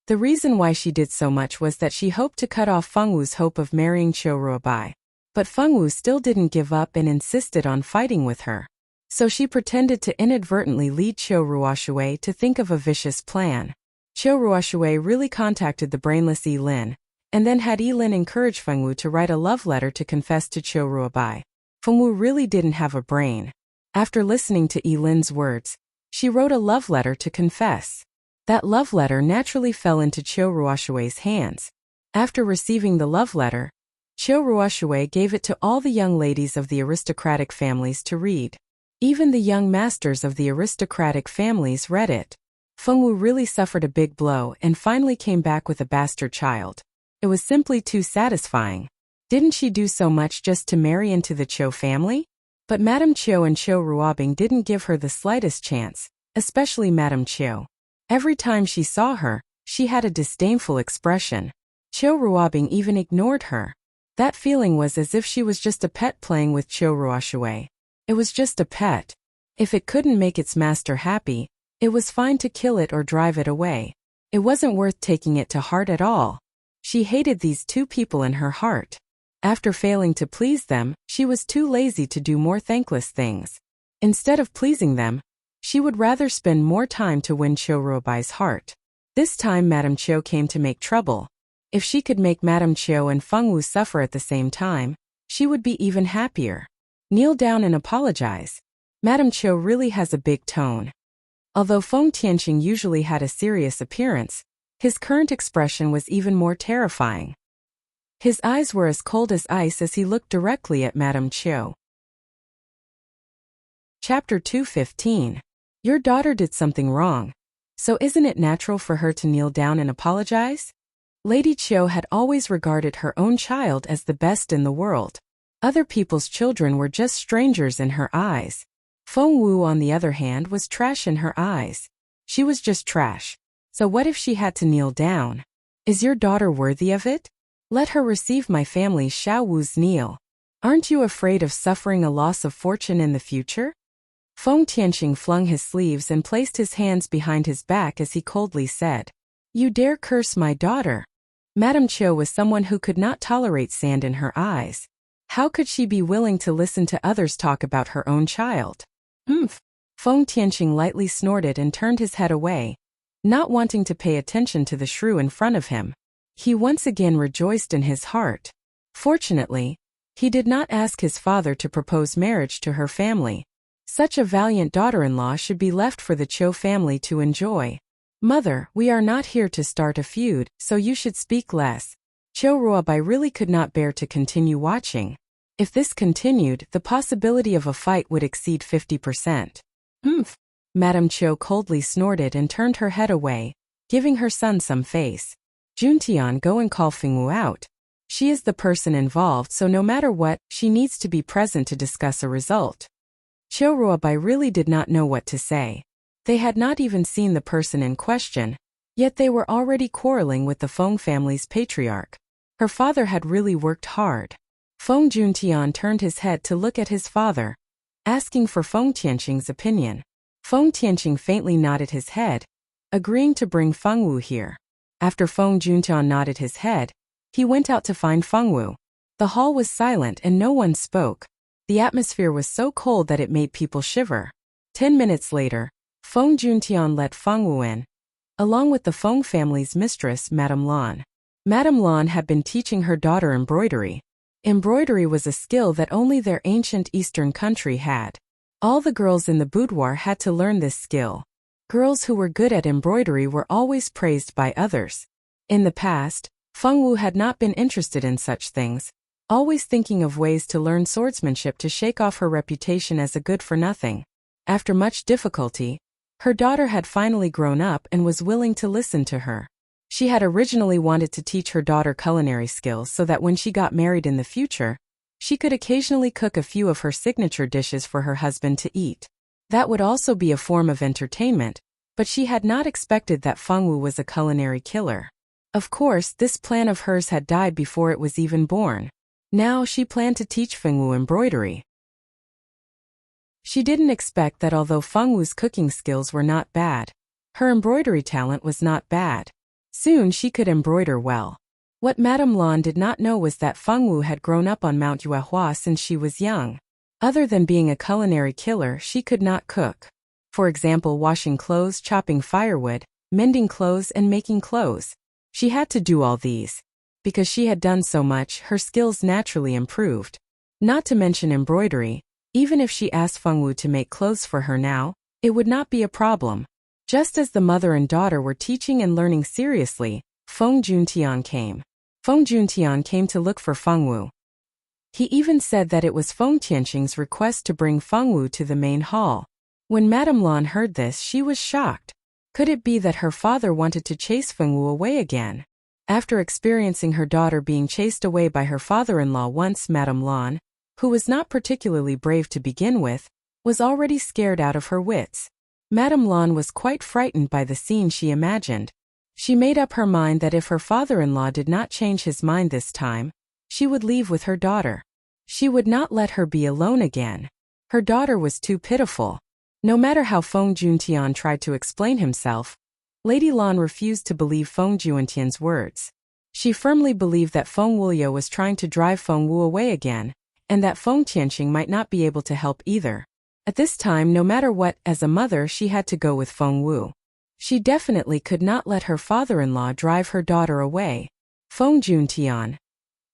S1: The reason why she did so much was that she hoped to cut off Feng Wu's hope of marrying Chou Ruobai. But Feng Wu still didn't give up and insisted on fighting with her. So she pretended to inadvertently lead Chou Ruoshui to think of a vicious plan. Chou Ruoshui really contacted the brainless Yi Lin, and then had Yi Lin encourage Feng Wu to write a love letter to confess to Chou Ruobai. Feng Wu really didn't have a brain. After listening to Yi Lin's words, she wrote a love letter to confess. That love letter naturally fell into Chou Ruoshui's hands. After receiving the love letter, Chou Ruoshui gave it to all the young ladies of the aristocratic families to read. Even the young masters of the aristocratic families read it. Feng Wu really suffered a big blow and finally came back with a bastard child. It was simply too satisfying. Didn't she do so much just to marry into the Chou family? But Madame Chou and Chou Ruobing didn't give her the slightest chance, especially Madame Chou. Every time she saw her, she had a disdainful expression. Chou Ruobing even ignored her. That feeling was as if she was just a pet playing with Chou Ruoshui. It was just a pet. If it couldn't make its master happy, it was fine to kill it or drive it away. It wasn't worth taking it to heart at all. She hated these two people in her heart. After failing to please them, she was too lazy to do more thankless things. Instead of pleasing them, she would rather spend more time to win Chou Ruobai's heart. This time Madame Chou came to make trouble. If she could make Madame Chou and Feng Wu suffer at the same time, she would be even happier. Kneel down and apologize. Madame Chou really has a big tone. Although Feng Tianqing usually had a serious appearance, his current expression was even more terrifying. His eyes were as cold as ice as he looked directly at Madame Chou. Chapter 215. Your daughter did something wrong. So isn't it natural for her to kneel down and apologize? Lady Chou had always regarded her own child as the best in the world. Other people's children were just strangers in her eyes. Feng Wu, on the other hand, was trash in her eyes. She was just trash. So what if she had to kneel down? Is your daughter worthy of it? Let her receive my family's Xiao Wu's kneel. Aren't you afraid of suffering a loss of fortune in the future? Feng Tianqing flung his sleeves and placed his hands behind his back as he coldly said, "You dare curse my daughter?" Madame Chou was someone who could not tolerate sand in her eyes. How could she be willing to listen to others talk about her own child? Humph! Feng Tianqing lightly snorted and turned his head away, not wanting to pay attention to the shrew in front of him. He once again rejoiced in his heart. Fortunately, he did not ask his father to propose marriage to her family, Such a valiant daughter-in-law should be left for the Cho family to enjoy. Mother, we are not here to start a feud, so you should speak less. Cho Ruobai really could not bear to continue watching. If this continued, the possibility of a fight would exceed 50%. Humph. Madame Cho coldly snorted and turned her head away, giving her son some face. Juntian, go and call Fengwu out. She is the person involved, so no matter what, she needs to be present to discuss a result. Cho Ruobai really did not know what to say. They had not even seen the person in question, yet they were already quarreling with the Feng family's patriarch. Her father had really worked hard. Feng Juntian turned his head to look at his father, asking for Feng Tianqing's opinion. Feng Tianqing faintly nodded his head, agreeing to bring Fengwu here. After Feng Juntian nodded his head, he went out to find Fengwu. The hall was silent and no one spoke. The atmosphere was so cold that it made people shiver. 10 minutes later, Feng Juntian let Fengwu in, along with the Feng family's mistress, Madame Lan. Madame Lan had been teaching her daughter embroidery. Embroidery was a skill that only their ancient Eastern country had. All the girls in the boudoir had to learn this skill. Girls who were good at embroidery were always praised by others. In the past, Fengwu had not been interested in such things, always thinking of ways to learn swordsmanship to shake off her reputation as a good-for-nothing. After much difficulty, her daughter had finally grown up and was willing to listen to her. She had originally wanted to teach her daughter culinary skills so that when she got married in the future, she could occasionally cook a few of her signature dishes for her husband to eat. That would also be a form of entertainment, but she had not expected that Fengwu was a culinary killer. Of course, this plan of hers had died before it was even born. Now she planned to teach Fengwu embroidery. She didn't expect that although Fengwu's cooking skills were not bad, her embroidery talent was not bad. Soon she could embroider well. What Madame Lan did not know was that Fengwu had grown up on Mount Yuehua since she was young. Other than being a culinary killer, she could not cook. For example, washing clothes, chopping firewood, mending clothes, and making clothes. She had to do all these. Because she had done so much, her skills naturally improved. Not to mention embroidery, even if she asked Fengwu to make clothes for her now, it would not be a problem. Just as the mother and daughter were teaching and learning seriously, Feng Juntian came. Feng Juntian came to look for Fengwu. He even said that it was Feng Tianqing's request to bring Fengwu to the main hall. When Madame Lan heard this, she was shocked. Could it be that her father wanted to chase Fengwu away again? After experiencing her daughter being chased away by her father-in-law once, Madame Lan, who was not particularly brave to begin with, was already scared out of her wits. Madame Lan was quite frightened by the scene she imagined. She made up her mind that if her father-in-law did not change his mind this time, she would leave with her daughter. She would not let her be alone again. Her daughter was too pitiful. No matter how Feng Juntian tried to explain himself, Lady Lan refused to believe Feng Juntian's words. She firmly believed that Feng Wuliu was trying to drive Fengwu away again, and that Feng Tianqing might not be able to help either. At this time, no matter what, as a mother she had to go with Fengwu. She definitely could not let her father-in-law drive her daughter away. Feng Juntian.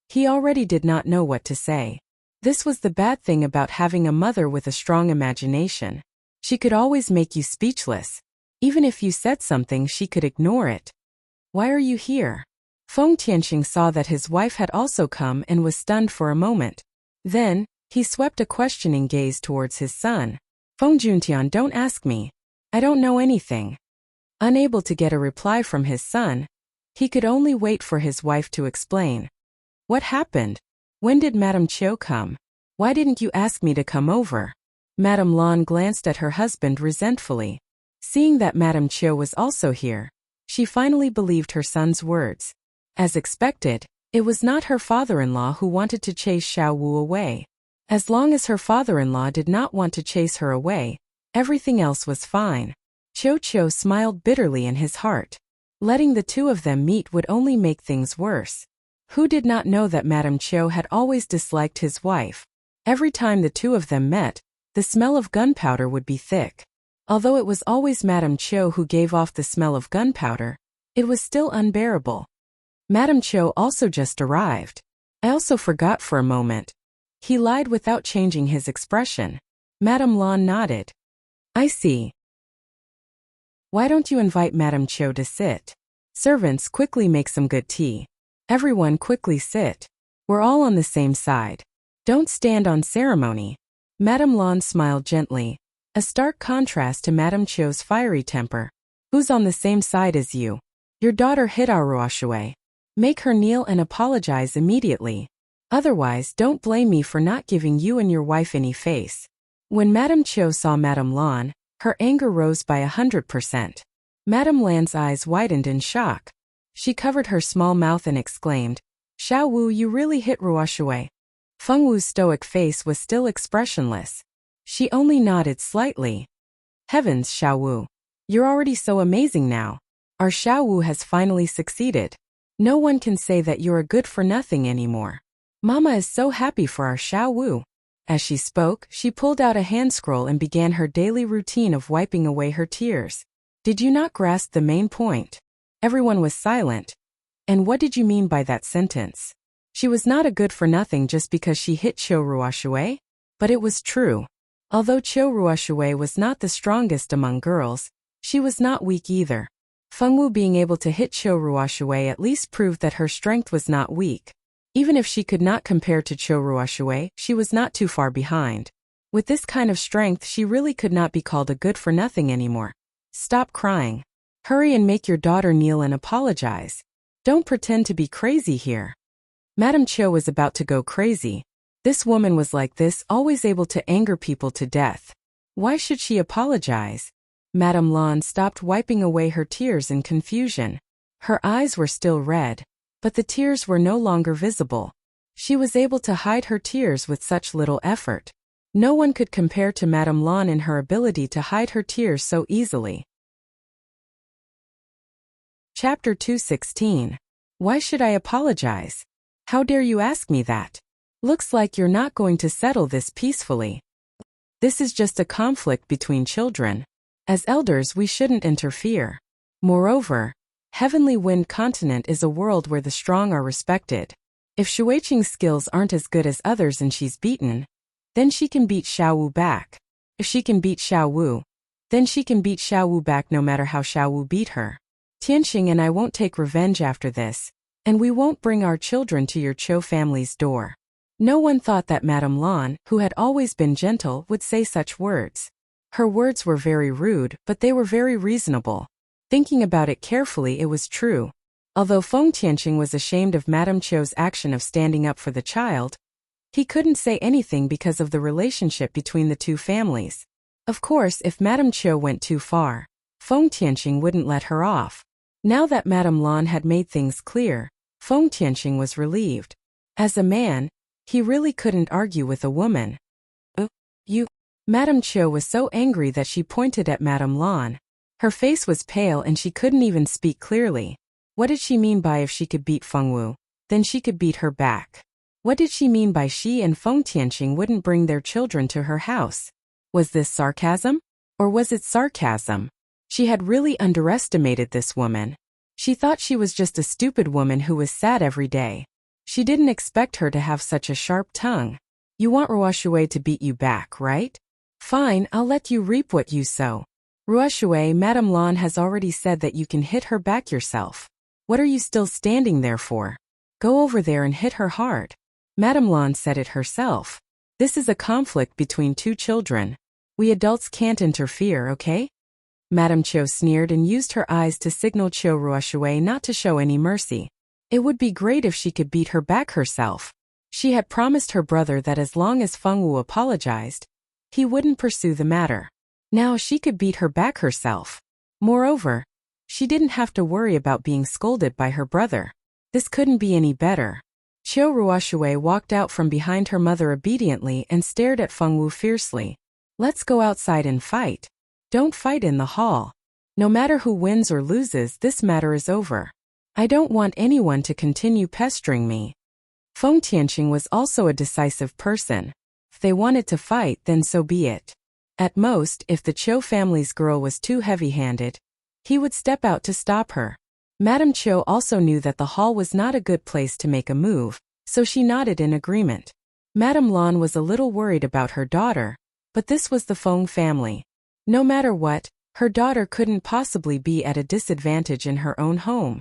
S1: He already did not know what to say. This was the bad thing about having a mother with a strong imagination. She could always make you speechless. Even if you said something, she could ignore it. Why are you here? Feng Tianqing saw that his wife had also come and was stunned for a moment. Then, he swept a questioning gaze towards his son. Feng Juntian, don't ask me. I don't know anything. Unable to get a reply from his son, he could only wait for his wife to explain. What happened? When did Madame Chiu come? Why didn't you ask me to come over? Madame Lan glanced at her husband resentfully. Seeing that Madame Chiu was also here, she finally believed her son's words. As expected, it was not her father-in-law who wanted to chase Xiao Wu away. As long as her father-in-law did not want to chase her away, everything else was fine. Qiu Qiu smiled bitterly in his heart. Letting the two of them meet would only make things worse. Who did not know that Madame Chiu had always disliked his wife? Every time the two of them met, the smell of gunpowder would be thick. Although it was always Madame Chiu who gave off the smell of gunpowder, it was still unbearable. Madame Chiu also just arrived. I also forgot for a moment. He lied without changing his expression. Madame Lan nodded. I see. Why don't you invite Madame Cho to sit? Servants, quickly make some good tea. Everyone, quickly sit. We're all on the same side. Don't stand on ceremony. Madame Lan smiled gently, a stark contrast to Madame Cho's fiery temper. Who's on the same side as you? Your daughter Hidaruashui. Make her kneel and apologize immediately. Otherwise, don't blame me for not giving you and your wife any face. When Madame Cho saw Madame Lan, her anger rose by 100%. Madame Lan's eyes widened in shock. She covered her small mouth and exclaimed, Xiao Wu, you really hit Ruoshui. Feng Wu's stoic face was still expressionless. She only nodded slightly. Heavens, Xiao Wu. You're already so amazing now. Our Xiao Wu has finally succeeded. No one can say that you're a good-for-nothing anymore. Mama is so happy for our Xiao Wu. As she spoke, she pulled out a hand scroll and began her daily routine of wiping away her tears. Did you not grasp the main point? Everyone was silent. And what did you mean by that sentence? She was not a good-for-nothing just because she hit Cho Ruoshui? But it was true. Although Cho Ruoshui was not the strongest among girls, she was not weak either. Feng Wu being able to hit Cho Ruoshui at least proved that her strength was not weak. Even if she could not compare to Cho Ruoshui, she was not too far behind. With this kind of strength, she really could not be called a good-for-nothing anymore. Stop crying. Hurry and make your daughter kneel and apologize. Don't pretend to be crazy here. Madame Cho was about to go crazy. This woman was like this, always able to anger people to death. Why should she apologize? Madame Lan stopped wiping away her tears in confusion. Her eyes were still red, but the tears were no longer visible. She was able to hide her tears with such little effort. No one could compare to Madame Lan in her ability to hide her tears so easily. Chapter 216. Why should I apologize? How dare you ask me that? Looks like you're not going to settle this peacefully. This is just a conflict between children. As elders, we shouldn't interfere. Moreover, Heavenly Wind Continent is a world where the strong are respected. If Shuiqing's skills aren't as good as others and she's beaten, then she can beat Xiao Wu back. If she can beat Xiao Wu, then she can beat Xiao Wu back no matter how Xiao Wu beat her. Tianxing and I won't take revenge after this, and we won't bring our children to your Cho family's door. No one thought that Madame Lan, who had always been gentle, would say such words. Her words were very rude, but they were very reasonable. Thinking about it carefully, it was true. Although Feng Tianxing was ashamed of Madame Cho's action of standing up for the child, he couldn't say anything because of the relationship between the two families. Of course, if Madame Cho went too far, Feng Tianxing wouldn't let her off. Now that Madame Lan had made things clear, Feng Tianxing was relieved. As a man, he really couldn't argue with a woman. You. Madame Cho was so angry that she pointed at Madame Lan. Her face was pale and she couldn't even speak clearly. What did she mean by if she could beat Feng Wu, then she could beat her back? What did she mean by she and Feng Tianxing wouldn't bring their children to her house? Was this sarcasm? Or was it sarcasm? She had really underestimated this woman. She thought she was just a stupid woman who was sad every day. She didn't expect her to have such a sharp tongue. You want Ruoshui to beat you back, right? Fine, I'll let you reap what you sow. Ruoshui, Madame Lan has already said that you can hit her back yourself. What are you still standing there for? Go over there and hit her hard. Madame Lan said it herself. This is a conflict between two children. We adults can't interfere, okay? Madame Cho sneered and used her eyes to signal Cho Ruoshui not to show any mercy. It would be great if she could beat her back herself. She had promised her brother that as long as Feng Wu apologized, he wouldn't pursue the matter. Now she could beat her back herself. Moreover, she didn't have to worry about being scolded by her brother. This couldn't be any better. Cho Ruoshui walked out from behind her mother obediently and stared at Feng Wu fiercely. Let's go outside and fight. Don't fight in the hall. No matter who wins or loses, this matter is over. I don't want anyone to continue pestering me. Feng Tianxing was also a decisive person. If they wanted to fight, then so be it. At most, if the Cho family's girl was too heavy-handed, he would step out to stop her. Madame Cho also knew that the hall was not a good place to make a move, so she nodded in agreement. Madame Lan was a little worried about her daughter, But this was the Feng family. No matter what, her daughter couldn't possibly be at a disadvantage in her own home.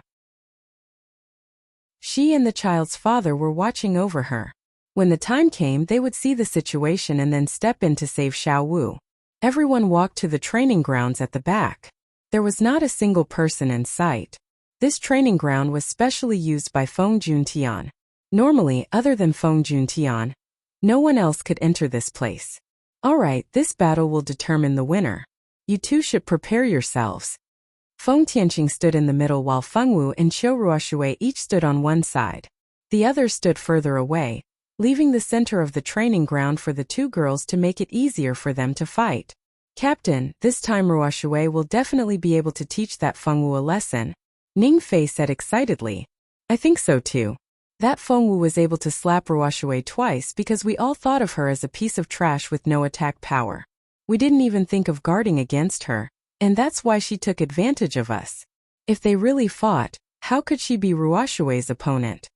S1: She and the child's father were watching over her. When the time came, they would see the situation and then step in to save Xiao Wu. Everyone walked to the training grounds at the back. There was not a single person in sight. This training ground was specially used by Feng Juntian. Normally, other than Feng Juntian, no one else could enter this place. Alright, this battle will determine the winner. You two should prepare yourselves. Feng Tianqing stood in the middle while Feng Wu and Qiu Ruoshui each stood on one side. The others stood further away, leaving the center of the training ground for the two girls to make it easier for them to fight. Captain, this time Ruoshui will definitely be able to teach that Feng Wu a lesson, Ning Fei said excitedly. I think so too. That Feng Wu was able to slap Ruoshui twice because we all thought of her as a piece of trash with no attack power. We didn't even think of guarding against her, and that's why she took advantage of us. If they really fought, how could she be Ruoshui's opponent?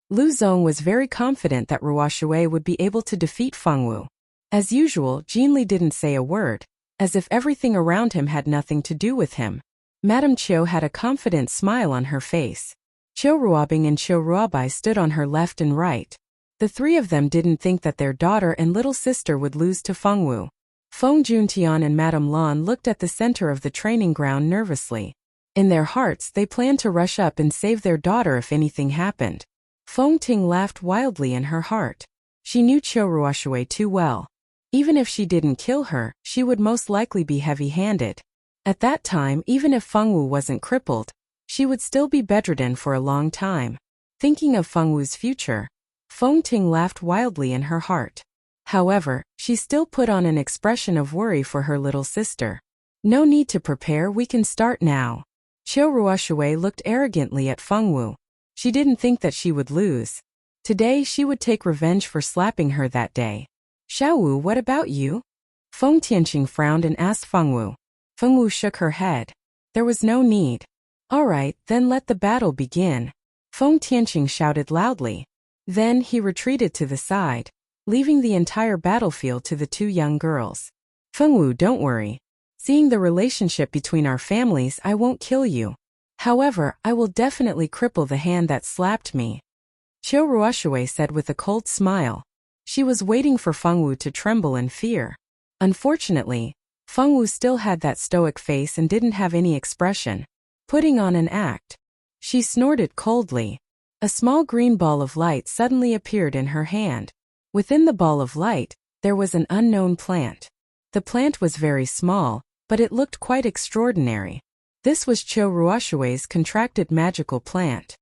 S1: Lu Zong was very confident that Ruoshui would be able to defeat Feng Wu. As usual, Jinli didn't say a word, as if everything around him had nothing to do with him. Madame Qiu had a confident smile on her face. Qiu Ruobing and Qiu Ruobai stood on her left and right. The three of them didn't think that their daughter and little sister would lose to Feng Wu. Feng Juntian and Madame Lan looked at the center of the training ground nervously. In their hearts, they planned to rush up and save their daughter if anything happened. Feng Ting laughed wildly in her heart. She knew Qiu Ruoshui too well. Even if she didn't kill her, she would most likely be heavy-handed. At that time, even if Feng Wu wasn't crippled, she would still be bedridden for a long time. Thinking of Feng Wu's future, Feng Ting laughed wildly in her heart. However, she still put on an expression of worry for her little sister. No need to prepare, we can start now. Qiu Ruoshui looked arrogantly at Feng Wu. She didn't think that she would lose. Today she would take revenge for slapping her that day. Xiao Wu, what about you? Feng Tianqing frowned and asked Feng Wu. Feng Wu shook her head. There was no need. Alright, then let the battle begin. Feng Tianqing shouted loudly. Then he retreated to the side, leaving the entire battlefield to the two young girls. Feng Wu, don't worry. Seeing the relationship between our families, I won't kill you. However, I will definitely cripple the hand that slapped me. Qiu Ruoshui said with a cold smile. She was waiting for Feng Wu to tremble in fear. Unfortunately, Feng Wu still had that stoic face and didn't have any expression, putting on an act. She snorted coldly. A small green ball of light suddenly appeared in her hand. Within the ball of light, there was an unknown plant. The plant was very small, but it looked quite extraordinary. This was Qiu Ruoshui's contracted magical plant.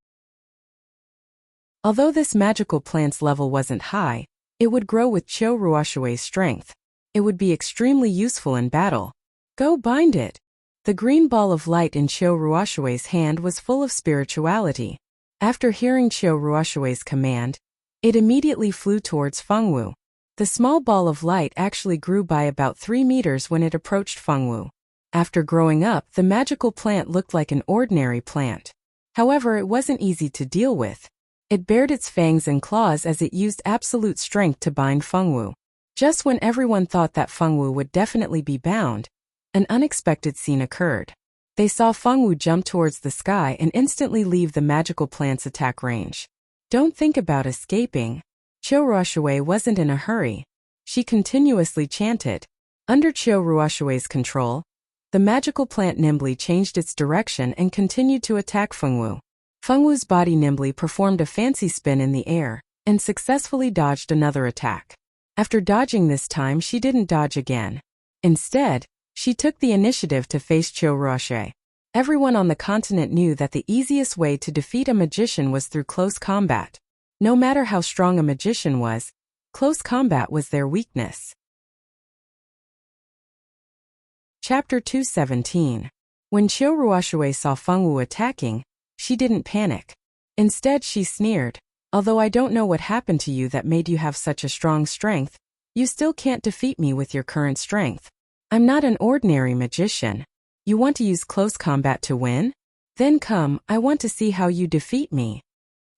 S1: Although this magical plant's level wasn't high, it would grow with Qiu Ruoshui's strength. It would be extremely useful in battle. Go bind it. The green ball of light in Qiu Ruoshui's hand was full of spirituality. After hearing Qiu Ruoshui's command, it immediately flew towards Feng Wu. The small ball of light actually grew by about 3 meters when it approached Feng Wu. After growing up, the magical plant looked like an ordinary plant. However, it wasn't easy to deal with. It bared its fangs and claws as it used absolute strength to bind Feng Wu. Just when everyone thought that Feng Wu would definitely be bound, an unexpected scene occurred. They saw Feng Wu jump towards the sky and instantly leave the magical plant's attack range. Don't think about escaping. Qiu Ruoshui wasn't in a hurry. She continuously chanted. Under Qiu Ruoshui's control, the magical plant nimbly changed its direction and continued to attack Feng Wu. Feng Wu's body nimbly performed a fancy spin in the air and successfully dodged another attack. After dodging this time, she didn't dodge again. Instead, she took the initiative to face Qiu Ruoshui. Everyone on the continent knew that the easiest way to defeat a magician was through close combat. No matter how strong a magician was, close combat was their weakness. Chapter 217. When Qiu Ruoshui saw Feng Wu attacking, she didn't panic. Instead, she sneered. Although I don't know what happened to you that made you have such a strong strength, you still can't defeat me with your current strength. I'm not an ordinary magician. You want to use close combat to win? Then come, I want to see how you defeat me.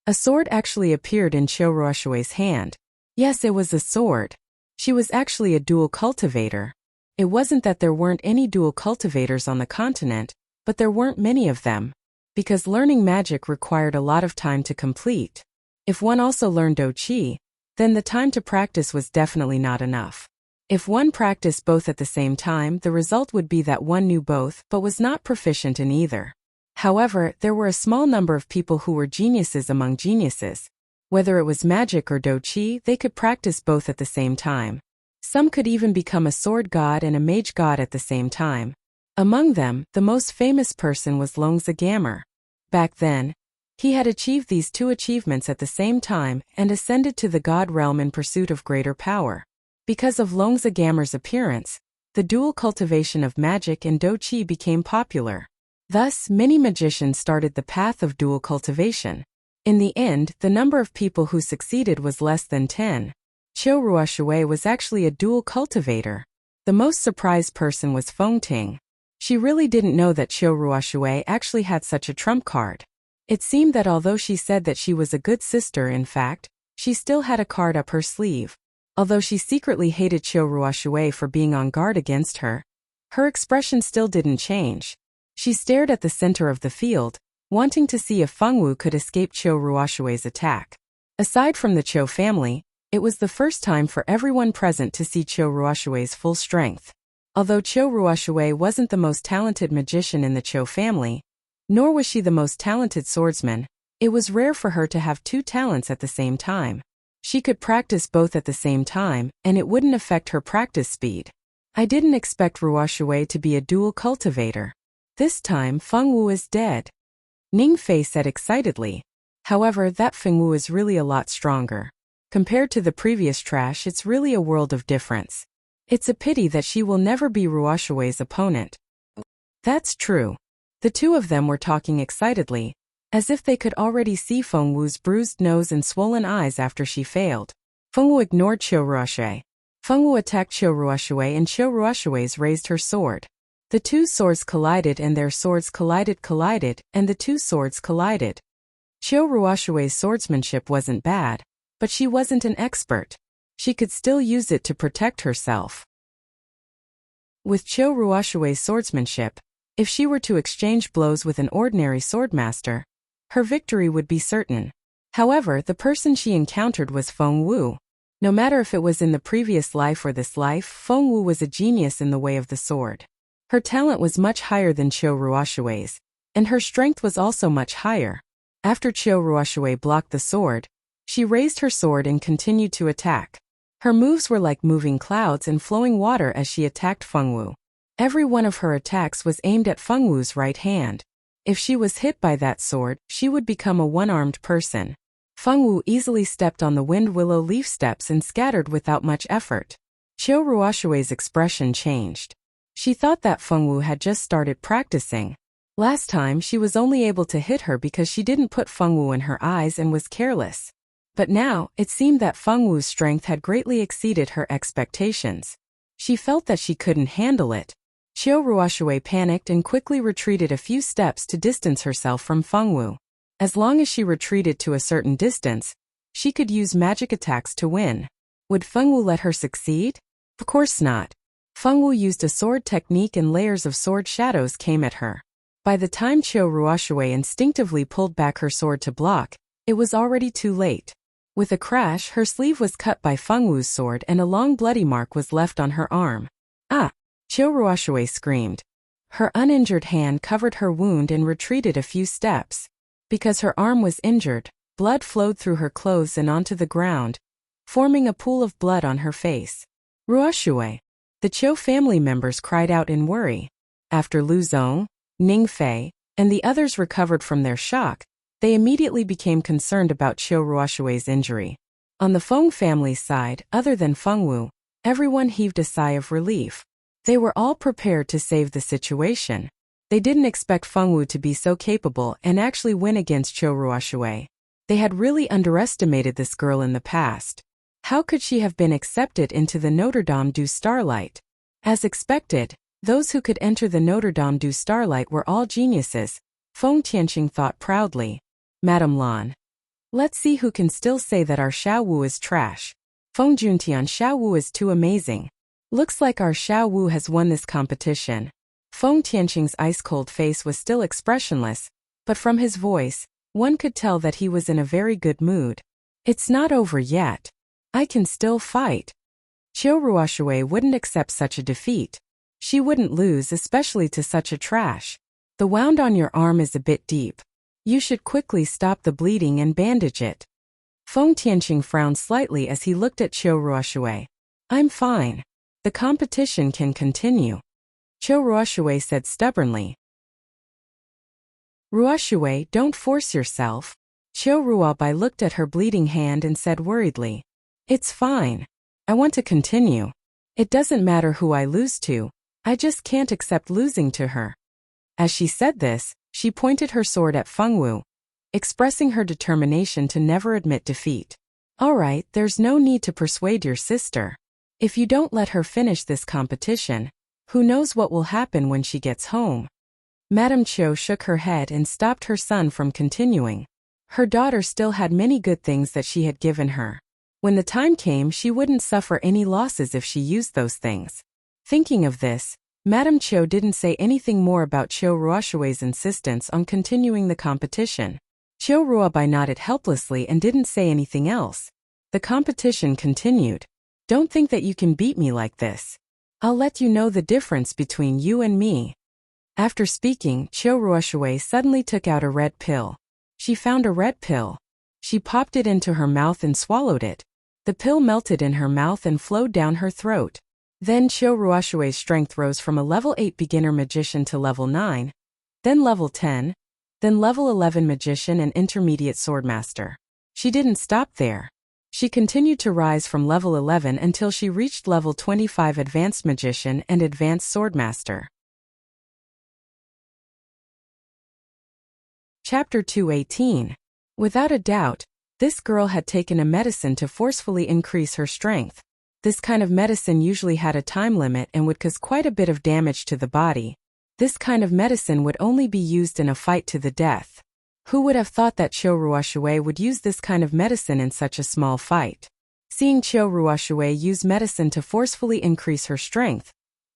S1: A sword actually appeared in Qiu Ruoshui's hand. Yes, it was a sword. She was actually a dual cultivator. It wasn't that there weren't any dual cultivators on the continent, but there weren't many of them, because learning magic required a lot of time to complete. If one also learned Do Qi, then the time to practice was definitely not enough. If one practiced both at the same time, the result would be that one knew both but was not proficient in either. However, there were a small number of people who were geniuses among geniuses. Whether it was magic or Do Qi, they could practice both at the same time. Some could even become a sword god and a mage god at the same time. Among them, the most famous person was Longzi Gamer. Back then, he had achieved these two achievements at the same time and ascended to the god realm in pursuit of greater power. Because of Longzi Gamer's appearance, the dual cultivation of magic and Do Qi became popular. Thus, many magicians started the path of dual cultivation. In the end, the number of people who succeeded was less than 10. Qiu Ruoshui was actually a dual cultivator. The most surprised person was Feng Ting. She really didn't know that Qiu Ruoshui actually had such a trump card. It seemed that although she said that she was a good sister, in fact, she still had a card up her sleeve. Although she secretly hated Qiu Ruoshui for being on guard against her, her expression still didn't change. She stared at the center of the field, wanting to see if Feng Wu could escape Qiu Ruoshui's attack. Aside from the Qiu family, it was the first time for everyone present to see Qiu Ruoshui's full strength. Although Qiu Ruoshui wasn't the most talented magician in the Qiu family, nor was she the most talented swordsman, it was rare for her to have two talents at the same time. She could practice both at the same time, and it wouldn't affect her practice speed. I didn't expect Ruoshui to be a dual cultivator. This time Feng Wu is dead, Ning Fei said excitedly. However, that Feng Wu is really a lot stronger. Compared to the previous trash, it's really a world of difference. It's a pity that she will never be Ruoshui's opponent. That's true. The two of them were talking excitedly, as if they could already see Feng Wu's bruised nose and swollen eyes after she failed. Feng Wu ignored Qiu Ruoshui. Feng Wu attacked Qiu Ruoshui and Qiu Ruoshui's raised her sword. The two swords collided and their swords collided, and the two swords collided. Qiu Ruoshui's swordsmanship wasn't bad, but she wasn't an expert. She could still use it to protect herself. With Qiu Ruoshui's swordsmanship, if she were to exchange blows with an ordinary swordmaster, her victory would be certain. However, the person she encountered was Feng Wu. No matter if it was in the previous life or this life, Feng Wu was a genius in the way of the sword. Her talent was much higher than Qiu Ruoshui's, and her strength was also much higher. After Qiu Ruoshui blocked the sword, she raised her sword and continued to attack. Her moves were like moving clouds and flowing water as she attacked Feng Wu. Every one of her attacks was aimed at Feng Wu's right hand. If she was hit by that sword, she would become a one-armed person. Feng Wu easily stepped on the wind willow leaf steps and scattered without much effort. Qiu Ruoshui's expression changed. She thought that Feng Wu had just started practicing. Last time she was only able to hit her because she didn't put Feng Wu in her eyes and was careless. But now, it seemed that Feng Wu's strength had greatly exceeded her expectations. She felt that she couldn't handle it. Qiu Ruoshui panicked and quickly retreated a few steps to distance herself from Feng Wu. As long as she retreated to a certain distance, she could use magic attacks to win. Would Feng Wu let her succeed? Of course not. Feng Wu used a sword technique and layers of sword shadows came at her. By the time Qiu Ruoshui instinctively pulled back her sword to block, it was already too late. With a crash, her sleeve was cut by Feng Wu's sword and a long bloody mark was left on her arm. Ah! Qiu Ruoshui screamed. Her uninjured hand covered her wound and retreated a few steps. Because her arm was injured, blood flowed through her clothes and onto the ground, forming a pool of blood on her face. Ruoshui! The Qiu family members cried out in worry. After Lu Zong, Ning Fei, and the others recovered from their shock, they immediately became concerned about Qiu Ruoshui's injury. On the Feng family's side, other than Feng Wu, everyone heaved a sigh of relief. They were all prepared to save the situation. They didn't expect Feng Wu to be so capable and actually win against Qiu Ruoshui. They had really underestimated this girl in the past. How could she have been accepted into the Notre Dame du Starlight? As expected, those who could enter the Notre Dame du Starlight were all geniuses, Feng Tianqing thought proudly. Madame Lan. Let's see who can still say that our Xiao Wu is trash. Feng Juntian, Xiao Wu is too amazing. Looks like our Xiao Wu has won this competition. Feng Tianqing's ice-cold face was still expressionless, but from his voice, one could tell that he was in a very good mood. It's not over yet. I can still fight. Qiu Ruoshui wouldn't accept such a defeat. She wouldn't lose, especially to such a trash. The wound on your arm is a bit deep. You should quickly stop the bleeding and bandage it. Feng Tianqing frowned slightly as he looked at Qiu Ruoshui. I'm fine. The competition can continue. Qiu Ruoshui said stubbornly. Ruoshui, don't force yourself. Qiu Ruobai looked at her bleeding hand and said worriedly. It's fine. I want to continue. It doesn't matter who I lose to. I just can't accept losing to her. As she said this, she pointed her sword at Feng Wu, expressing her determination to never admit defeat. All right, there's no need to persuade your sister. If you don't let her finish this competition, who knows what will happen when she gets home? Madame Qiu shook her head and stopped her son from continuing. Her daughter still had many good things that she had given her. When the time came, she wouldn't suffer any losses if she used those things. Thinking of this, Madame Qiu didn't say anything more about Qiu Ruoshui's insistence on continuing the competition. Qiu Ruobai nodded helplessly and didn't say anything else. The competition continued. Don't think that you can beat me like this. I'll let you know the difference between you and me. After speaking, Qiu Ruoshui suddenly took out a red pill. She found a red pill. She popped it into her mouth and swallowed it. The pill melted in her mouth and flowed down her throat. Then Qiu Ruoshui's strength rose from a level 8 beginner magician to level 9, then level 10, then level 11 magician and intermediate swordmaster. She didn't stop there. She continued to rise from level 11 until she reached level 25 advanced magician and advanced swordmaster. Chapter 218. Without a doubt, this girl had taken a medicine to forcefully increase her strength. This kind of medicine usually had a time limit and would cause quite a bit of damage to the body. This kind of medicine would only be used in a fight to the death. Who would have thought that Qiu Ruoshui would use this kind of medicine in such a small fight? Seeing Qiu Ruoshui use medicine to forcefully increase her strength,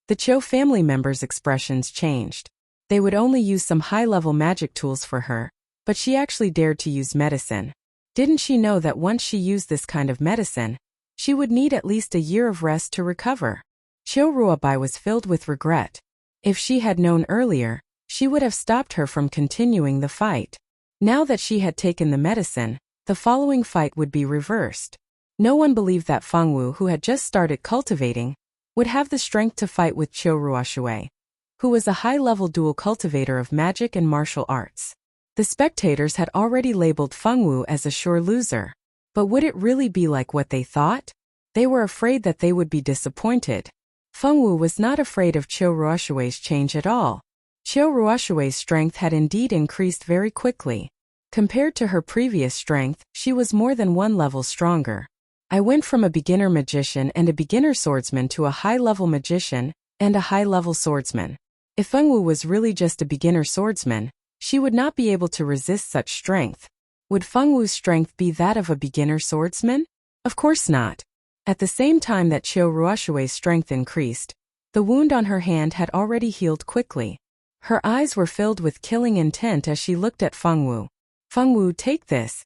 S1: the Qiu family members' expressions changed. They would only use some high-level magic tools for her, but she actually dared to use medicine. Didn't she know that once she used this kind of medicine, she would need at least a year of rest to recover? Qiu Ruobai was filled with regret. If she had known earlier, she would have stopped her from continuing the fight. Now that she had taken the medicine, the following fight would be reversed. No one believed that Feng Wu, who had just started cultivating, would have the strength to fight with Qiu Ruoshui, who was a high-level dual cultivator of magic and martial arts. The spectators had already labeled Feng Wu as a sure loser. But would it really be like what they thought? They were afraid that they would be disappointed. Feng Wu was not afraid of Qiu Ruoshui's change at all. Qiu Ruoshui's strength had indeed increased very quickly. Compared to her previous strength, she was more than one level stronger. I went from a beginner magician and a beginner swordsman to a high-level magician and a high-level swordsman. If Feng Wu was really just a beginner swordsman, she would not be able to resist such strength. Would Feng Wu's strength be that of a beginner swordsman? Of course not. At the same time that Qiu Ruoshui's strength increased, the wound on her hand had already healed quickly. Her eyes were filled with killing intent as she looked at Feng Wu. Feng Wu, take this.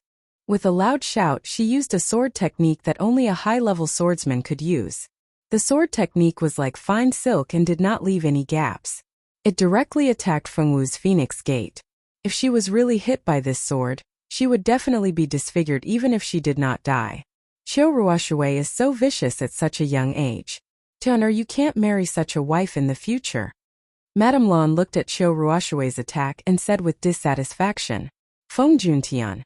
S1: With a loud shout, she used a sword technique that only a high-level swordsman could use. The sword technique was like fine silk and did not leave any gaps. It directly attacked Feng Wu's Phoenix Gate. If she was really hit by this sword, she would definitely be disfigured even if she did not die. Qiu Ruoshui is so vicious at such a young age. Tian'er, you can't marry such a wife in the future. Madame Lan looked at Qiu Ruoshui's attack and said with dissatisfaction. Feng Juntian.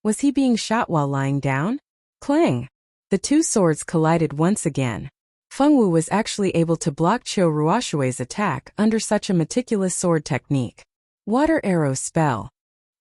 S1: Was he being shot while lying down? Clang! The two swords collided once again. Feng Wu was actually able to block Qiu Ruoshui's attack under such a meticulous sword technique. Water arrow spell.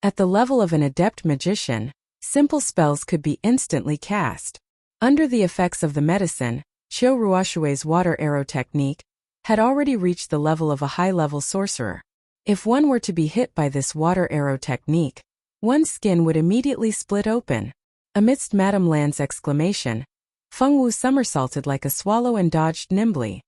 S1: At the level of an adept magician, simple spells could be instantly cast. Under the effects of the medicine, Qiu Ruoshui's water arrow technique had already reached the level of a high-level sorcerer. If one were to be hit by this water arrow technique, one's skin would immediately split open. Amidst Madame Lan's exclamation, Feng Wu somersaulted like a swallow and dodged nimbly.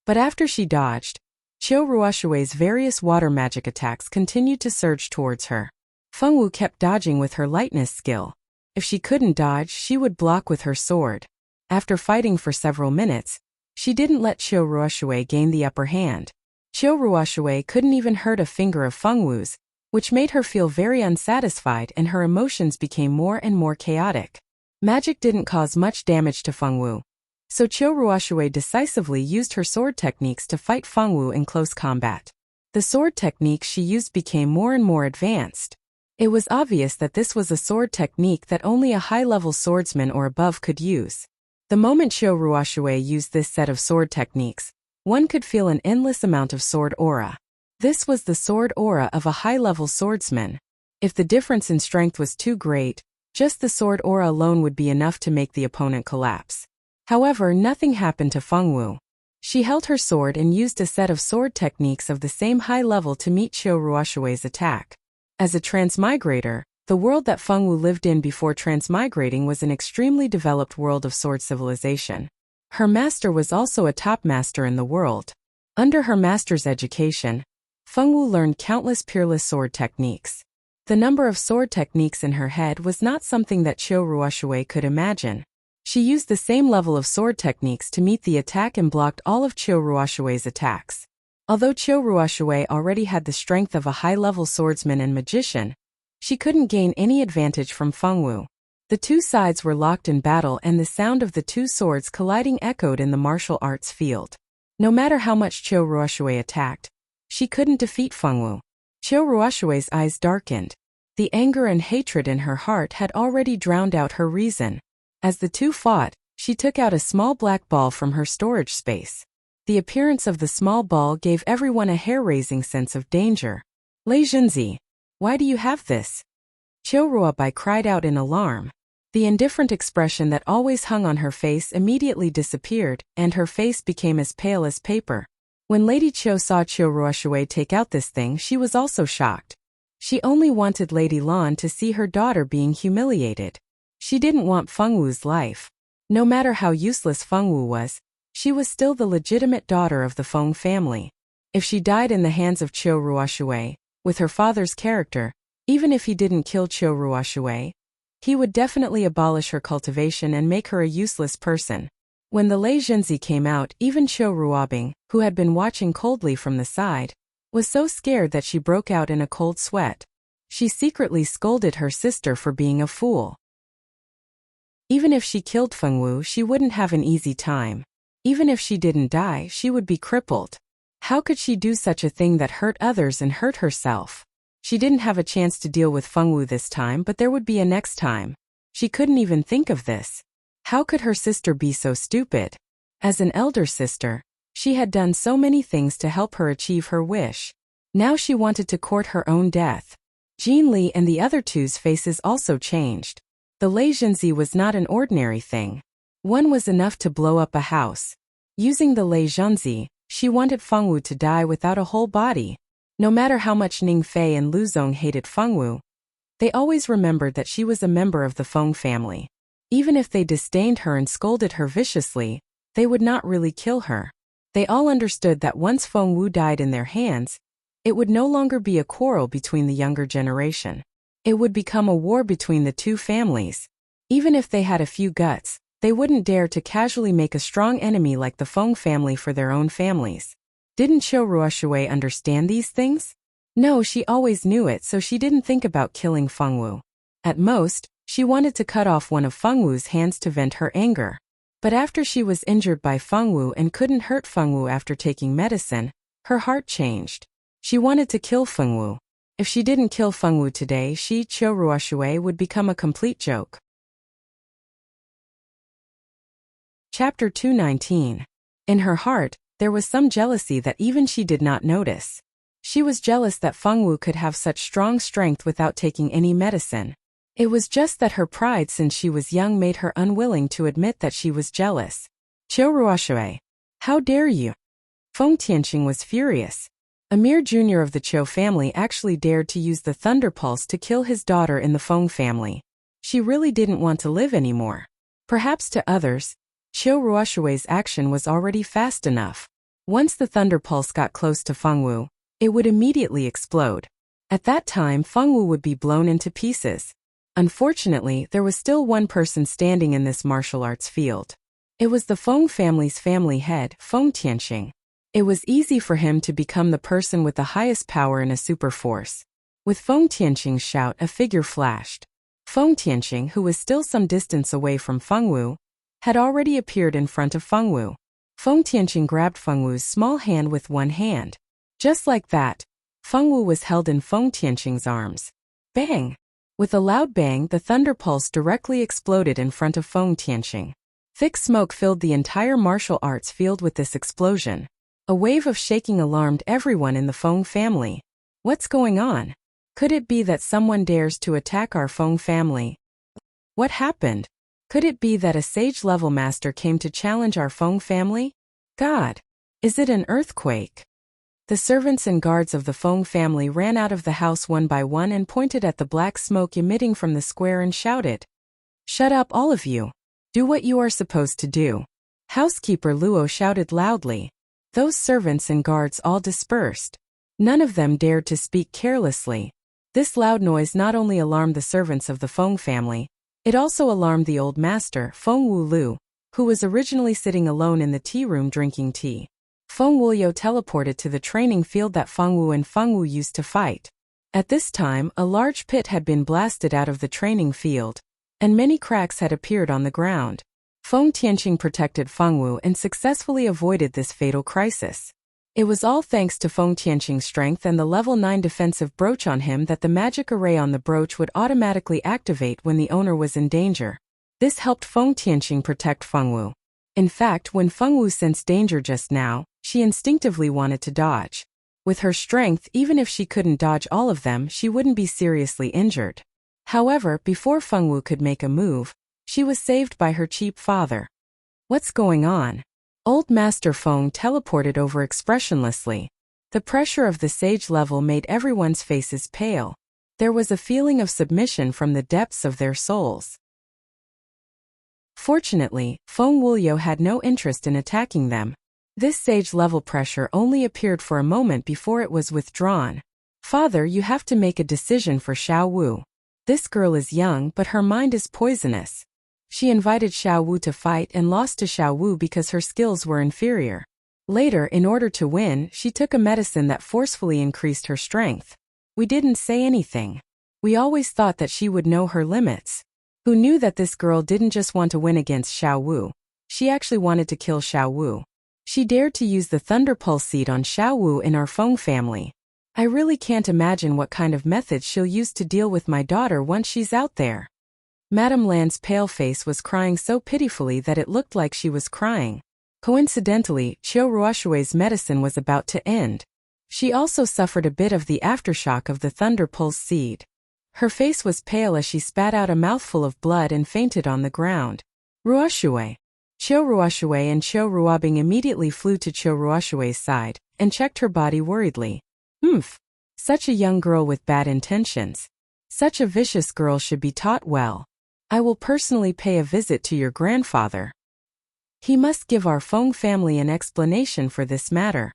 S1: But after she dodged, Qiu Ruoshui's various water magic attacks continued to surge towards her. Feng Wu kept dodging with her lightness skill. If she couldn't dodge, she would block with her sword. After fighting for several minutes, she didn't let Qiu Ruoshui gain the upper hand. Qiu Ruoshui couldn't even hurt a finger of Feng Wu's, which made her feel very unsatisfied, and her emotions became more and more chaotic. Magic didn't cause much damage to Feng Wu, so Qiu Ruoshui decisively used her sword techniques to fight Feng Wu in close combat. The sword techniques she used became more and more advanced. It was obvious that this was a sword technique that only a high-level swordsman or above could use. The moment Qiu Ruoshui used this set of sword techniques, one could feel an endless amount of sword aura. This was the sword aura of a high-level swordsman. If the difference in strength was too great, just the sword aura alone would be enough to make the opponent collapse. However, nothing happened to Feng Wu. She held her sword and used a set of sword techniques of the same high level to meet Qiu Ruoshui's attack. As a transmigrator, the world that Feng Wu lived in before transmigrating was an extremely developed world of sword civilization. Her master was also a top master in the world. Under her master's education, Feng Wu learned countless peerless sword techniques. The number of sword techniques in her head was not something that Qiu Ruoshui could imagine. She used the same level of sword techniques to meet the attack and blocked all of Qiu Ruoshui's attacks. Although Qiu Ruoshui already had the strength of a high-level swordsman and magician, she couldn't gain any advantage from Feng Wu. The two sides were locked in battle, and the sound of the two swords colliding echoed in the martial arts field. No matter how much Qiu Ruoshui attacked, she couldn't defeat Feng Wu. Qiu Ruoshui's eyes darkened. The anger and hatred in her heart had already drowned out her reason. As the two fought, she took out a small black ball from her storage space. The appearance of the small ball gave everyone a hair-raising sense of danger. Lei Junzi, why do you have this? Qiu Ruobai cried out in alarm. The indifferent expression that always hung on her face immediately disappeared, and her face became as pale as paper. When Lady Qiu saw Qiu Ruoshui take out this thing, she was also shocked. She only wanted Lady Lan to see her daughter being humiliated. She didn't want Feng Wu's life. No matter how useless Feng Wu was, she was still the legitimate daughter of the Feng family. If she died in the hands of Qiu Ruoshui, with her father's character, even if he didn't kill Qiu Ruoshui, he would definitely abolish her cultivation and make her a useless person. When the Lei Junzi came out, even Qiu Ruobing, who had been watching coldly from the side, was so scared that she broke out in a cold sweat. She secretly scolded her sister for being a fool. Even if she killed Feng Wu, she wouldn't have an easy time. Even if she didn't die, she would be crippled. How could she do such a thing that hurt others and hurt herself? She didn't have a chance to deal with Feng Wu this time, but there would be a next time. She couldn't even think of this. How could her sister be so stupid? As an elder sister, she had done so many things to help her achieve her wish. Now she wanted to court her own death. Jean Li and the other two's faces also changed. The Lei Junzi was not an ordinary thing. One was enough to blow up a house. Using the Lei Junzi, she wanted Feng Wu to die without a whole body. No matter how much Ning Fei and Lu Zong hated Feng Wu, they always remembered that she was a member of the Feng family. Even if they disdained her and scolded her viciously, they would not really kill her. They all understood that once Feng Wu died in their hands, it would no longer be a quarrel between the younger generation. It would become a war between the two families. Even if they had a few guts, they wouldn't dare to casually make a strong enemy like the Feng family for their own families. Didn't Qiu Ruoshui understand these things? No, she always knew it, so she didn't think about killing Feng Wu. At most, she wanted to cut off one of Feng Wu's hands to vent her anger. But after she was injured by Feng Wu and couldn't hurt Feng Wu after taking medicine, her heart changed. She wanted to kill Feng Wu. If she didn't kill Feng Wu today, she, Qiu Ruoshui, would become a complete joke. Chapter 219. In her heart, there was some jealousy that even she did not notice. She was jealous that Feng Wu could have such strong strength without taking any medicine. It was just that her pride since she was young made her unwilling to admit that she was jealous. Qiu Ruoshui, how dare you? Feng Tianqing was furious. A mere junior of the Qiu family actually dared to use the Thunder Pulse to kill his daughter in the Feng family. She really didn't want to live anymore. Perhaps to others, Qiu Ruoshui's action was already fast enough. Once the thunder pulse got close to Fengwu, it would immediately explode. At that time, Fengwu would be blown into pieces. Unfortunately, there was still one person standing in this martial arts field. It was the Feng family's family head, Feng Tianxing. It was easy for him to become the person with the highest power in a super force. With Feng Tianxing's shout, a figure flashed. Feng Tianxing, who was still some distance away from Fengwu, had already appeared in front of Fengwu. Feng Tianxing grabbed Fengwu's small hand with one hand. Just like that, Fengwu was held in Feng Tianxing's arms. Bang! With a loud bang, the thunder pulse directly exploded in front of Feng Tianxing. Thick smoke filled the entire martial arts field with this explosion. A wave of shaking alarmed everyone in the Feng family. What's going on? Could it be that someone dares to attack our Feng family? What happened? Could it be that a sage-level master came to challenge our Feng family? God! Is it an earthquake? The servants and guards of the Feng family ran out of the house one by one and pointed at the black smoke emitting from the square and shouted, "Shut up, all of you! Do what you are supposed to do." Housekeeper Luo shouted loudly. Those servants and guards all dispersed. None of them dared to speak carelessly. This loud noise not only alarmed the servants of the Feng family, it also alarmed the old master, Feng Wulu, who was originally sitting alone in the tea room drinking tea. Feng Wuliu teleported to the training field that Fengwu and Fengwu used to fight. At this time, a large pit had been blasted out of the training field, and many cracks had appeared on the ground. Feng Tianxing protected Fengwu and successfully avoided this fatal crisis. It was all thanks to Feng Tianxing's strength and the level 9 defensive brooch on him that the magic array on the brooch would automatically activate when the owner was in danger. This helped Feng Tianxing protect Fengwu. In fact, when Fengwu sensed danger just now, she instinctively wanted to dodge. With her strength, even if she couldn't dodge all of them, she wouldn't be seriously injured. However, before Fengwu could make a move, she was saved by her cheap father. What's going on? Old Master Feng teleported over expressionlessly. The pressure of the sage level made everyone's faces pale. There was a feeling of submission from the depths of their souls. Fortunately, Feng Wuliu had no interest in attacking them. This sage-level pressure only appeared for a moment before it was withdrawn. Father, you have to make a decision for Xiao Wu. This girl is young, but her mind is poisonous. She invited Xiao Wu to fight and lost to Xiao Wu because her skills were inferior. Later, in order to win, she took a medicine that forcefully increased her strength. We didn't say anything. We always thought that she would know her limits. Who knew that this girl didn't just want to win against Xiao Wu? She actually wanted to kill Xiao Wu. She dared to use the Thunder Pulse seed on Xiao Wu in our Feng family. I really can't imagine what kind of methods she'll use to deal with my daughter once she's out there. Madame Lan's pale face was crying so pitifully that it looked like she was crying. Coincidentally, Qiu Ruoshui's medicine was about to end. She also suffered a bit of the aftershock of the Thunder Pulse seed. Her face was pale as she spat out a mouthful of blood and fainted on the ground. Ruoshui. Qiu Ruoshui and Qiu Ruobing immediately flew to Qiu Ruoshui's side and checked her body worriedly. Such a young girl with bad intentions. Such a vicious girl should be taught well. I will personally pay a visit to your grandfather. He must give our Feng family an explanation for this matter.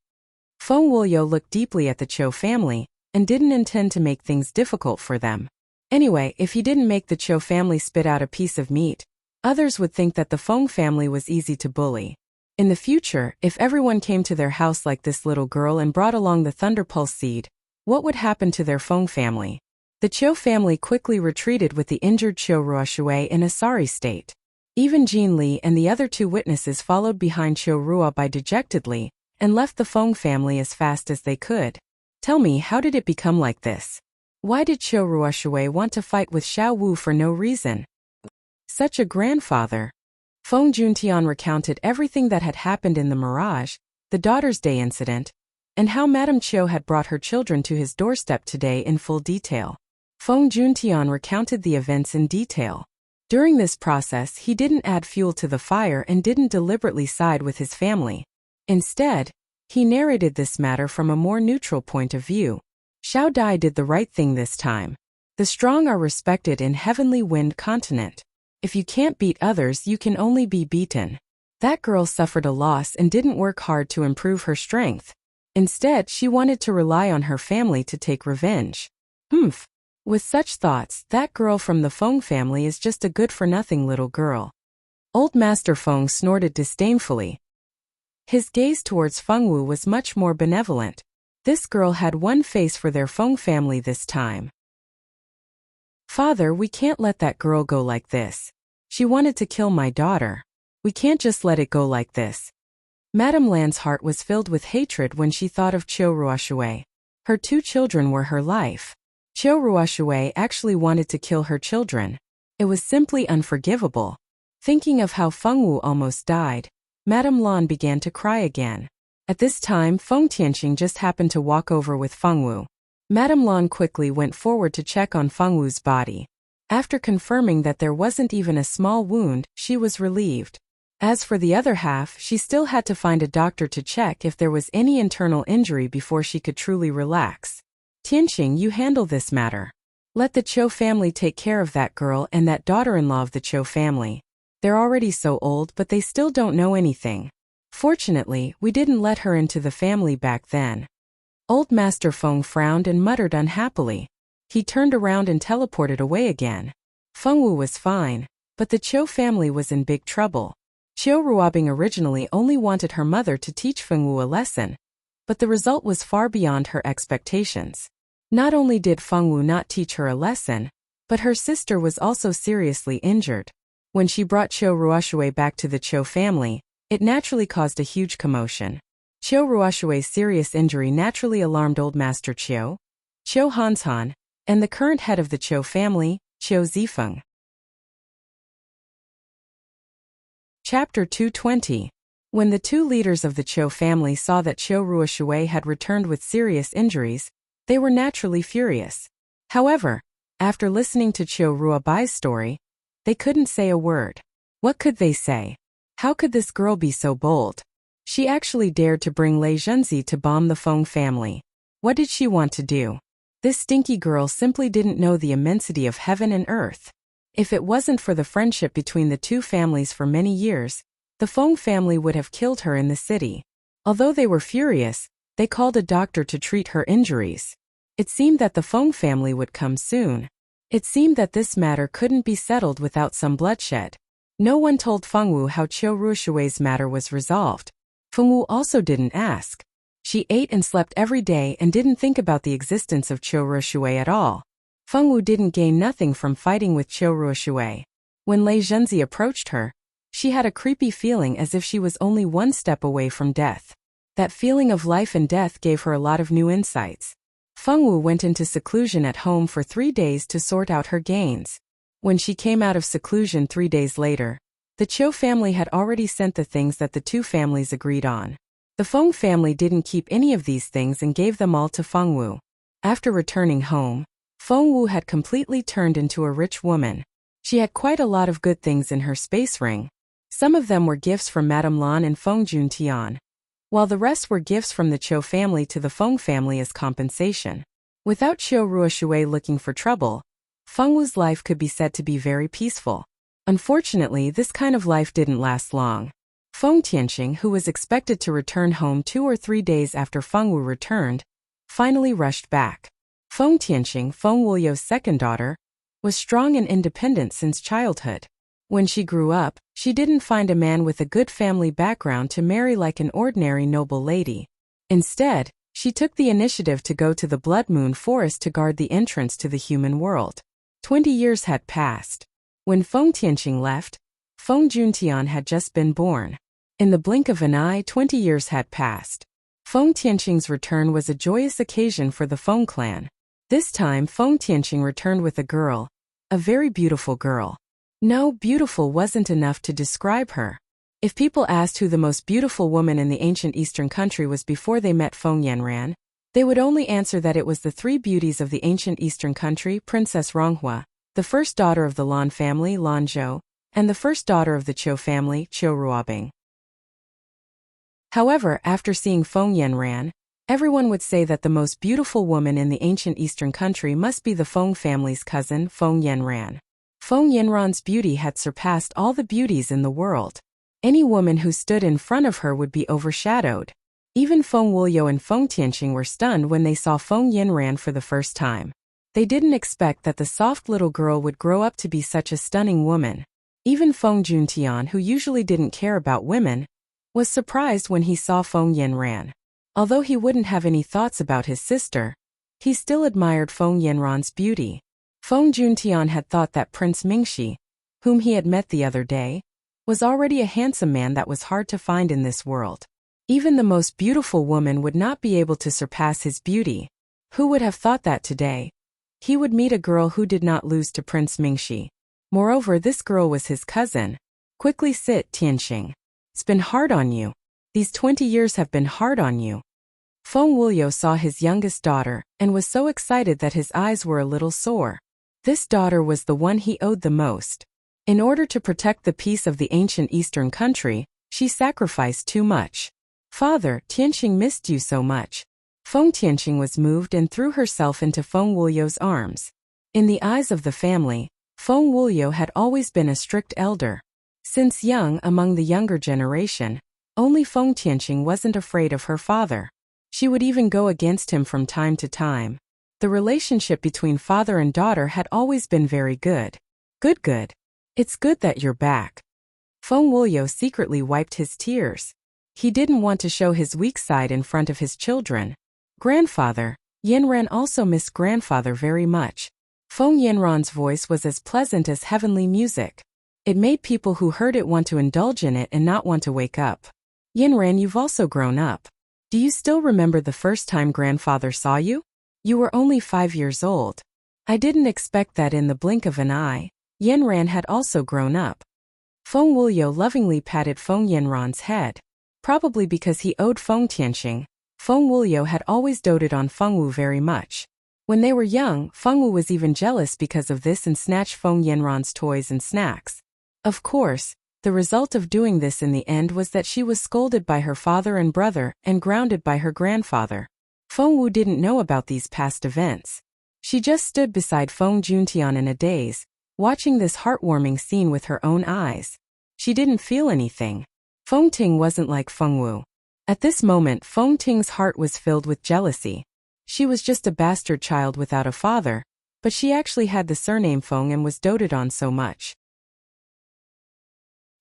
S1: Feng Wuliu looked deeply at the Qiu family and didn't intend to make things difficult for them. Anyway, if he didn't make the Qiu family spit out a piece of meat, others would think that the Feng family was easy to bully. In the future, if everyone came to their house like this little girl and brought along the Thunder Pulse seed, what would happen to their Feng family? The Qiu family quickly retreated with the injured Qiu Ruoshui in a sorry state. Even Jin Li and the other two witnesses followed behind Qiu Ruobai dejectedly and left the Feng family as fast as they could. Tell me, how did it become like this? Why did Qiu Ruoshui want to fight with Xiao Wu for no reason? Such a grandfather. Feng Juntian recounted everything that had happened in the Mirage, the Daughter's Day incident, and how Madame Qiu had brought her children to his doorstep today in full detail. Feng Juntian recounted the events in detail. During this process, he didn't add fuel to the fire and didn't deliberately side with his family. Instead, he narrated this matter from a more neutral point of view. Xiao Dai did the right thing this time. The strong are respected in Heavenly Wind Continent. If you can't beat others, you can only be beaten. That girl suffered a loss and didn't work hard to improve her strength. Instead, she wanted to rely on her family to take revenge. With such thoughts, that girl from the Feng family is just a good-for-nothing little girl. Old Master Feng snorted disdainfully. His gaze towards Feng Wu was much more benevolent. This girl had one face for their Feng family this time. Father, we can't let that girl go like this. She wanted to kill my daughter. We can't just let it go like this. Madame Lan's heart was filled with hatred when she thought of Qiu Ruoshui. Her 2 children were her life. Qiu Ruoshui actually wanted to kill her children. It was simply unforgivable. Thinking of how Feng Wu almost died, Madame Lan began to cry again. At this time, Feng Tianqing just happened to walk over with Feng Wu. Madame Lan quickly went forward to check on Feng Wu's body. After confirming that there wasn't even a small wound, she was relieved. As for the other half, she still had to find a doctor to check if there was any internal injury before she could truly relax. Tianqing, you handle this matter. Let the Qiu family take care of that girl and that daughter-in-law of the Qiu family. They're already so old, but they still don't know anything. Fortunately, we didn't let her into the family back then. Old Master Feng frowned and muttered unhappily. He turned around and teleported away again. Feng Wu was fine, but the Qiu family was in big trouble. Qiu Ruobing originally only wanted her mother to teach Feng Wu a lesson, but the result was far beyond her expectations. Not only did Feng Wu not teach her a lesson, but her sister was also seriously injured. When she brought Qiu Ruoshui back to the Qiu family, it naturally caused a huge commotion. Qiu Ruoshui's serious injury naturally alarmed Old Master Qiu Hanshan, and the current head of the Qiu family, Qiu Zifeng. Chapter 220. When the 2 leaders of the Qiu family saw that Qiu Ruoshui had returned with serious injuries, they were naturally furious. However, after listening to Qiu Ruobai's story, they couldn't say a word. What could they say? How could this girl be so bold? She actually dared to bring Lei Zhenzi to bomb the Feng family. What did she want to do? This stinky girl simply didn't know the immensity of heaven and earth. If it wasn't for the friendship between the 2 families for many years, the Feng family would have killed her in the city. Although they were furious, they called a doctor to treat her injuries. It seemed that the Feng family would come soon. It seemed that this matter couldn't be settled without some bloodshed. No one told Feng Wu how Qiu Ruoshui's matter was resolved. Feng Wu also didn't ask. She ate and slept every day and didn't think about the existence of Qiu Ruoshui at all. Feng Wu didn't gain nothing from fighting with Qiu Ruoshui. When Lei Zhenzi approached her, she had a creepy feeling as if she was only one step away from death. That feeling of life and death gave her a lot of new insights. Feng Wu went into seclusion at home for 3 days to sort out her gains. When she came out of seclusion 3 days later, the Qiu family had already sent the things that the 2 families agreed on. The Feng family didn't keep any of these things and gave them all to Feng Wu. After returning home, Feng Wu had completely turned into a rich woman. She had quite a lot of good things in her space ring. Some of them were gifts from Madame Lan and Feng Juntian, while the rest were gifts from the Qiu family to the Feng family as compensation. Without Qiu Ruoshui looking for trouble, Feng Wu's life could be said to be very peaceful. Unfortunately, this kind of life didn't last long. Feng Tianqing, who was expected to return home 2 or 3 days after Feng Wu returned, finally rushed back. Feng Tianqing, Feng Wuyo's second daughter, was strong and independent since childhood. When she grew up, she didn't find a man with a good family background to marry like an ordinary noble lady. Instead, she took the initiative to go to the Blood Moon Forest to guard the entrance to the human world. 20 years had passed. When Feng Tianqing left, Feng Juntian had just been born. In the blink of an eye, 20 years had passed. Feng Tianqing's return was a joyous occasion for the Feng clan. This time, Feng Tianqing returned with a girl, a very beautiful girl. No, beautiful wasn't enough to describe her. If people asked who the most beautiful woman in the ancient eastern country was before they met Feng Yanran, they would only answer that it was the 3 beauties of the ancient eastern country, Princess Ronghua, the first daughter of the Lan family, Lan Zhou, and the first daughter of the Qiu family, Qiu Ruobing. However, after seeing Feng Yanran, Everyone would say that the most beautiful woman in the ancient eastern country must be the Feng family's cousin, Feng Yanran. Feng Yanran's beauty had surpassed all the beauties in the world. Any woman who stood in front of her would be overshadowed. Even Feng Wuliu and Feng Tianqing were stunned when they saw Feng Yanran for the first time. They didn't expect that the soft little girl would grow up to be such a stunning woman. Even Feng Juntian, who usually didn't care about women, was surprised when he saw Feng Yanran. Although he wouldn't have any thoughts about his sister, he still admired Feng Yanran's beauty. Feng Juntian had thought that Prince Mingxi, whom he had met the other day, was already a handsome man that was hard to find in this world. Even the most beautiful woman would not be able to surpass his beauty. Who would have thought that today he would meet a girl who did not lose to Prince Mingxi? Moreover, this girl was his cousin. Quickly sit, Tianqing. It's been hard on you. These 20 years have been hard on you. Feng Wuliu saw his youngest daughter and was so excited that his eyes were a little sore. This daughter was the one he owed the most. In order to protect the peace of the ancient eastern country, she sacrificed too much. Father, Tianqing missed you so much. Feng Tianqing was moved and threw herself into Feng Wuliu's arms. In the eyes of the family, Feng Wuliu had always been a strict elder. Since young, among the younger generation, only Feng Tianqing wasn't afraid of her father. She would even go against him from time to time. The relationship between father and daughter had always been very good. Good. It's good that you're back. Feng Wuliu secretly wiped his tears. He didn't want to show his weak side in front of his children. Grandfather, Yanran also missed grandfather very much. Feng Yanran's voice was as pleasant as heavenly music. It made people who heard it want to indulge in it and not want to wake up. Yanran, you've also grown up. Do you still remember the first time grandfather saw you? You were only 5 years old. I didn't expect that in the blink of an eye. Yanran had also grown up. Feng Wuliu lovingly patted Feng Yanran's head. Probably because he owed Feng Tianqing, Feng Wuliu had always doted on Feng Wu very much. When they were young, Feng Wu was even jealous because of this and snatched Feng Yanran's toys and snacks. Of course, the result of doing this in the end was that she was scolded by her father and brother and grounded by her grandfather. Feng Wu didn't know about these past events. She just stood beside Feng Juntian in a daze, watching this heartwarming scene with her own eyes. She didn't feel anything. Feng Ting wasn't like Feng Wu. At this moment, Feng Ting's heart was filled with jealousy. She was just a bastard child without a father, but she actually had the surname Feng and was doted on so much.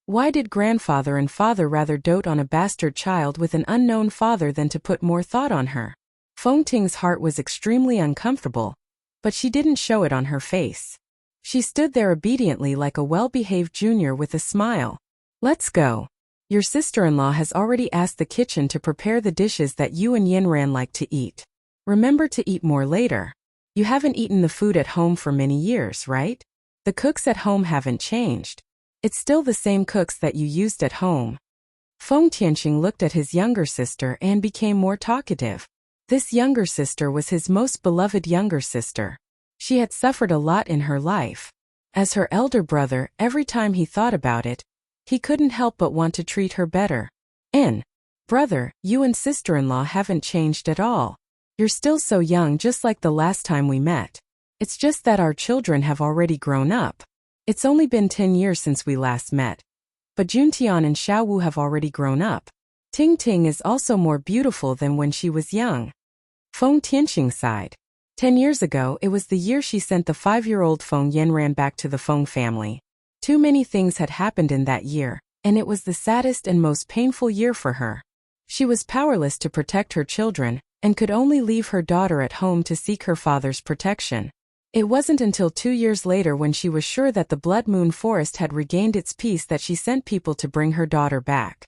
S1: Why did grandfather and father rather dote on a bastard child with an unknown father than to put more thought on her? Feng Ting's heart was extremely uncomfortable, but she didn't show it on her face. She stood there obediently like a well-behaved junior with a smile. Let's go. Your sister-in-law has already asked the kitchen to prepare the dishes that you and Yanran like to eat. Remember to eat more later. You haven't eaten the food at home for many years, right? The cooks at home haven't changed. It's still the same cooks that you used at home. Feng Tianqing looked at his younger sister and became more talkative. This younger sister was his most beloved younger sister. She had suffered a lot in her life. As her elder brother, every time he thought about it, he couldn't help but want to treat her better. Brother, you and sister-in-law haven't changed at all. You're still so young, just like the last time we met. It's just that our children have already grown up. It's only been 10 years since we last met. But Juntian and Xiaowu have already grown up. Ting Ting is also more beautiful than when she was young. Feng Tianqing sighed. 10 years ago, it was the year she sent the 5-year-old Feng Yanran back to the Feng family. Too many things had happened in that year, and it was the saddest and most painful year for her. She was powerless to protect her children, and could only leave her daughter at home to seek her father's protection. It wasn't until 2 years later, when she was sure that the Blood Moon Forest had regained its peace, that she sent people to bring her daughter back.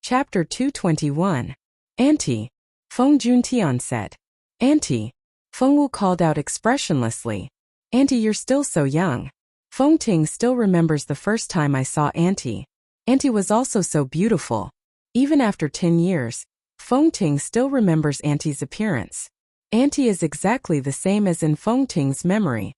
S1: Chapter 221. Auntie. Feng Juntian said. Auntie. Feng Wu called out expressionlessly. Auntie, you're still so young. Feng Ting still remembers the first time I saw Auntie. Auntie was also so beautiful. Even after 10 years, Feng Ting still remembers Auntie's appearance. Auntie is exactly the same as in Feng Ting's memory.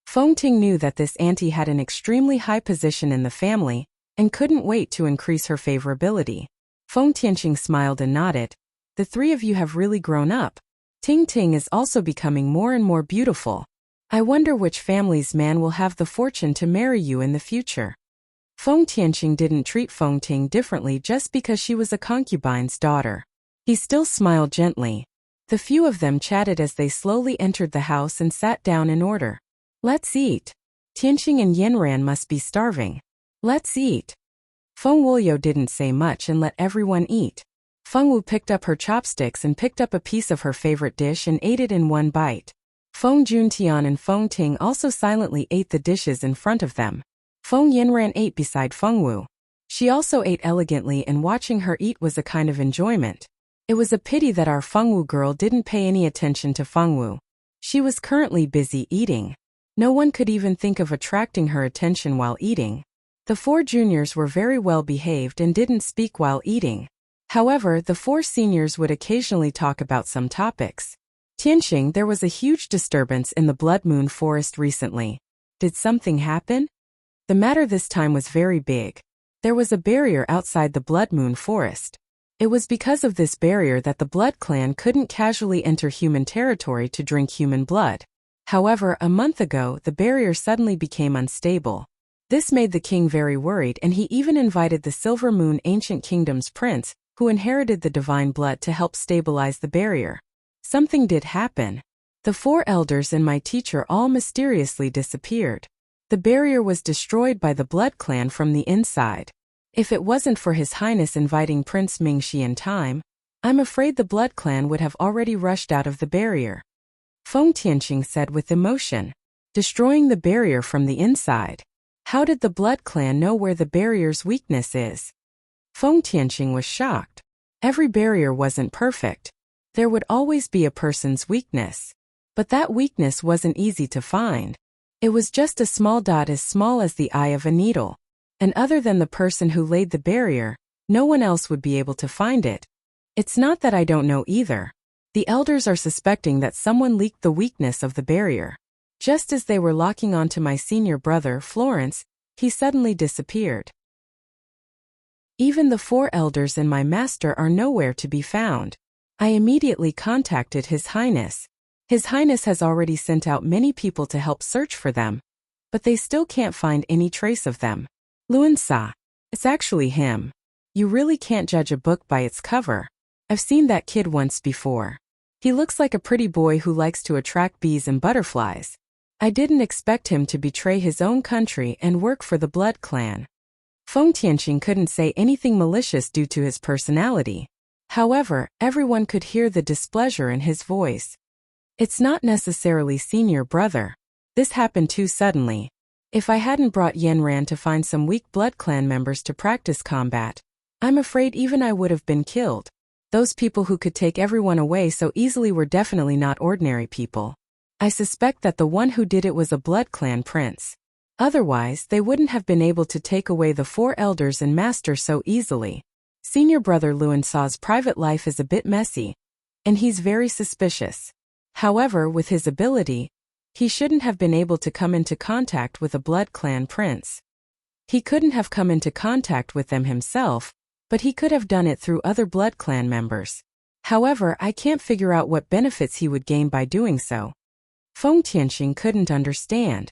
S1: Feng Ting knew that this auntie had an extremely high position in the family, and couldn't wait to increase her favorability. Feng Tianqing smiled and nodded. The three of you have really grown up. Ting Ting is also becoming more and more beautiful. I wonder which family's man will have the fortune to marry you in the future. Feng Tianqing didn't treat Feng Ting differently just because she was a concubine's daughter. He still smiled gently. The few of them chatted as they slowly entered the house and sat down in order. Let's eat. Tianqing and Yanran must be starving. Let's eat. Feng Wuliu didn't say much and let everyone eat. Feng Wu picked up her chopsticks and picked up a piece of her favorite dish and ate it in one bite. Feng Juntian and Feng Ting also silently ate the dishes in front of them. Feng Yanran ate beside Feng Wu. She also ate elegantly, and watching her eat was a kind of enjoyment. It was a pity that our Feng Wu girl didn't pay any attention to Feng Wu. She was currently busy eating. No one could even think of attracting her attention while eating. The four juniors were very well behaved and didn't speak while eating. However, the four seniors would occasionally talk about some topics. Tianqing, there was a huge disturbance in the Blood Moon Forest recently. Did something happen? The matter this time was very big. There was a barrier outside the Blood Moon Forest. It was because of this barrier that the Blood Clan couldn't casually enter human territory to drink human blood. However, a month ago, the barrier suddenly became unstable. This made the king very worried, and he even invited the Silver Moon Ancient Kingdom's prince, who inherited the divine blood, to help stabilize the barrier. Something did happen. The four elders and my teacher all mysteriously disappeared. The barrier was destroyed by the Blood Clan from the inside. If it wasn't for His Highness inviting Prince Mingxi in time, I'm afraid the Blood Clan would have already rushed out of the barrier. Feng Tianqing said with emotion. Destroying the barrier from the inside. How did the Blood Clan know where the barrier's weakness is? Feng Tianqing was shocked. Every barrier wasn't perfect. There would always be a person's weakness. But that weakness wasn't easy to find. It was just a small dot as small as the eye of a needle. And other than the person who laid the barrier, no one else would be able to find it. It's not that I don't know either. The elders are suspecting that someone leaked the weakness of the barrier. Just as they were locking onto my senior brother, Florence, he suddenly disappeared. Even the four elders and my master are nowhere to be found. I immediately contacted His Highness. His Highness has already sent out many people to help search for them. But they still can't find any trace of them. Luansa. It's actually him. You really can't judge a book by its cover. I've seen that kid once before. He looks like a pretty boy who likes to attract bees and butterflies. I didn't expect him to betray his own country and work for the Blood Clan. Feng Tianqing couldn't say anything malicious due to his personality. However, everyone could hear the displeasure in his voice. It's not necessarily senior brother. This happened too suddenly. If I hadn't brought Yanran to find some weak Blood Clan members to practice combat, I'm afraid even I would have been killed. Those people who could take everyone away so easily were definitely not ordinary people. I suspect that the one who did it was a Blood Clan prince. Otherwise, they wouldn't have been able to take away the four elders and master so easily. Senior brother Luansa's private life is a bit messy, and he's very suspicious. However, with his ability, he shouldn't have been able to come into contact with a Blood Clan prince. He couldn't have come into contact with them himself, but he could have done it through other Blood Clan members. However, I can't figure out what benefits he would gain by doing so. Feng Tianqing couldn't understand.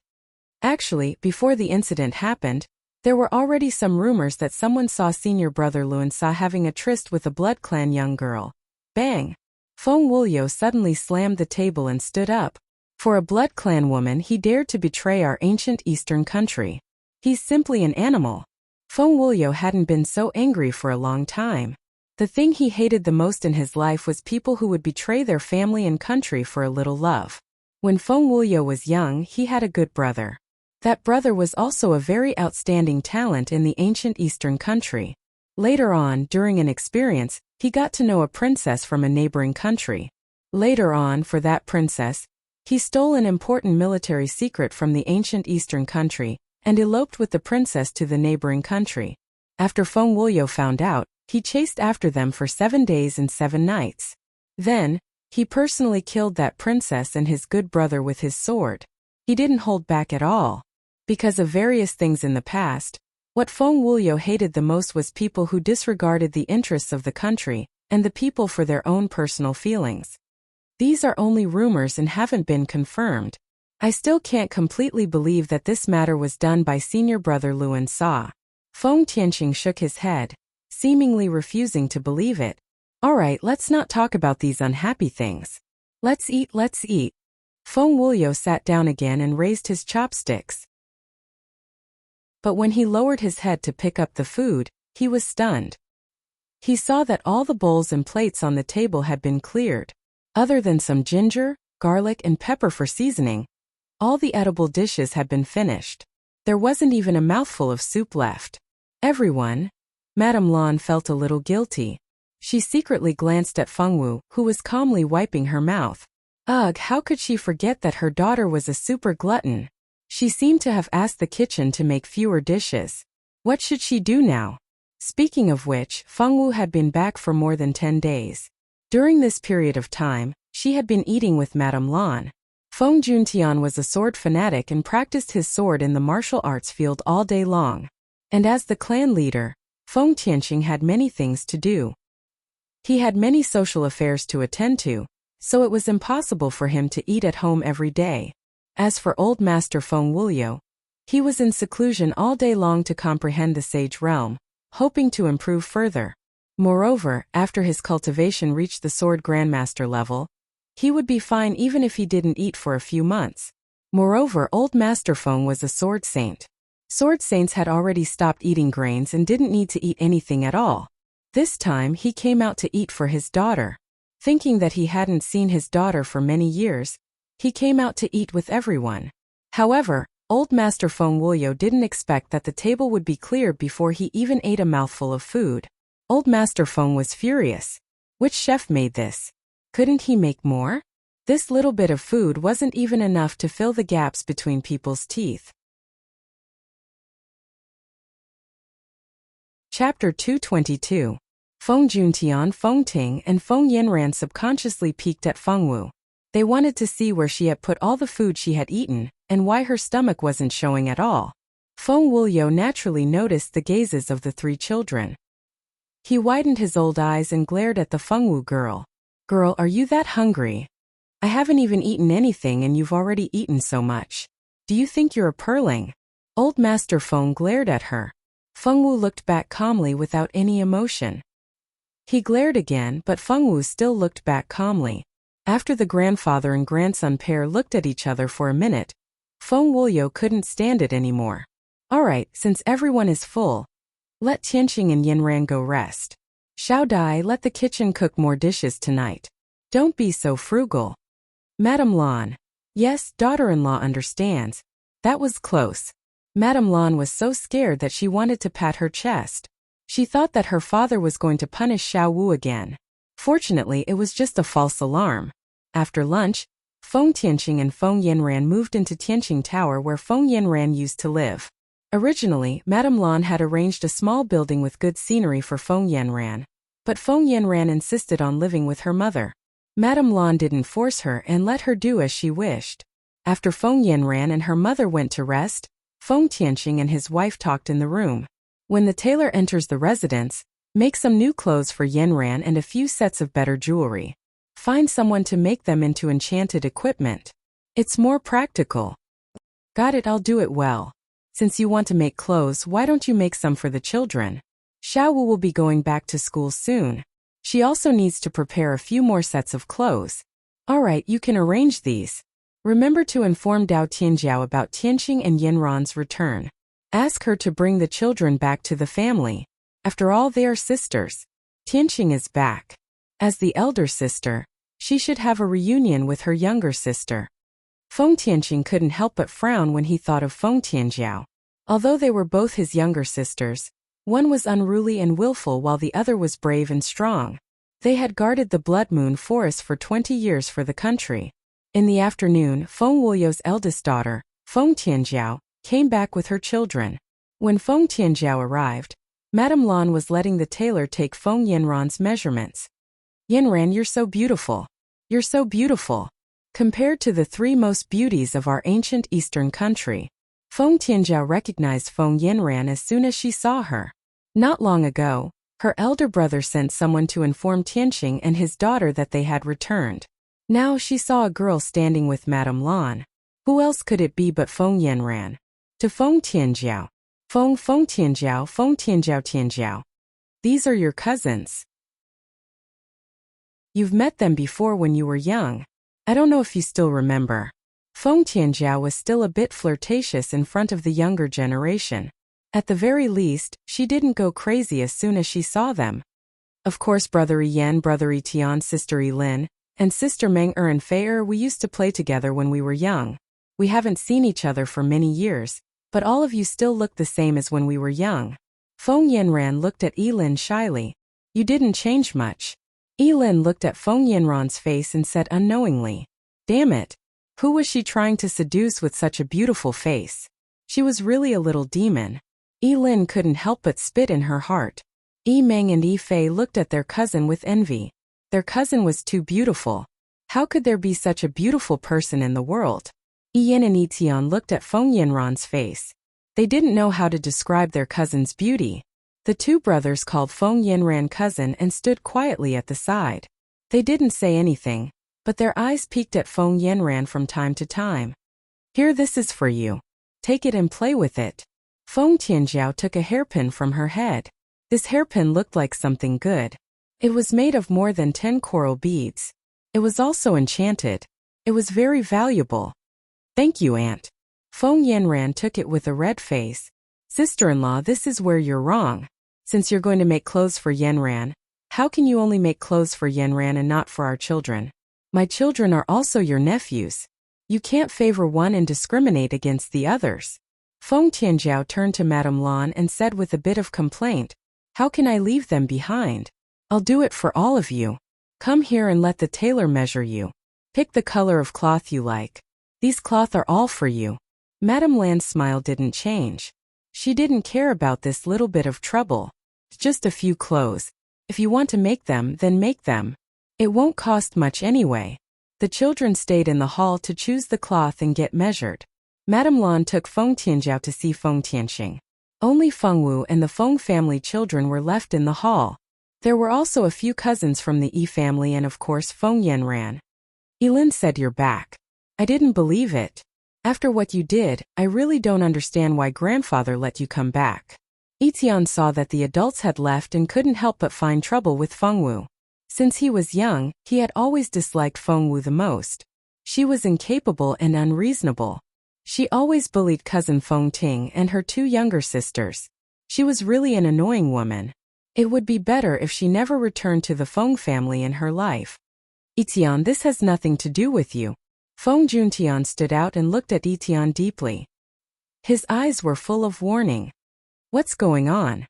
S1: Actually, before the incident happened, there were already some rumors that someone saw senior brother Luansa having a tryst with a Blood Clan young girl. Bang! Feng Wuliu suddenly slammed the table and stood up. For a Blood Clan woman, he dared to betray our ancient Eastern country. He's simply an animal. Feng Wuliu hadn't been so angry for a long time. The thing he hated the most in his life was people who would betray their family and country for a little love. When Feng Wuliu was young, he had a good brother. That brother was also a very outstanding talent in the ancient Eastern country. Later on, during an experience, he got to know a princess from a neighboring country. Later on, for that princess, he stole an important military secret from the ancient Eastern country and eloped with the princess to the neighboring country. After Feng Wuliu found out, he chased after them for 7 days and 7 nights. Then, he personally killed that princess and his good brother with his sword. He didn't hold back at all. Because of various things in the past, What Feng Wuliu hated the most was people who disregarded the interests of the country and the people for their own personal feelings. These are only rumors and haven't been confirmed. I still can't completely believe that this matter was done by senior brother Luan Sa. Feng Tianqing shook his head, seemingly refusing to believe it. Alright, let's not talk about these unhappy things. Let's eat, let's eat. Feng Wuliu sat down again and raised his chopsticks. But when he lowered his head to pick up the food, he was stunned. He saw that all the bowls and plates on the table had been cleared. Other than some ginger, garlic and pepper for seasoning, all the edible dishes had been finished. There wasn't even a mouthful of soup left. Everyone, Madame Lan felt a little guilty. She secretly glanced at Feng Wu, who was calmly wiping her mouth. Ugh, how could she forget that her daughter was a super glutton? She seemed to have asked the kitchen to make fewer dishes. What should she do now? Speaking of which, Feng Wu had been back for more than 10 days. During this period of time, she had been eating with Madame Lan. Feng Juntian was a sword fanatic and practiced his sword in the martial arts field all day long. And as the clan leader, Feng Tianqing had many things to do. He had many social affairs to attend to, so it was impossible for him to eat at home every day. As for old master Feng Wuliu, he was in seclusion all day long to comprehend the sage realm, hoping to improve further. Moreover, after his cultivation reached the sword grandmaster level, he would be fine even if he didn't eat for a few months. Moreover, old master Feng was a sword saint. Sword saints had already stopped eating grains and didn't need to eat anything at all. This time he came out to eat for his daughter. Thinking that he hadn't seen his daughter for many years, he came out to eat with everyone. However, old master Feng Wuliu didn't expect that the table would be cleared before he even ate a mouthful of food. Old master Feng was furious. Which chef made this? Couldn't he make more? This little bit of food wasn't even enough to fill the gaps between people's teeth. Chapter 222. Feng Juntian, Feng Ting, and Feng Yinran subconsciously peeked at Feng Wu. They wanted to see where she had put all the food she had eaten, and why her stomach wasn't showing at all. Feng Wuliu naturally noticed the gazes of the 3 children. He widened his old eyes and glared at the Feng Wu girl. Girl, are you that hungry? I haven't even eaten anything and you've already eaten so much. Do you think you're a pearling? Old master Feng glared at her. Feng Wu looked back calmly without any emotion. He glared again, but Feng Wu still looked back calmly. After the grandfather and grandson pair looked at each other for a minute, Feng Wuliu couldn't stand it anymore. Alright, since everyone is full, let Tianqing and Yinran go rest. Xiao Dai, let the kitchen cook more dishes tonight. Don't be so frugal. Madame Lan. Yes, daughter-in-law understands. That was close. Madame Lan was so scared that she wanted to pat her chest. She thought that her father was going to punish Xiao Wu again. Fortunately, it was just a false alarm. After lunch, Feng Tianqing and Feng Yinran moved into Tianqing Tower where Feng Yinran used to live. Originally, Madame Lan had arranged a small building with good scenery for Feng Yinran, but Feng Yinran insisted on living with her mother. Madame Lan didn't force her and let her do as she wished. After Feng Yinran and her mother went to rest, Feng Tianqing and his wife talked in the room. When the tailor enters the residence, make some new clothes for Yinran and a few sets of better jewelry. Find someone to make them into enchanted equipment. It's more practical. Got it, I'll do it well. Since you want to make clothes, why don't you make some for the children? Xiao Wu will be going back to school soon. She also needs to prepare a few more sets of clothes. Alright, you can arrange these. Remember to inform Dao Tianjiao about Tianqing and Yinran's return. Ask her to bring the children back to the family. After all, they are sisters. Tianqing is back. As the elder sister, she should have a reunion with her younger sister. Feng Tianqing couldn't help but frown when he thought of Feng Tianjiao. Although they were both his younger sisters, one was unruly and willful while the other was brave and strong. They had guarded the Blood Moon Forest for 20 years for the country. In the afternoon, Feng Wuliu's eldest daughter, Feng Tianjiao, came back with her children. When Feng Tianjiao arrived, Madame Lan was letting the tailor take Feng Yinran's measurements. Yinran, you're so beautiful. You're so beautiful. Compared to the 3 most beauties of our ancient eastern country. Feng Tianjiao recognized Feng Yanran as soon as she saw her. Not long ago, her elder brother sent someone to inform Tianqing and his daughter that they had returned. Now she saw a girl standing with Madame Lan. Who else could it be but Feng Yanran? To Feng Tianjiao. Feng Tianjiao, Feng Tianjiao Tianjiao. These are your cousins. You've met them before when you were young. I don't know if you still remember. Feng Tianjiao was still a bit flirtatious in front of the younger generation. At the very least, she didn't go crazy as soon as she saw them. Of course, brother Yan, brother Tian, sister Lin, and sister Meng and Fei we used to play together when we were young. We haven't seen each other for many years, but all of you still look the same as when we were young. Feng Yanran looked at Lin shyly. You didn't change much. Lin looked at Feng Yanran's face and said unknowingly, damn it. Who was she trying to seduce with such a beautiful face? She was really a little demon. Lin couldn't help but spit in her heart. Meng and Fei looked at their cousin with envy. Their cousin was too beautiful. How could there be such a beautiful person in the world? Yin and Tian looked at Feng Yanran's face. They didn't know how to describe their cousin's beauty. The two brothers called Feng Yanran cousin and stood quietly at the side. They didn't say anything, but their eyes peeked at Feng Yanran from time to time. Here, this is for you. Take it and play with it. Feng Tianjiao took a hairpin from her head. This hairpin looked like something good. It was made of more than 10 coral beads. It was also enchanted. It was very valuable. Thank you, Aunt. Feng Yanran took it with a red face. Sister-in-law, this is where you're wrong. Since you're going to make clothes for Yanran, how can you only make clothes for Yanran and not for our children? My children are also your nephews. You can't favor one and discriminate against the others. Feng Tianjiao turned to Madame Lan and said with a bit of complaint, how can I leave them behind? I'll do it for all of you. Come here and let the tailor measure you. Pick the color of cloth you like. These cloth are all for you. Madame Lan's smile didn't change. She didn't care about this little bit of trouble. Just a few clothes. If you want to make them, then make them. It won't cost much anyway. The children stayed in the hall to choose the cloth and get measured. Madame Lan took Feng Tianjiao to see Feng Tianqing. Only Feng Wu and the Feng family children were left in the hall. There were also a few cousins from the Yi family and of course Feng Yanran. Lin said, you're back. I didn't believe it. After what you did, I really don't understand why grandfather let you come back. Tian saw that the adults had left and couldn't help but find trouble with Feng Wu. Since he was young, he had always disliked Feng Wu the most. She was incapable and unreasonable. She always bullied cousin Feng Ting and her two younger sisters. She was really an annoying woman. It would be better if she never returned to the Feng family in her life. Tian, this has nothing to do with you. Feng Juntian stood out and looked at Tian deeply. His eyes were full of warning. What's going on?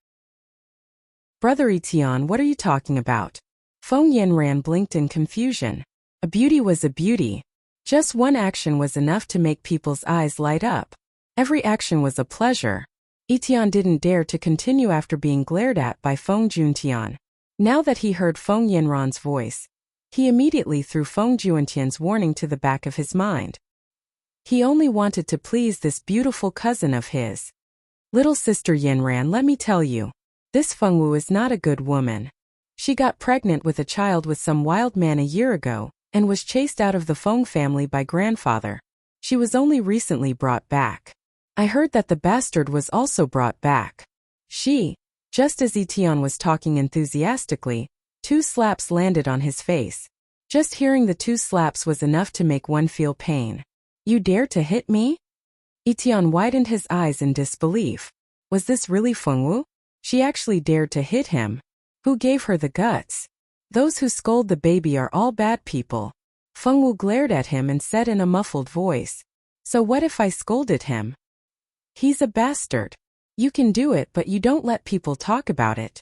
S1: Brother Tian, what are you talking about? Feng Yanran blinked in confusion. A beauty was a beauty. Just one action was enough to make people's eyes light up. Every action was a pleasure. Tian didn't dare to continue after being glared at by Feng Juntian. Now that he heard Feng Yanran's voice, he immediately threw Feng Juntian's warning to the back of his mind. He only wanted to please this beautiful cousin of his. Little sister Yanran, let me tell you, this Feng Wu is not a good woman. She got pregnant with a child with some wild man a year ago, and was chased out of the Feng family by grandfather. She was only recently brought back. I heard that the bastard was also brought back. Just as Tian was talking enthusiastically, 2 slaps landed on his face. Just hearing the 2 slaps was enough to make one feel pain. You dare to hit me? Tian widened his eyes in disbelief. Was this really Feng Wu? She actually dared to hit him. Who gave her the guts? Those who scold the baby are all bad people. Feng Wu glared at him and said in a muffled voice, so what if I scolded him? He's a bastard. You can do it, but you don't let people talk about it.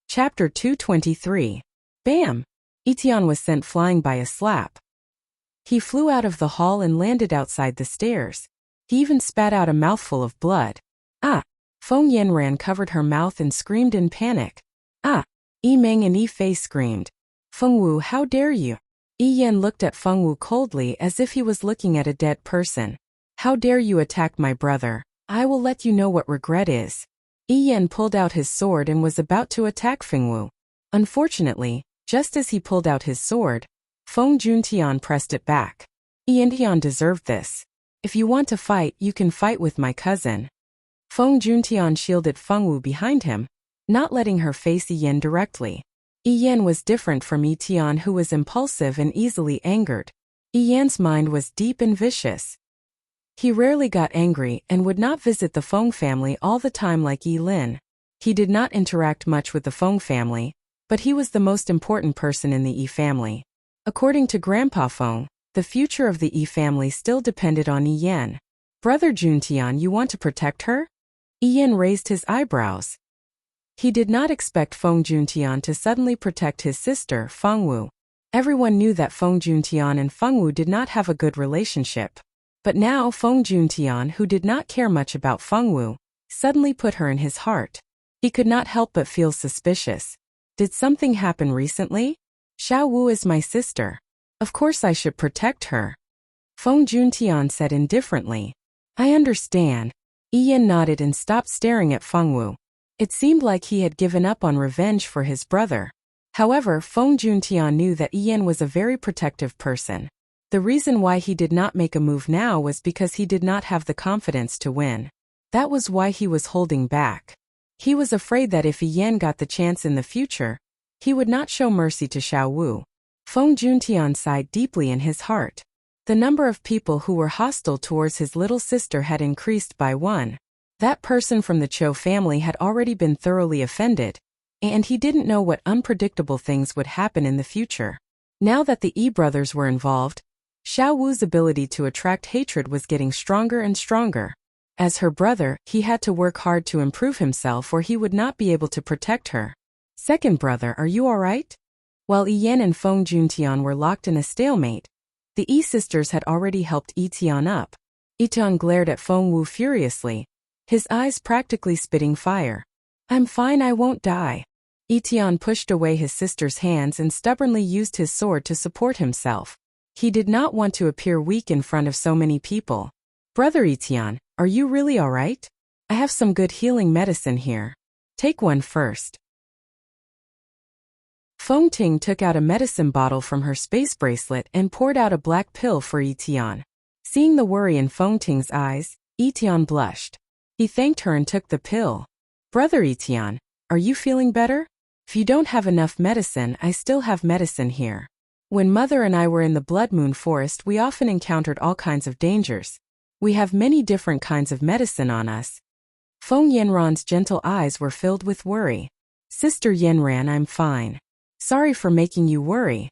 S1: Chapter 223. Bam! Tian was sent flying by a slap. He flew out of the hall and landed outside the stairs. He even spat out a mouthful of blood. Ah! Feng Yanran covered her mouth and screamed in panic. Ah! Meng and Fei screamed. Feng Wu, how dare you? Yi Yan looked at Feng Wu coldly as if he was looking at a dead person. How dare you attack my brother? I will let you know what regret is. Yi Yan pulled out his sword and was about to attack Feng Wu. Unfortunately, just as he pulled out his sword, Feng Juntian pressed it back. Yi Yan deserved this. If you want to fight, you can fight with my cousin. Feng Juntian shielded Feng Wu behind him, not letting her face Yi Yan directly. Yi Yan was different from Yi Tian, who was impulsive and easily angered. Yi Yan's mind was deep and vicious. He rarely got angry and would not visit the Feng family all the time like Yi Lin. He did not interact much with the Feng family, but he was the most important person in the Yi family. According to Grandpa Feng, the future of the Yi family still depended on Yi Yan. Brother Juntian, you want to protect her? Yi Yan raised his eyebrows. He did not expect Feng Juntian to suddenly protect his sister, Feng Wu. Everyone knew that Feng Juntian and Feng Wu did not have a good relationship. But now Feng Juntian, who did not care much about Feng Wu, suddenly put her in his heart. He could not help but feel suspicious. Did something happen recently? Xiao Wu is my sister. Of course I should protect her. Feng Juntian said indifferently. I understand. Yi Yan nodded and stopped staring at Feng Wu. It seemed like he had given up on revenge for his brother. However, Feng Juntian knew that Yi Yan was a very protective person. The reason why he did not make a move now was because he did not have the confidence to win. That was why he was holding back. He was afraid that if Yi Yan got the chance in the future, he would not show mercy to Xiao Wu. Feng Juntian sighed deeply in his heart. The number of people who were hostile towards his little sister had increased by one. That person from the Chou family had already been thoroughly offended, and he didn't know what unpredictable things would happen in the future. Now that the Yi brothers were involved, Xiao Wu's ability to attract hatred was getting stronger and stronger. As her brother, he had to work hard to improve himself or he would not be able to protect her. Second brother, are you alright? While Yi Yan and Feng Juntian were locked in a stalemate, the Yi sisters had already helped Yi Tian up. Yi Tian glared at Feng Wu furiously, his eyes practically spitting fire. I'm fine, I won't die. Yi Tian pushed away his sister's hands and stubbornly used his sword to support himself. He did not want to appear weak in front of so many people. Brother Yi Tian, are you really alright? I have some good healing medicine here. Take one first. Feng Ting took out a medicine bottle from her space bracelet and poured out a black pill for Yi Tian. Seeing the worry in Feng Ting's eyes, Yi Tian blushed. He thanked her and took the pill. Brother Yi Tian, are you feeling better? If you don't have enough medicine, I still have medicine here. When Mother and I were in the Blood Moon Forest, we often encountered all kinds of dangers. We have many different kinds of medicine on us. Feng Yanran's gentle eyes were filled with worry. Sister Yanran, I'm fine. Sorry for making you worry.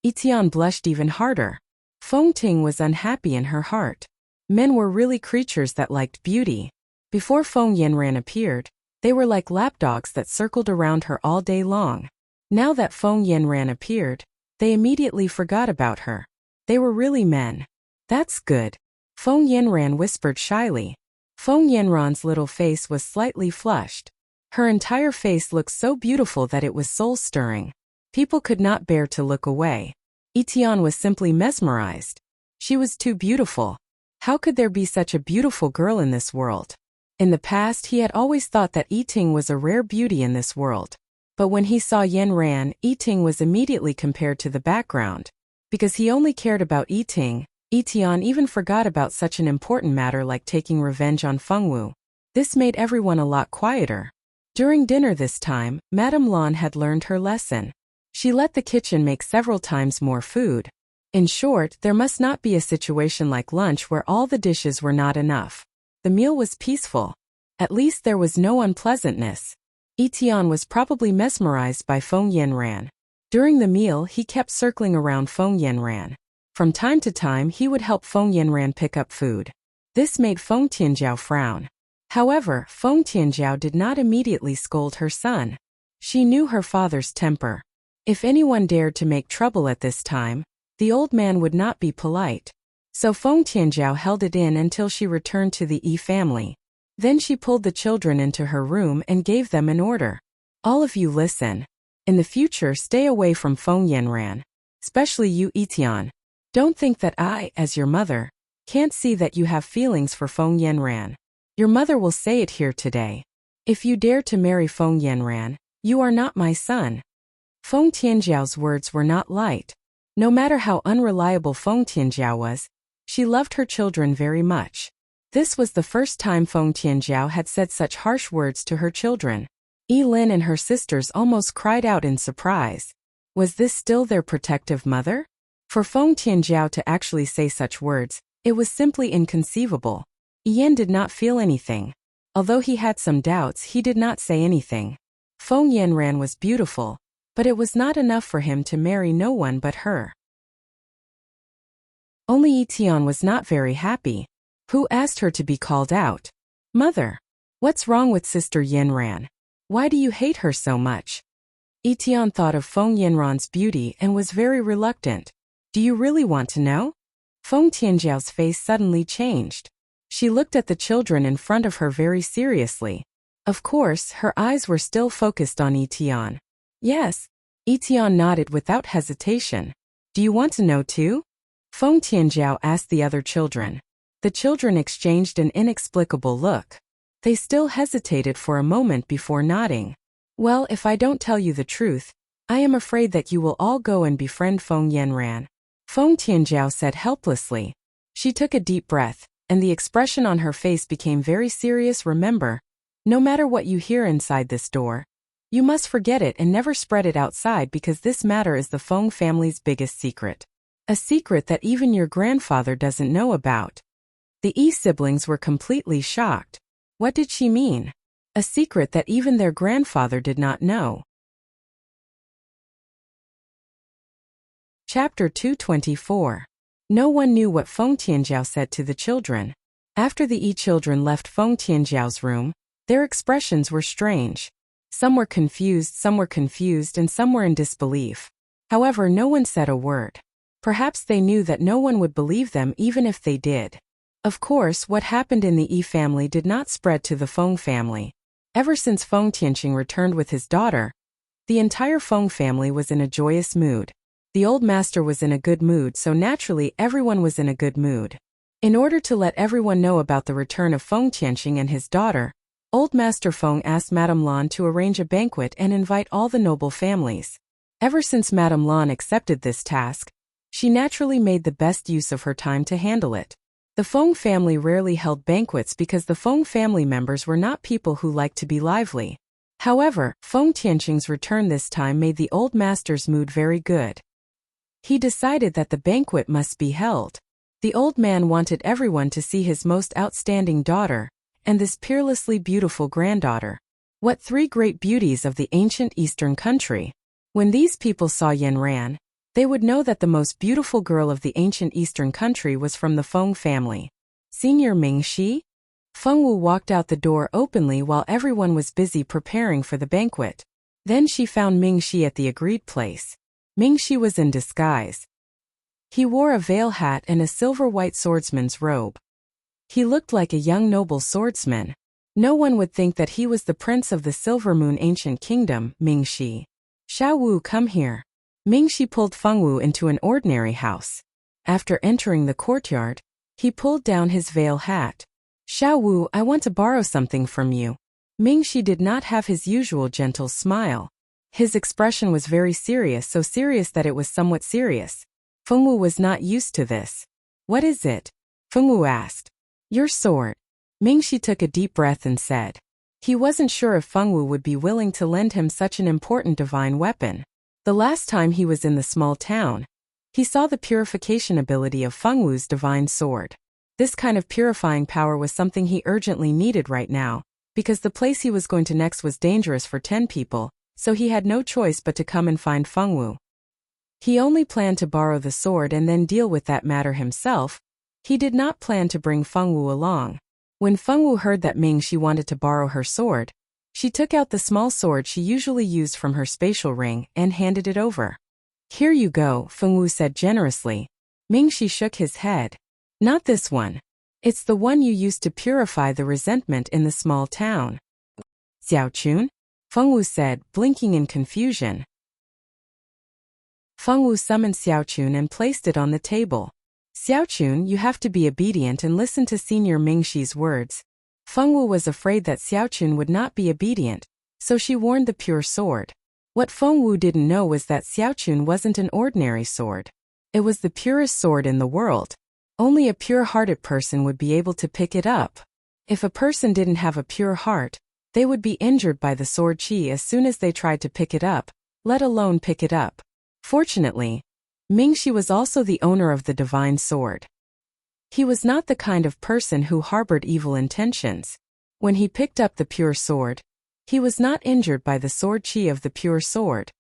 S1: Yi Tian blushed even harder. Feng Ting was unhappy in her heart. Men were really creatures that liked beauty. Before Feng Yanran appeared, they were like lapdogs that circled around her all day long. Now that Feng Yanran appeared, they immediately forgot about her. They were really men. That's good. Feng Yanran whispered shyly. Feng Yanran's little face was slightly flushed. Her entire face looked so beautiful that it was soul-stirring. People could not bear to look away. Yi Tian was simply mesmerized. She was too beautiful. How could there be such a beautiful girl in this world? In the past, he had always thought that Yi Ting was a rare beauty in this world. But when he saw Yanran, Yi Ting was immediately compared to the background. Because he only cared about Yi Ting, Yi Tian even forgot about such an important matter like taking revenge on Feng Wu. This made everyone a lot quieter. During dinner this time, Madame Lan had learned her lesson. She let the kitchen make several times more food. In short, there must not be a situation like lunch where all the dishes were not enough. The meal was peaceful. At least there was no unpleasantness. Yi Tian was probably mesmerized by Feng Yanran. During the meal, he kept circling around Feng Yanran. From time to time, he would help Feng Yanran pick up food. This made Feng Tianjiao frown. However, Feng Tianjiao did not immediately scold her son. She knew her father's temper. If anyone dared to make trouble at this time, the old man would not be polite. So Feng Tianjiao held it in until she returned to the Yi family. Then she pulled the children into her room and gave them an order. All of you listen. In the future, stay away from Feng Yanran. Especially you, Etian. Don't think that I, as your mother, can't see that you have feelings for Feng Yanran. Your mother will say it here today. If you dare to marry Feng Yanran, you are not my son. Feng Tianjiao's words were not light. No matter how unreliable Feng Tianjiao was, she loved her children very much. This was the first time Feng Tianjiao had said such harsh words to her children. Lin and her sisters almost cried out in surprise. Was this still their protective mother? For Feng Tianjiao to actually say such words, it was simply inconceivable. Yan did not feel anything. Although he had some doubts, he did not say anything. Feng Yanran was beautiful, but it was not enough for him to marry no one but her. Only Etian was not very happy. Who asked her to be called out? Mother. What's wrong with Sister Yanran? Why do you hate her so much? Etian thought of Feng Yanran's beauty and was very reluctant. Do you really want to know? Feng Tianjiao's face suddenly changed. She looked at the children in front of her very seriously. Of course, her eyes were still focused on Etian. Yes. Etian nodded without hesitation. Do you want to know too? Feng Tianjiao asked the other children. The children exchanged an inexplicable look. They still hesitated for a moment before nodding. Well, if I don't tell you the truth, I am afraid that you will all go and befriend Feng Yanran. Feng Tianjiao said helplessly. She took a deep breath, and the expression on her face became very serious. Remember, no matter what you hear inside this door, you must forget it and never spread it outside because this matter is the Feng family's biggest secret. A secret that even your grandfather doesn't know about. The Yi siblings were completely shocked. What did she mean? A secret that even their grandfather did not know. Chapter 224. No one knew what Feng Tianjiao said to the children. After the Yi children left Feng Tianjiao's room, their expressions were strange. Some were confused, and some were in disbelief. However, no one said a word. Perhaps they knew that no one would believe them even if they did. Of course, what happened in the Yi family did not spread to the Feng family. Ever since Feng Tianqing returned with his daughter, the entire Feng family was in a joyous mood. The old master was in a good mood, so naturally everyone was in a good mood. In order to let everyone know about the return of Feng Tianqing and his daughter, old master Feng asked Madame Lan to arrange a banquet and invite all the noble families. Ever since Madame Lan accepted this task, she naturally made the best use of her time to handle it. The Feng family rarely held banquets because the Feng family members were not people who liked to be lively. However, Feng Tianqing's return this time made the old master's mood very good. He decided that the banquet must be held. The old man wanted everyone to see his most outstanding daughter, and this peerlessly beautiful granddaughter. What three great beauties of the ancient eastern country! When these people saw Yanran, they would know that the most beautiful girl of the ancient eastern country was from the Feng family. Senior Mingxi? Feng Wu walked out the door openly while everyone was busy preparing for the banquet. Then she found Mingxi at the agreed place. Mingxi was in disguise. He wore a veil hat and a silver-white swordsman's robe. He looked like a young noble swordsman. No one would think that he was the prince of the Silver Moon Ancient Kingdom, Mingxi. Xiao Wu, come here. Mingxi pulled Feng Wu into an ordinary house. After entering the courtyard, he pulled down his veil hat. Xiao Wu, I want to borrow something from you. Mingxi did not have his usual gentle smile. His expression was very serious, so serious that it was somewhat serious. Feng Wu was not used to this. What is it? Feng Wu asked. Your sword. Mingxi took a deep breath and said. He wasn't sure if Feng Wu would be willing to lend him such an important divine weapon. The last time he was in the small town, he saw the purification ability of Feng Wu's divine sword. This kind of purifying power was something he urgently needed right now, because the place he was going to next was dangerous for 10 people, so he had no choice but to come and find Feng Wu. He only planned to borrow the sword and then deal with that matter himself. He did not plan to bring Feng Wu along. When Feng Wu heard that Mingxi wanted to borrow her sword, she took out the small sword she usually used from her spatial ring and handed it over. Here you go, Feng Wu said generously. Mingxi shook his head. Not this one. It's the one you used to purify the resentment in the small town. Xiao Chun? Feng Wu said, blinking in confusion. Fengwu summoned Xiaochun and placed it on the table. Xiaochun, you have to be obedient and listen to Senior Mingxi's words. Fengwu was afraid that Xiaochun would not be obedient, so she warned the pure sword. What Fengwu didn't know was that Xiaochun wasn't an ordinary sword. It was the purest sword in the world. Only a pure-hearted person would be able to pick it up. If a person didn't have a pure heart, they would be injured by the sword qi as soon as they tried to pick it up, let alone pick it up. Fortunately, Mingxi was also the owner of the divine sword. He was not the kind of person who harbored evil intentions. When he picked up the pure sword, he was not injured by the sword qi of the pure sword.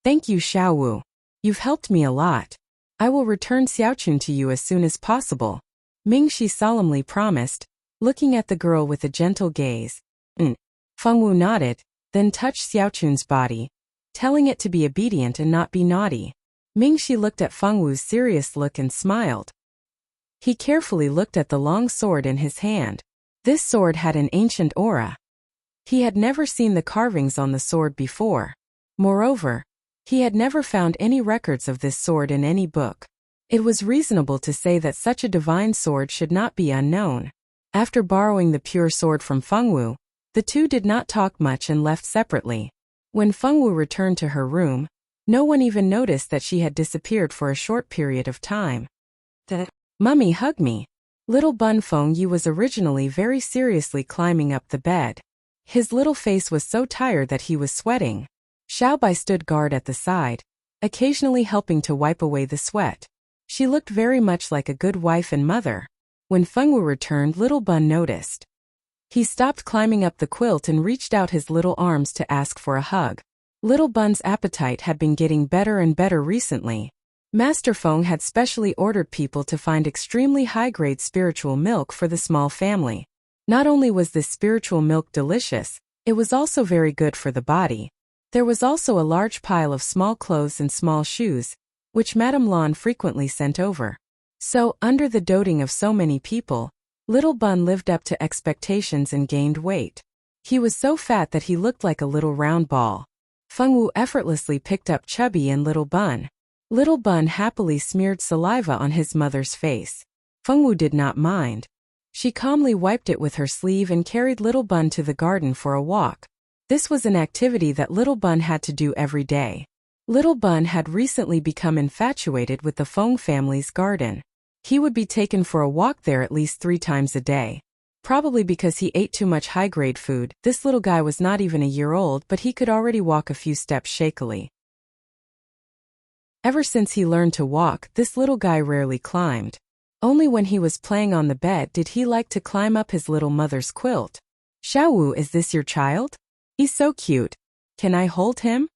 S1: Thank you, Xiaowu. You've helped me a lot. I will return Xiaochun to you as soon as possible, Mingxi solemnly promised, looking at the girl with a gentle gaze. Fengwu nodded, then touched Xiaochun's body, telling it to be obedient and not be naughty. Mingxi looked at Fengwu's serious look and smiled. He carefully looked at the long sword in his hand. This sword had an ancient aura. He had never seen the carvings on the sword before. Moreover, he had never found any records of this sword in any book. It was reasonable to say that such a divine sword should not be unknown. After borrowing the pure sword from Fengwu, the two did not talk much and left separately. When Fengwu returned to her room, no one even noticed that she had disappeared for a short period of time. Mummy, hug me. Little Bun Fengyu was originally very seriously climbing up the bed. His little face was so tired that he was sweating. Xiaobai stood guard at the side, occasionally helping to wipe away the sweat. She looked very much like a good wife and mother. When Fengwu returned, Little Bun noticed. He stopped climbing up the quilt and reached out his little arms to ask for a hug. Little Bun's appetite had been getting better and better recently. Master Feng had specially ordered people to find extremely high-grade spiritual milk for the small family. Not only was this spiritual milk delicious, it was also very good for the body. There was also a large pile of small clothes and small shoes, which Madame Lan frequently sent over. So, under the doting of so many people, Little Bun lived up to expectations and gained weight. He was so fat that he looked like a little round ball. Fengwu effortlessly picked up Chubby and Little Bun. Little Bun happily smeared saliva on his mother's face. Fengwu did not mind. She calmly wiped it with her sleeve and carried Little Bun to the garden for a walk. This was an activity that Little Bun had to do every day. Little Bun had recently become infatuated with the Feng family's garden. He would be taken for a walk there at least 3 times a day. Probably because he ate too much high-grade food, this little guy was not even a year old, but he could already walk a few steps shakily. Ever since he learned to walk, this little guy rarely climbed. Only when he was playing on the bed did he like to climb up his little mother's quilt. Xiaowu, is this your child? He's so cute. Can I hold him?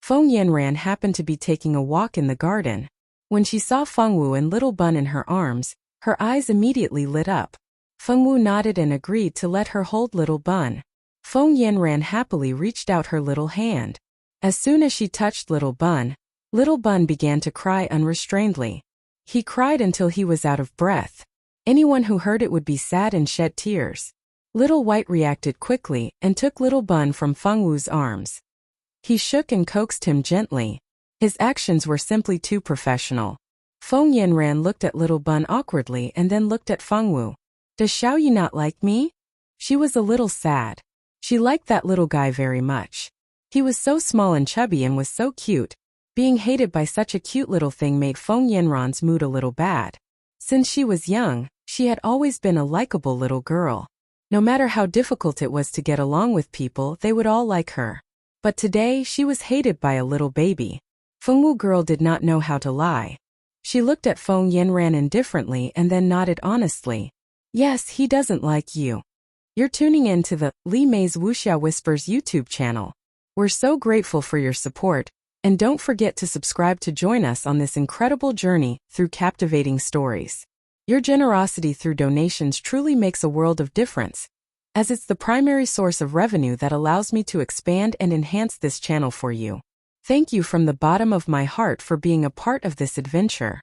S1: Feng Yanran happened to be taking a walk in the garden. When she saw Fengwu and Little Bun in her arms, her eyes immediately lit up. Fengwu nodded and agreed to let her hold Little Bun. Feng Yanran happily reached out her little hand. As soon as she touched Little Bun began to cry unrestrainedly. He cried until he was out of breath. Anyone who heard it would be sad and shed tears. Little White reacted quickly and took Little Bun from Fengwu's arms. He shook and coaxed him gently. His actions were simply too professional. Feng Yanran looked at Little Bun awkwardly and then looked at Fengwu. Does Xiaoyu not like me? She was a little sad. She liked that little guy very much. He was so small and chubby and was so cute. Being hated by such a cute little thing made Feng Yanran's mood a little bad. Since she was young, she had always been a likable little girl. No matter how difficult it was to get along with people, they would all like her. But today, she was hated by a little baby. Fengwu girl did not know how to lie. She looked at Feng Yanran indifferently and then nodded honestly. Yes, he doesn't like you. You're tuning in to the Li Mei's Wuxia Whispers YouTube channel. We're so grateful for your support, and don't forget to subscribe to join us on this incredible journey through captivating stories. Your generosity through donations truly makes a world of difference, as it's the primary source of revenue that allows me to expand and enhance this channel for you. Thank you from the bottom of my heart for being a part of this adventure.